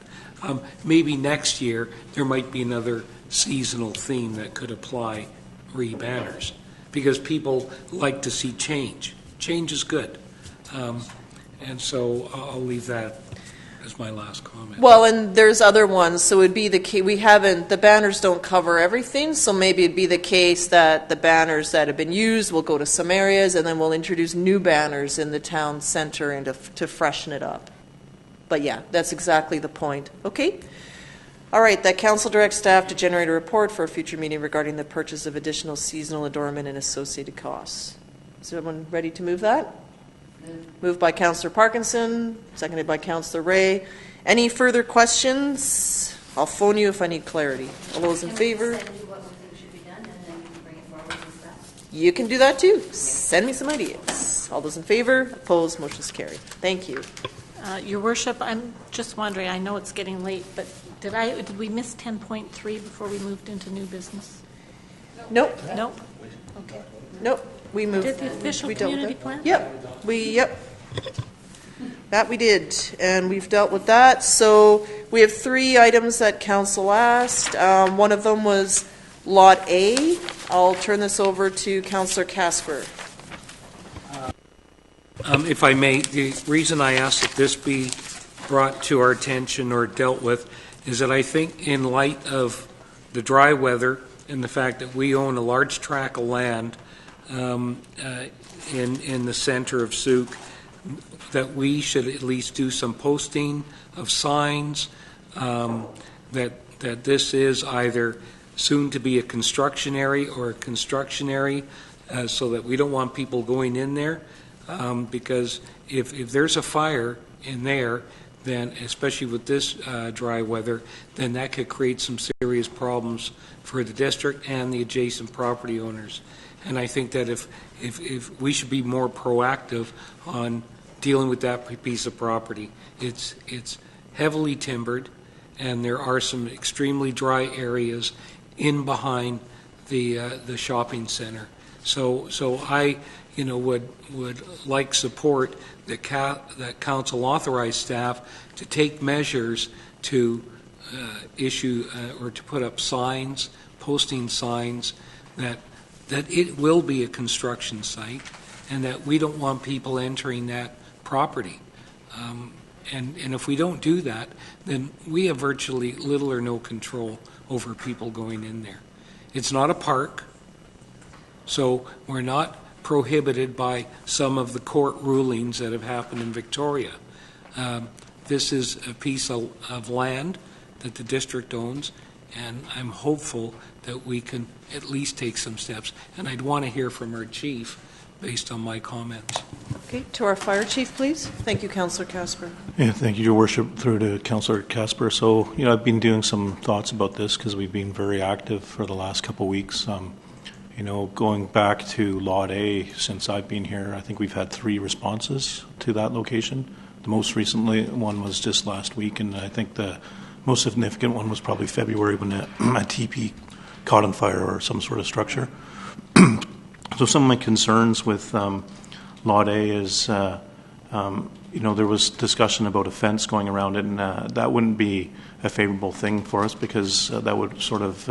Maybe next year there might be another seasonal theme that could apply re-banners because people like to see change. Change is good. And so I'll leave that as my last comment. Well, and there's other ones. So it'd be the case, the banners don't cover everything. So maybe it'd be the case that the banners that have been used will go to some areas and then we'll introduce new banners in the town center and to freshen it up. But yeah, that's exactly the point. Okay. All right, that council directs staff to generate a report for a future meeting regarding the purchase of additional seasonal adornment and associated costs. Is everyone ready to move that? Moved by Councillor Parkinson, seconded by Councillor Ray. Any further questions? I'll phone you if I need clarity. All those in favor? You can do that too. Send me some ideas. All those in favor? Opposed? Motion's carried. Thank you. Your Worship, I'm just wondering, I know it's getting late, but did we miss 10.3 before we moved into new business? Nope. Nope. Okay. Nope. We moved. Did the official we dealt with community it. plan? Yep. That we did, and we've dealt with that. So we have 3 items that council asked. One of them was Lot A. I'll turn this over to Councillor Casper. If I may, the reason I asked that this be brought to our attention or dealt with is that I think in light of the dry weather and the fact that we own a large tract of land in the center of Sooke, that we should at least do some posting of signs that this is either soon to be a construction area or a construction area, so that we don't want people going in there, because if there's a fire in there, then especially with this dry weather, then that could create some serious problems for the district and the adjacent property owners. And I think that if we should be more proactive on dealing with that piece of property. It's heavily timbered, and there are some extremely dry areas in behind the shopping center. So I would like support that council authorize staff to take measures to issue or to put up signs, posting signs that it will be a construction site, and that we don't want people entering that property. And if we don't do that, then we have virtually little or no control over people going in there. It's not a park, so we're not prohibited by some of the court rulings that have happened in Victoria. This is a piece of land that the district owns, and I'm hopeful that we can at least take some steps. And I'd want to hear from our chief based on my comments. Okay, to our fire chief, please. Thank you, Councillor Casper. Yeah, thank you, Your Worship, through to Councillor Casper. So, I've been doing some thoughts about this because we've been very active for the last couple of weeks. Going back to Lot A, since I've been here, I think we've had 3 responses to that location. The most recently one was just last week, and I think the most significant one was probably February when a teepee caught on fire or some sort of structure. So some of my concerns with Lot A is, there was discussion about a fence going around it, and that wouldn't be a favorable thing for us because that would sort of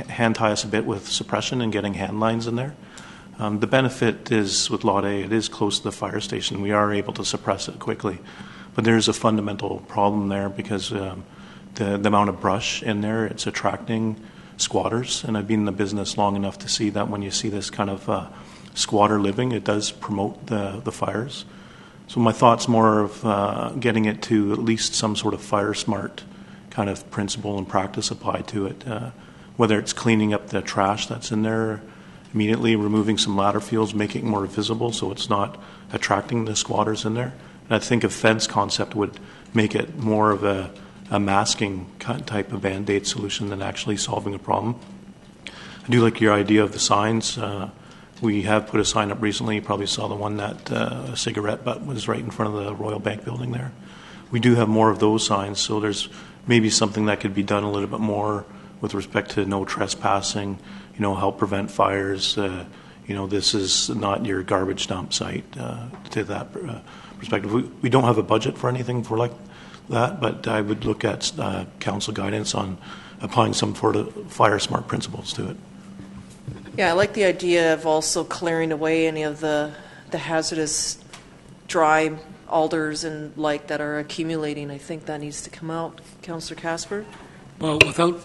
hand tie us a bit with suppression and getting hand lines in there. The benefit is with Lot A, it is close to the fire station. We are able to suppress it quickly. But there's a fundamental problem there because the amount of brush in there, it's attracting squatters. And I've been in the business long enough to see that when you see this kind of squatter living, it does promote the fires. So my thought's more of getting it to at least some sort of fire smart kind of principle and practice applied to it. Whether it's cleaning up the trash that's in there, immediately removing some ladder fields, making it more visible so it's not attracting the squatters in there. And I think a fence concept would make it more of a masking type of Band-Aid solution than actually solving a problem. I do like your idea of the signs. We have put a sign up recently. You probably saw the one that a cigarette butt was right in front of the Royal Bank building there. We do have more of those signs, so there's maybe something that could be done a little bit more with respect to no trespassing, help prevent fires. This is not your garbage dump site to that perspective. We don't have a budget for anything for like that, but I would look at council guidance on applying some sort of fire smart principles to it. Yeah, I like the idea of also clearing away any of the hazardous dry alders and that are accumulating. I think that needs to come out. Councillor Casper? Well, without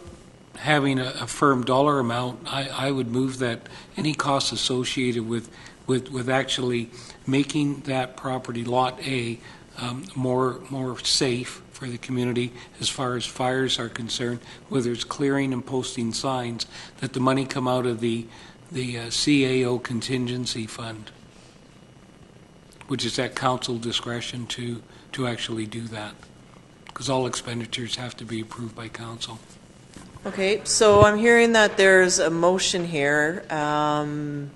having a firm dollar amount, I would move that any costs associated with actually making that property, Lot A, more safe for the community as far as fires are concerned, whether it's clearing and posting signs, that the money come out of the CAO contingency fund, which is at council discretion to actually do that, because all expenditures have to be approved by council. Okay, so I'm hearing that there's a motion here, and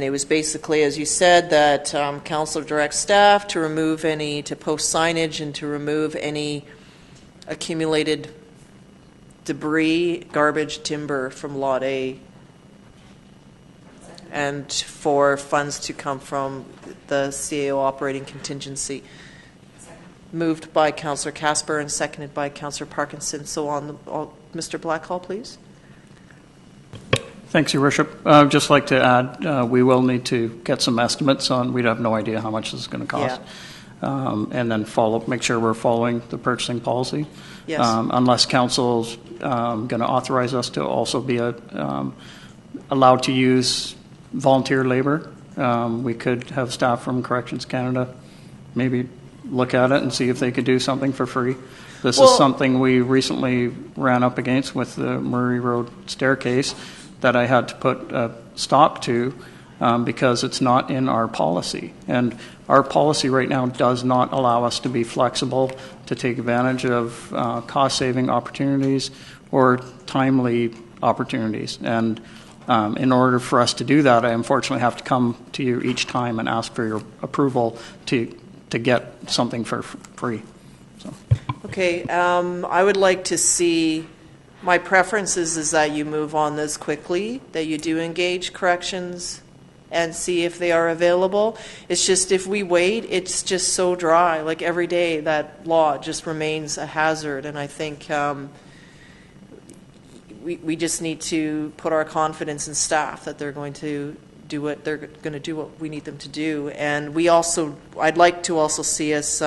it was basically, as you said, that council directs staff to post signage and to remove any accumulated debris, garbage, timber from Lot A, and for funds to come from the CAO operating contingency. Moved by Councillor Casper and seconded by Councillor Parkinson. So Mr. Blackhall, please. Thanks, Your Worship. I'd just like to add, we will need to get some estimates on, we'd have no idea how much this is going to cost. Yeah. And then make sure we're following the purchasing policy. Yes. Unless council's going to authorize us to also be allowed to use volunteer labor. We could have staff from Corrections Canada maybe look at it and see if they could do something for free. This Well- is something we recently ran up against with the Murray Road staircase that I had to put a stop to because it's not in our policy. And our policy right now does not allow us to be flexible to take advantage of cost-saving opportunities or timely opportunities. And in order for us to do that, I unfortunately have to come to you each time and ask for your approval to get something for free. So. Okay, I would like to see, my preference is that you move on this quickly, that you do engage corrections and see if they are available. It's just if we wait, it's just so dry. Like every day, that law just remains a hazard, and I think we just need to put our confidence in staff that they're going to do what we need them to do. And I'd like to also see us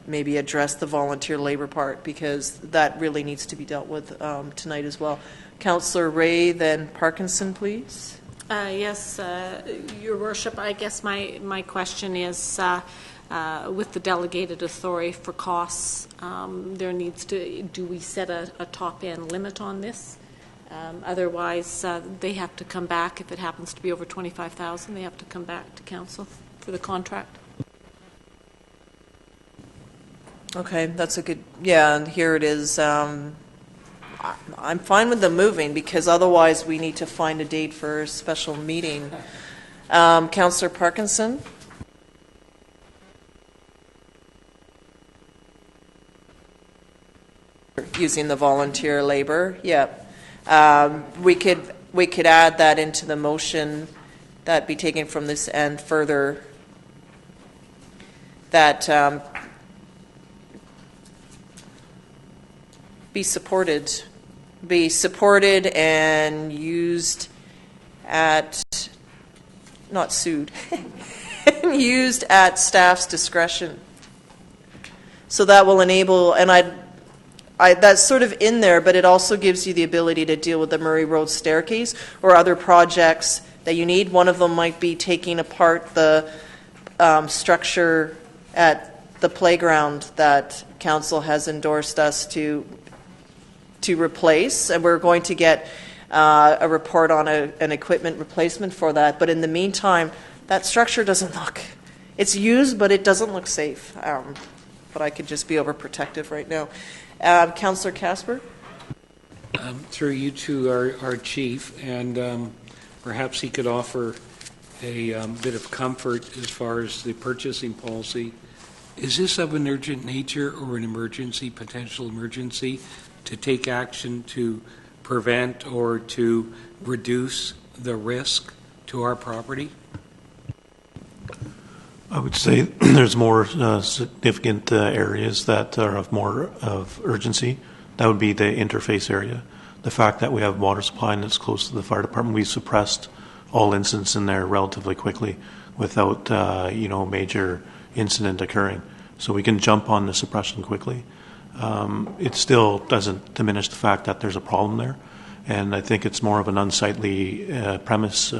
maybe address the volunteer labor part, because that really needs to be dealt with tonight as well. Councillor Ray, then Parkinson, please. Yes, Your Worship, I guess my question is, with the delegated authority for costs, do we set a top-end limit on this? Otherwise, they have to come back, if it happens to be over $25,000, they have to come back to council for the contract. Okay, that's a good, yeah, and here it is. I'm fine with them moving, because otherwise we need to find a date for a special meeting. Councillor Parkinson? Using the volunteer labor, yep. We could add that into the motion, that be taken from this end further, that be supported and used at, not sued, used at staff's discretion. So that will enable, and that's sort of in there, but it also gives you the ability to deal with the Murray Road staircase or other projects that you need. One of them might be taking apart the structure at the playground that council has endorsed us to replace, and we're going to get a report on an equipment replacement for that. But in the meantime, that structure doesn't look, it's used, but it doesn't look safe. But I could just be overprotective right now. Councillor Casper? Through you to our chief, and perhaps he could offer a bit of comfort as far as the purchasing policy. Is this of an urgent nature or an emergency, potential emergency, to take action to prevent or to reduce the risk to our property? I would say there's more significant areas that are of urgency. That would be the interface area. The fact that we have water supply and it's close to the fire department, we suppressed all incidents in there relatively quickly without major incident occurring. So we can jump on the suppression quickly. It still doesn't diminish the fact that there's a problem there, and I think it's more of an unsightly premise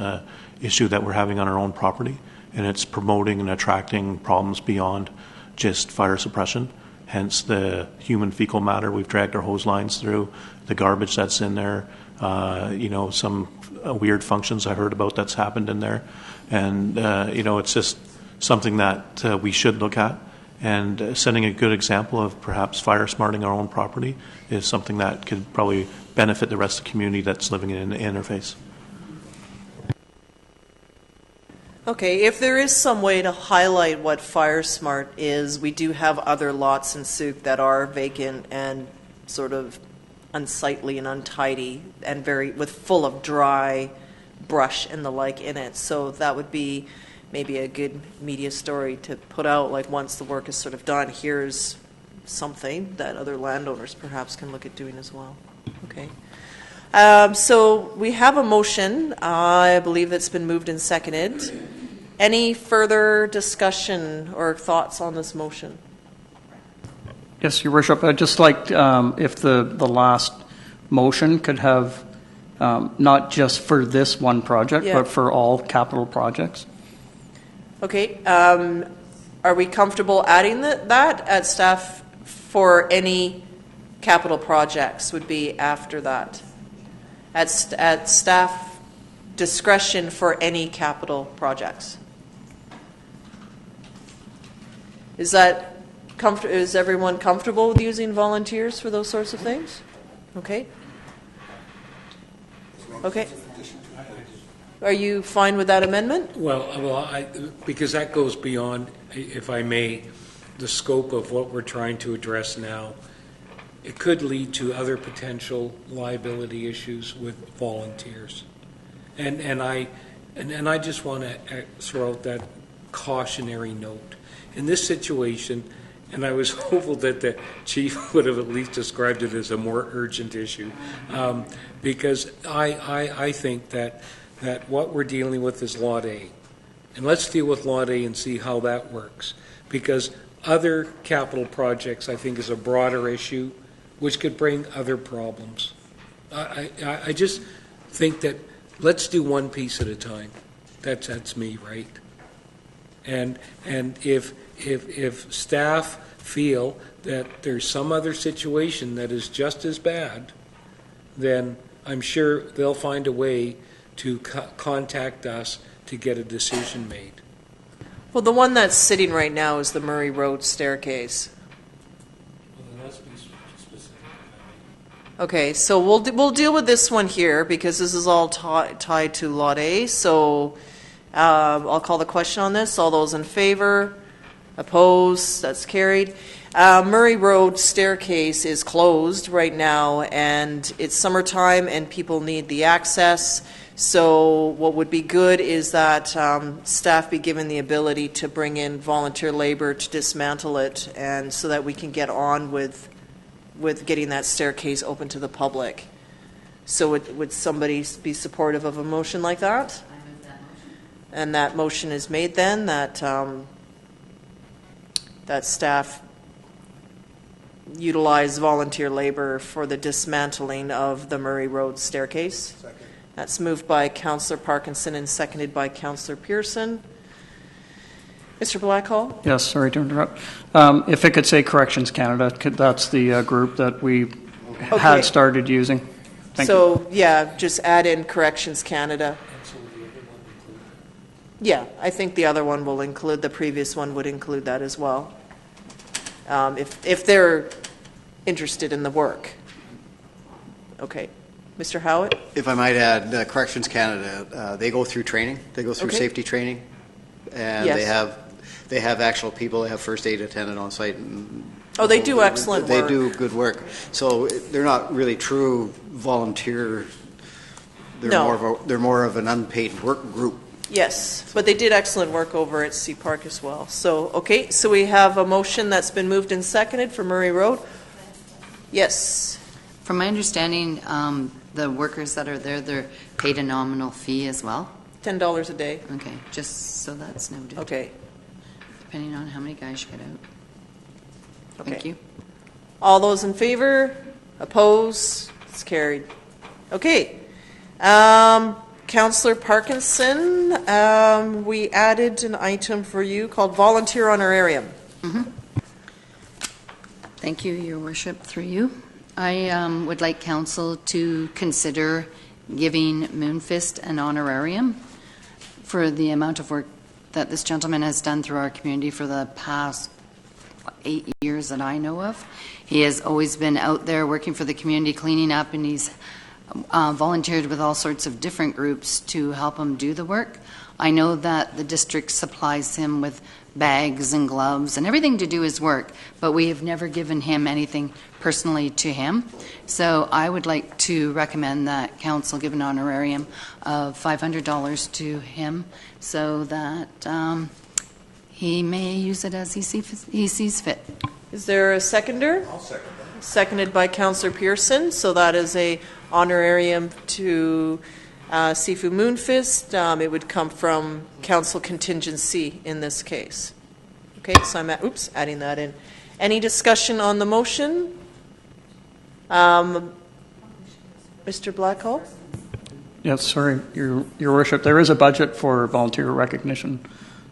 issue that we're having on our own property. And it's promoting and attracting problems beyond just fire suppression, hence the human fecal matter we've dragged our hose lines through, the garbage that's in there, some weird functions I heard about that's happened in there. And, it's just something that we should look at. And setting a good example of perhaps fire smarting our own property is something that could probably benefit the rest of the community that's living in an interface. Okay, if there is some way to highlight what Fire Smart is, we do have other lots in Sooke that are vacant and sort of unsightly and untidy and full of dry brush and the like in it. So that would be maybe a good media story to put out, like once the work is sort of done, here's something that other landowners perhaps can look at doing as well. Okay. So we have a motion, I believe that's been moved and seconded. Any further discussion or thoughts on this motion? Yes, Your Worship. I'd just like if the last motion could have not just for this one project, but for all capital projects. Okay. are we comfortable adding that at staff for any capital projects would be after that? At staff discretion for any capital projects. Is everyone comfortable with using volunteers for those sorts of things? Okay. Okay. Are you fine with that amendment? Well, because that goes beyond, if I may, the scope of what we're trying to address now. It could lead to other potential liability issues with volunteers, and I just want to throw out that cautionary note in this situation. And I was hopeful that the chief would have at least described it as a more urgent issue, because I think that what we're dealing with is Lot A. And let's deal with Lot A and see how that works. Because other capital projects, I think, is a broader issue, which could bring other problems. I just think that let's do one piece at a time. That's me, right? And if staff feel that there's some other situation that is just as bad, then I'm sure they'll find a way to contact us to get a decision made. Well, the one that's sitting right now is the Murray Road staircase. Okay, so we'll deal with this one here because this is all tied to Lot A. So I'll call the question on this. All those in favor? Opposed? That's carried. Murray Road staircase is closed right now, and it's summertime, and people need the access. So what would be good is that staff be given the ability to bring in volunteer labor to dismantle it, and so that we can get on with getting that staircase open to the public. So would somebody be supportive of a motion like that? I move that motion. And that motion is made then, that that staff utilize volunteer labor for the dismantling of the Murray Road staircase. Second. That's moved by Councillor Parkinson and seconded by Councillor Pearson. Mr. Blackhall? Yes, sorry to interrupt. If it could say Corrections Canada, that's the group that we had started using. Thank you. Yeah, just add in Corrections Canada. Yeah, I think the other one will include, the previous one would include that as well. If they're interested in the work. Okay. Mr. Howitt? If I might add, Corrections Canada, they go through training. They go through safety training. And Yes. they have actual people. They have first aid attendant on site. They do excellent work. They do good work. So they're not really true volunteer. They're more of an unpaid work group. Yes, but they did excellent work over at Sea Park as well. So we have a motion that's been moved and seconded for Murray Road. Yes. From my understanding, the workers that are there, they're paid a nominal fee as well? $10 a day. Okay, just so that's noted. Okay. Depending on how many guys you get out. Okay. Thank you. All those in favor? Opposed? It's carried. Okay. Councillor Parkinson, we added an item for you called volunteer honorarium. Mm-hmm. Thank you, Your Worship, through you. I would like council to consider giving Moonfist an honorarium for the amount of work that this gentleman has done through our community for the past 8 years that I know of. He has always been out there working for the community, cleaning up, and he's volunteered with all sorts of different groups to help him do the work. I know that the district supplies him with bags and gloves and everything to do his work, but we have never given him anything personally to him. So I would like to recommend that council give an honorarium of $500 to him so that he may use it as he sees fit. Is there a seconder? I'll second that. Seconded by Councillor Pearson. So that is a honorarium to Sifu Moonfist. It would come from council contingency in this case. Okay, so I'm adding that in. Any discussion on the motion? Mr. Blackhall? Yes, sorry, Your Worship. There is a budget for volunteer recognition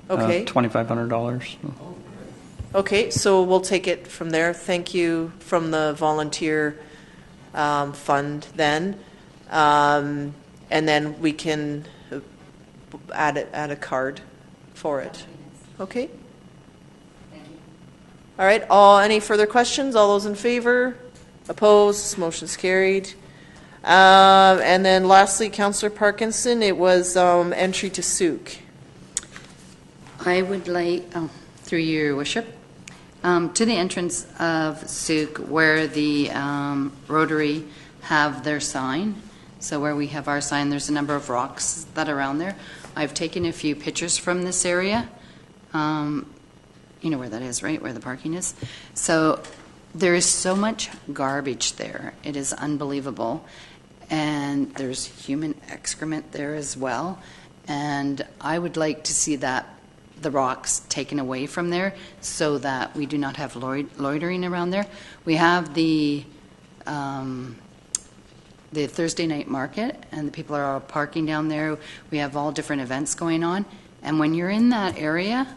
Okay. $2,500. Okay, so we'll take it from there. Thank you from the volunteer fund then. And then we can add a card for it. Okay? All right, any further questions? All those in favor? Opposed? Motion's carried. And then lastly, Councillor Parkinson, it was entry to Sooke. I would like, through your worship, to the entrance of Sooke where the Rotary have their sign. So where we have our sign, there's a number of rocks that are around there. I've taken a few pictures from this area. You know where that is, right? Where the parking is. So there is so much garbage there. It is unbelievable. And there's human excrement there as well. And I would like to see that the rocks taken away from there so that we do not have loitering around there. We have the Thursday night market, and the people are all parking down there. We have all different events going on. And when you're in that area,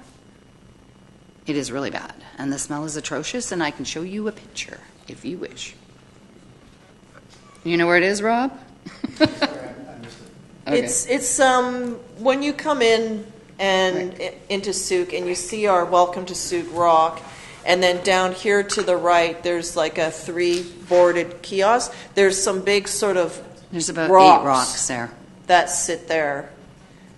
it is really bad. And the smell is atrocious, and I can show you a picture if you wish. You know where it is, Rob? Okay. It's when you come in and into Sooke and you see our Welcome to Sooke rock, and then down here to the right there's like a 3-boarded kiosk. There's some big sort of there's about rocks 8 rocks there that sit there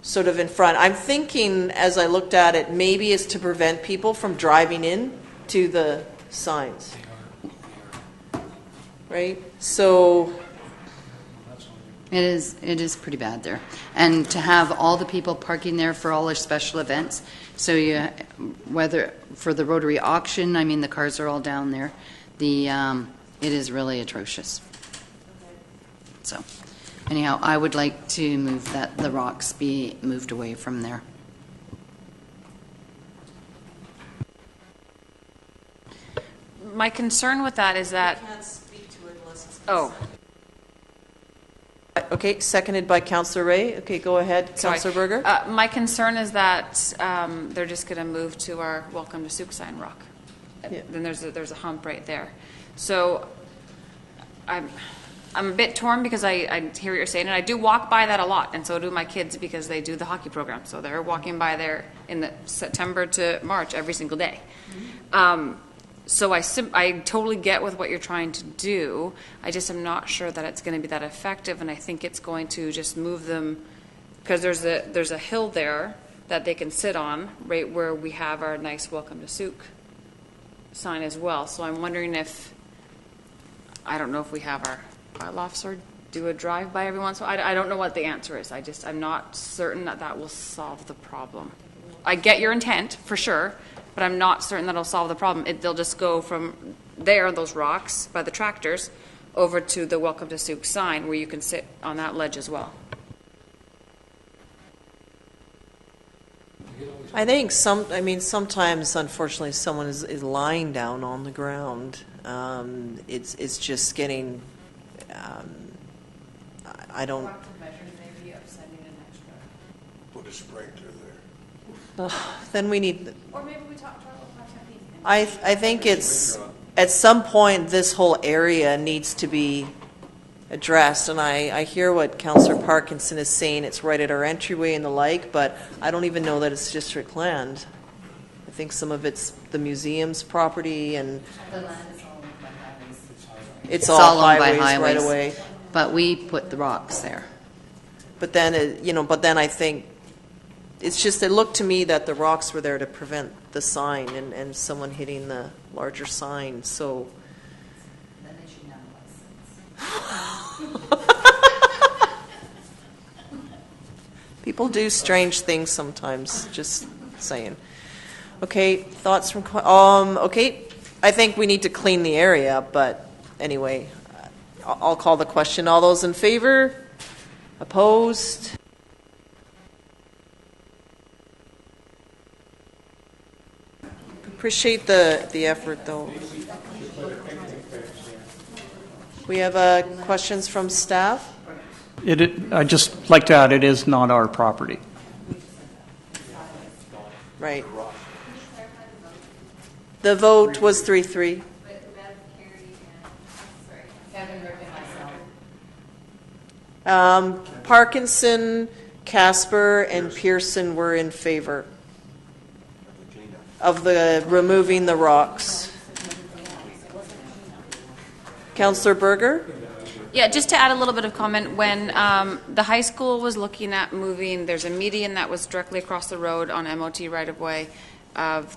sort of in front. I'm thinking as I looked at it, maybe it's to prevent people from driving in to the signs. Right? So it is pretty bad there. And to have all the people parking there for all their special events, so whether for the Rotary auction, I mean the cars are all down there. It is really atrocious. So anyhow, I would like to move that the rocks be moved away from there. My concern with that is that... I can't speak to it unless it's... Oh. Okay, seconded by Councillor Ray. Okay, go ahead, Councillor Berger. My concern is that they're just going to move to our Welcome to Sooke sign rock. Yeah. Then there's a hump right there. So I'm a bit torn because I hear what you're saying, and I do walk by that a lot, and so do my kids because they do the hockey program. So they're walking by there in the September to March every single day. Mm-hmm. So I totally get with what you're trying to do. I just am not sure that it's going to be that effective, and I think it's going to just move them because there's a hill there that they can sit on right where we have our nice Welcome to Sooke sign as well. So I'm wondering if, I don't know if we have our bylaws or do a drive-by every once in a while. I don't know what the answer is. I'm not certain that will solve the problem. I get your intent, for sure, but I'm not certain that it'll solve the problem. They'll just go from there, those rocks by the tractors, over to the Welcome to Sooke sign where you can sit on that ledge as well. I think sometimes, unfortunately, someone is lying down on the ground. It's just getting, I don't... Put a sprinkler there. Then we need... Or maybe we talk to our local people. I think it's, at some point, this whole area needs to be addressed, and I hear what Councillor Parkinson is saying. It's right at our entryway and the like, but I don't even know that it's district land. I think some of it's the museum's property, and The land is all owned by highways. it's all owned by highways right away. But we put the rocks there. But then, I think it's just, it looked to me that the rocks were there to prevent the sign and someone hitting the larger sign, so. Then they should have People do strange things sometimes, just saying. Okay, thoughts from, okay, I think we need to clean the area, but anyway, I'll call the question. All those in favor? Opposed? Appreciate the effort, though. We have questions from staff? I'd just like to add, it is not our property. Right. The vote was 3-3. Parkinson, Casper, and Pearson were in favor of the removing the rocks. Councillor Berger? Yeah, just to add a little bit of comment, when the high school was looking at moving, there's a median that was directly across the road on MOT right-of-way.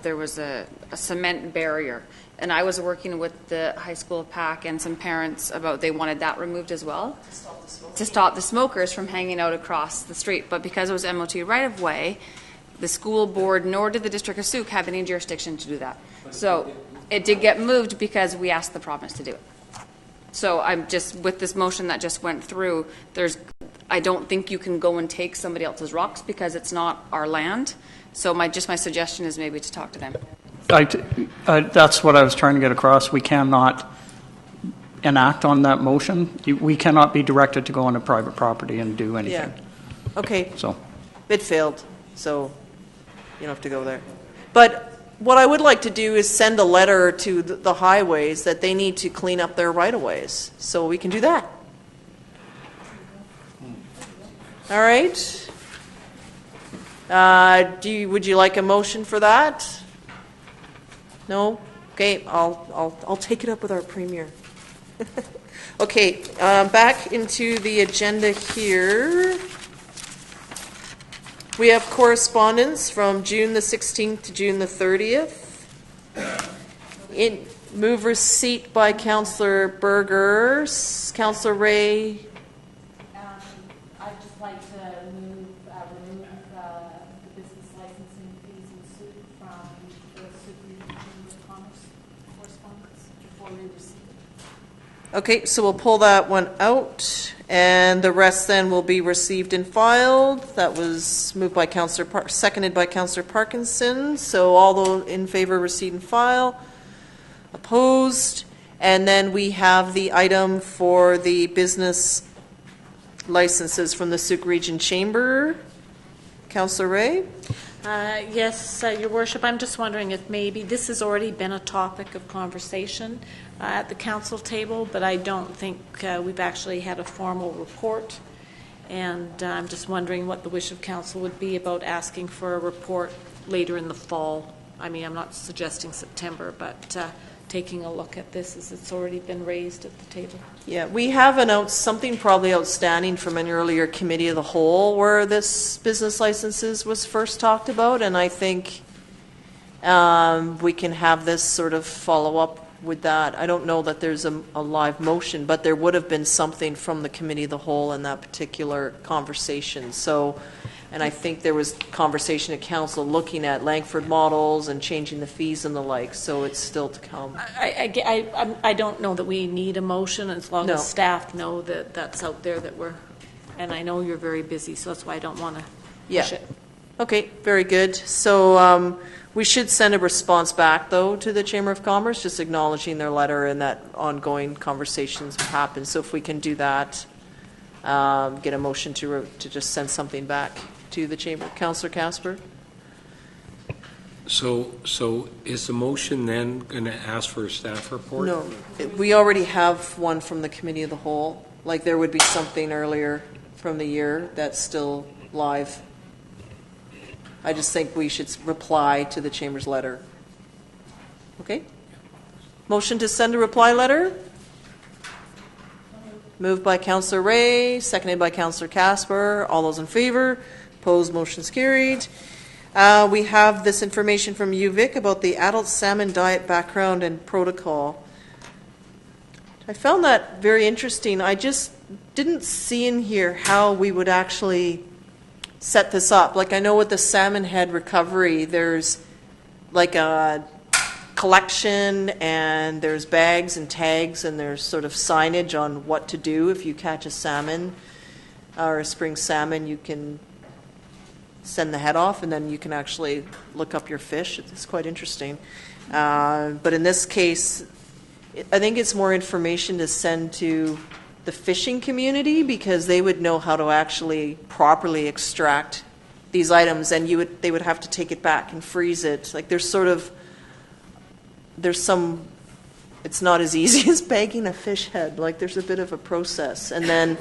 There was a cement barrier. And I was working with the high school PAC and some parents about they wanted that removed as well. To stop the smokers from hanging out across the street. But because it was MOT right-of-way, the school board nor did the District of Sooke have any jurisdiction to do that. So it did get moved because we asked the province to do it. So I'm just, with this motion that just went through, I don't think you can go and take somebody else's rocks because it's not our land. So my suggestion is maybe to talk to them. That's what I was trying to get across. We cannot enact on that motion. We cannot be directed to go on a private property and do anything. Yeah. Okay. So it failed, so you don't have to go there. But what I would like to do is send a letter to the highways that they need to clean up their right-of-ways, so we can do that. All right. Would you like a motion for that? No? Okay, I'll take it up with our premier. Okay, back into the agenda here. We have correspondence from June the 16th to June the 30th. Move receipt by Councillor Berger. Councillor Ray. I'd just like to remove the business licensing fees in Sooke from the Sooke Chamber of Commerce correspondence before we receive it. Okay, so we'll pull that one out, and the rest then will be received and filed. That was moved by Councillor seconded by Councillor Parkinson. So all those in favor, receive and file. Opposed. And then we have the item for the business licenses from the Sooke Region Chamber. Councillor Ray? Yes, Your Worship, I'm just wondering if maybe this has already been a topic of conversation at the council table, but I don't think we've actually had a formal report. And I'm just wondering what the wish of council would be about asking for a report later in the fall. I mean, I'm not suggesting September, but taking a look at this as it's already been raised at the table. Yeah, we have announced something probably outstanding from an earlier committee of the whole where this business licenses was first talked about, and I think we can have this sort of follow up with that. I don't know that there's a live motion, but there would have been something from the committee of the whole in that particular conversation. So, and I think there was conversation at council looking at Langford models and changing the fees and the like, so it's still to come. I don't know that we need a motion as long No. as staff know that that's out there, that we're, and I know you're very busy, so that's why I don't want to push it. Okay, very good. So we should send a response back, though, to the Chamber of Commerce, just acknowledging their letter and that ongoing conversations happen. So if we can do that, get a motion to just send something back to the Chamber. Councillor Casper? So is the motion then going to ask for a staff report? No, we already have one from the Committee of the Whole. Like there would be something earlier from the year that's still live. I just think we should reply to the Chamber's letter. Okay? Motion to send a reply letter? Moved by Councillor Ray, seconded by Councillor Casper. All those in favor? Opposed? Motion's carried. We have this information from UVic about the adult salmon diet background and protocol. I found that very interesting. I just didn't see in here how we would actually set this up. Like I know with the salmon head recovery, there's like a collection and there's bags and tags and there's sort of signage on what to do if you catch a salmon or a spring salmon. You can send the head off and then you can actually look up your fish. It's quite interesting. But in this case, I think it's more information to send to the fishing community because they would know how to actually properly extract these items, and they would have to take it back and freeze it. Like there's some, it's not as easy as bagging a fish head. Like there's a bit of a process, and then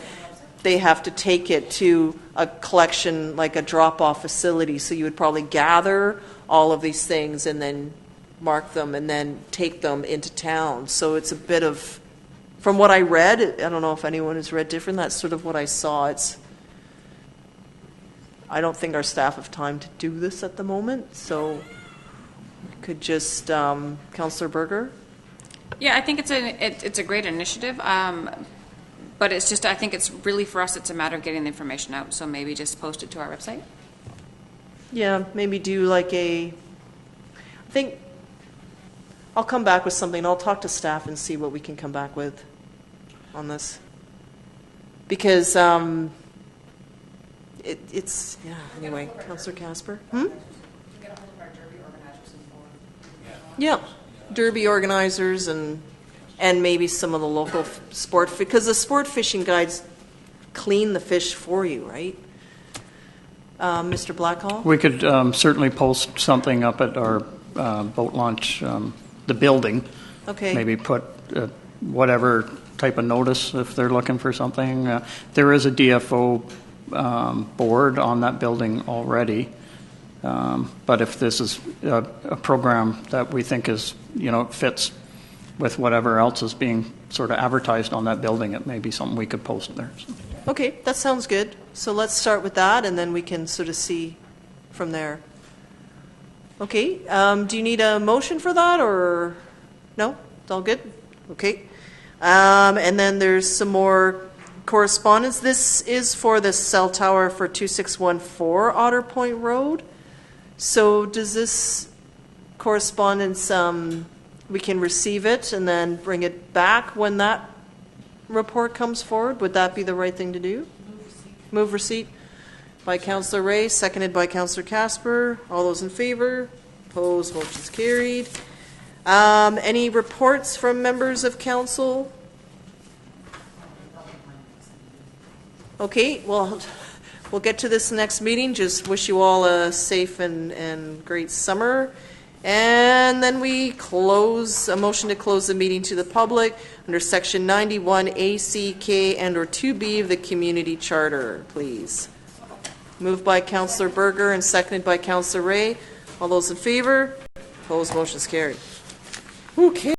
they have to take it to a collection, like a drop-off facility. So you would probably gather all of these things and then mark them and then take them into town. So it's a bit of, from what I read, I don't know if anyone has read different, that's sort of what I saw. I don't think our staff have time to do this at the moment, so we could just, Councillor Berger? Yeah, I think it's a great initiative, but it's just, I think it's really, for us, it's a matter of getting the information out, so maybe just post it to our website. Yeah, maybe do like I think I'll come back with something. I'll talk to staff and see what we can come back with on this. Because it's, yeah, anyway. Councillor Casper? Yeah, Derby organizers and maybe some of the local sport, because the sport fishing guides clean the fish for you, right? Mr. Blackhall? We could certainly post something up at our boat launch, the building. Okay. Maybe put whatever type of notice if they're looking for something. There is a DFO board on that building already. But if this is a program that we think is, fits with whatever else is being sort of advertised on that building, it may be something we could post there. So. Okay, that sounds good. So let's start with that, and then we can sort of see from there. Okay, do you need a motion for that, or no? It's all good? Okay. And then there's some more correspondence. This is for the cell tower for 2614 Otter Point Road. So does this correspondence, we can receive it and then bring it back when that report comes forward? Would that be the right thing to do? Move receipt by Councillor Ray, seconded by Councillor Casper. All those in favor? Opposed? Motion's carried. Any reports from members of council? Okay, well, we'll get to this next meeting. Just wish you all a safe and great summer. And then we close, a motion to close the meeting to the public under Section 91 ACK and or 2B of the Community Charter, please. Moved by Councillor Berger and seconded by Councillor Ray. All those in favor? Opposed? Motion's carried. Okay.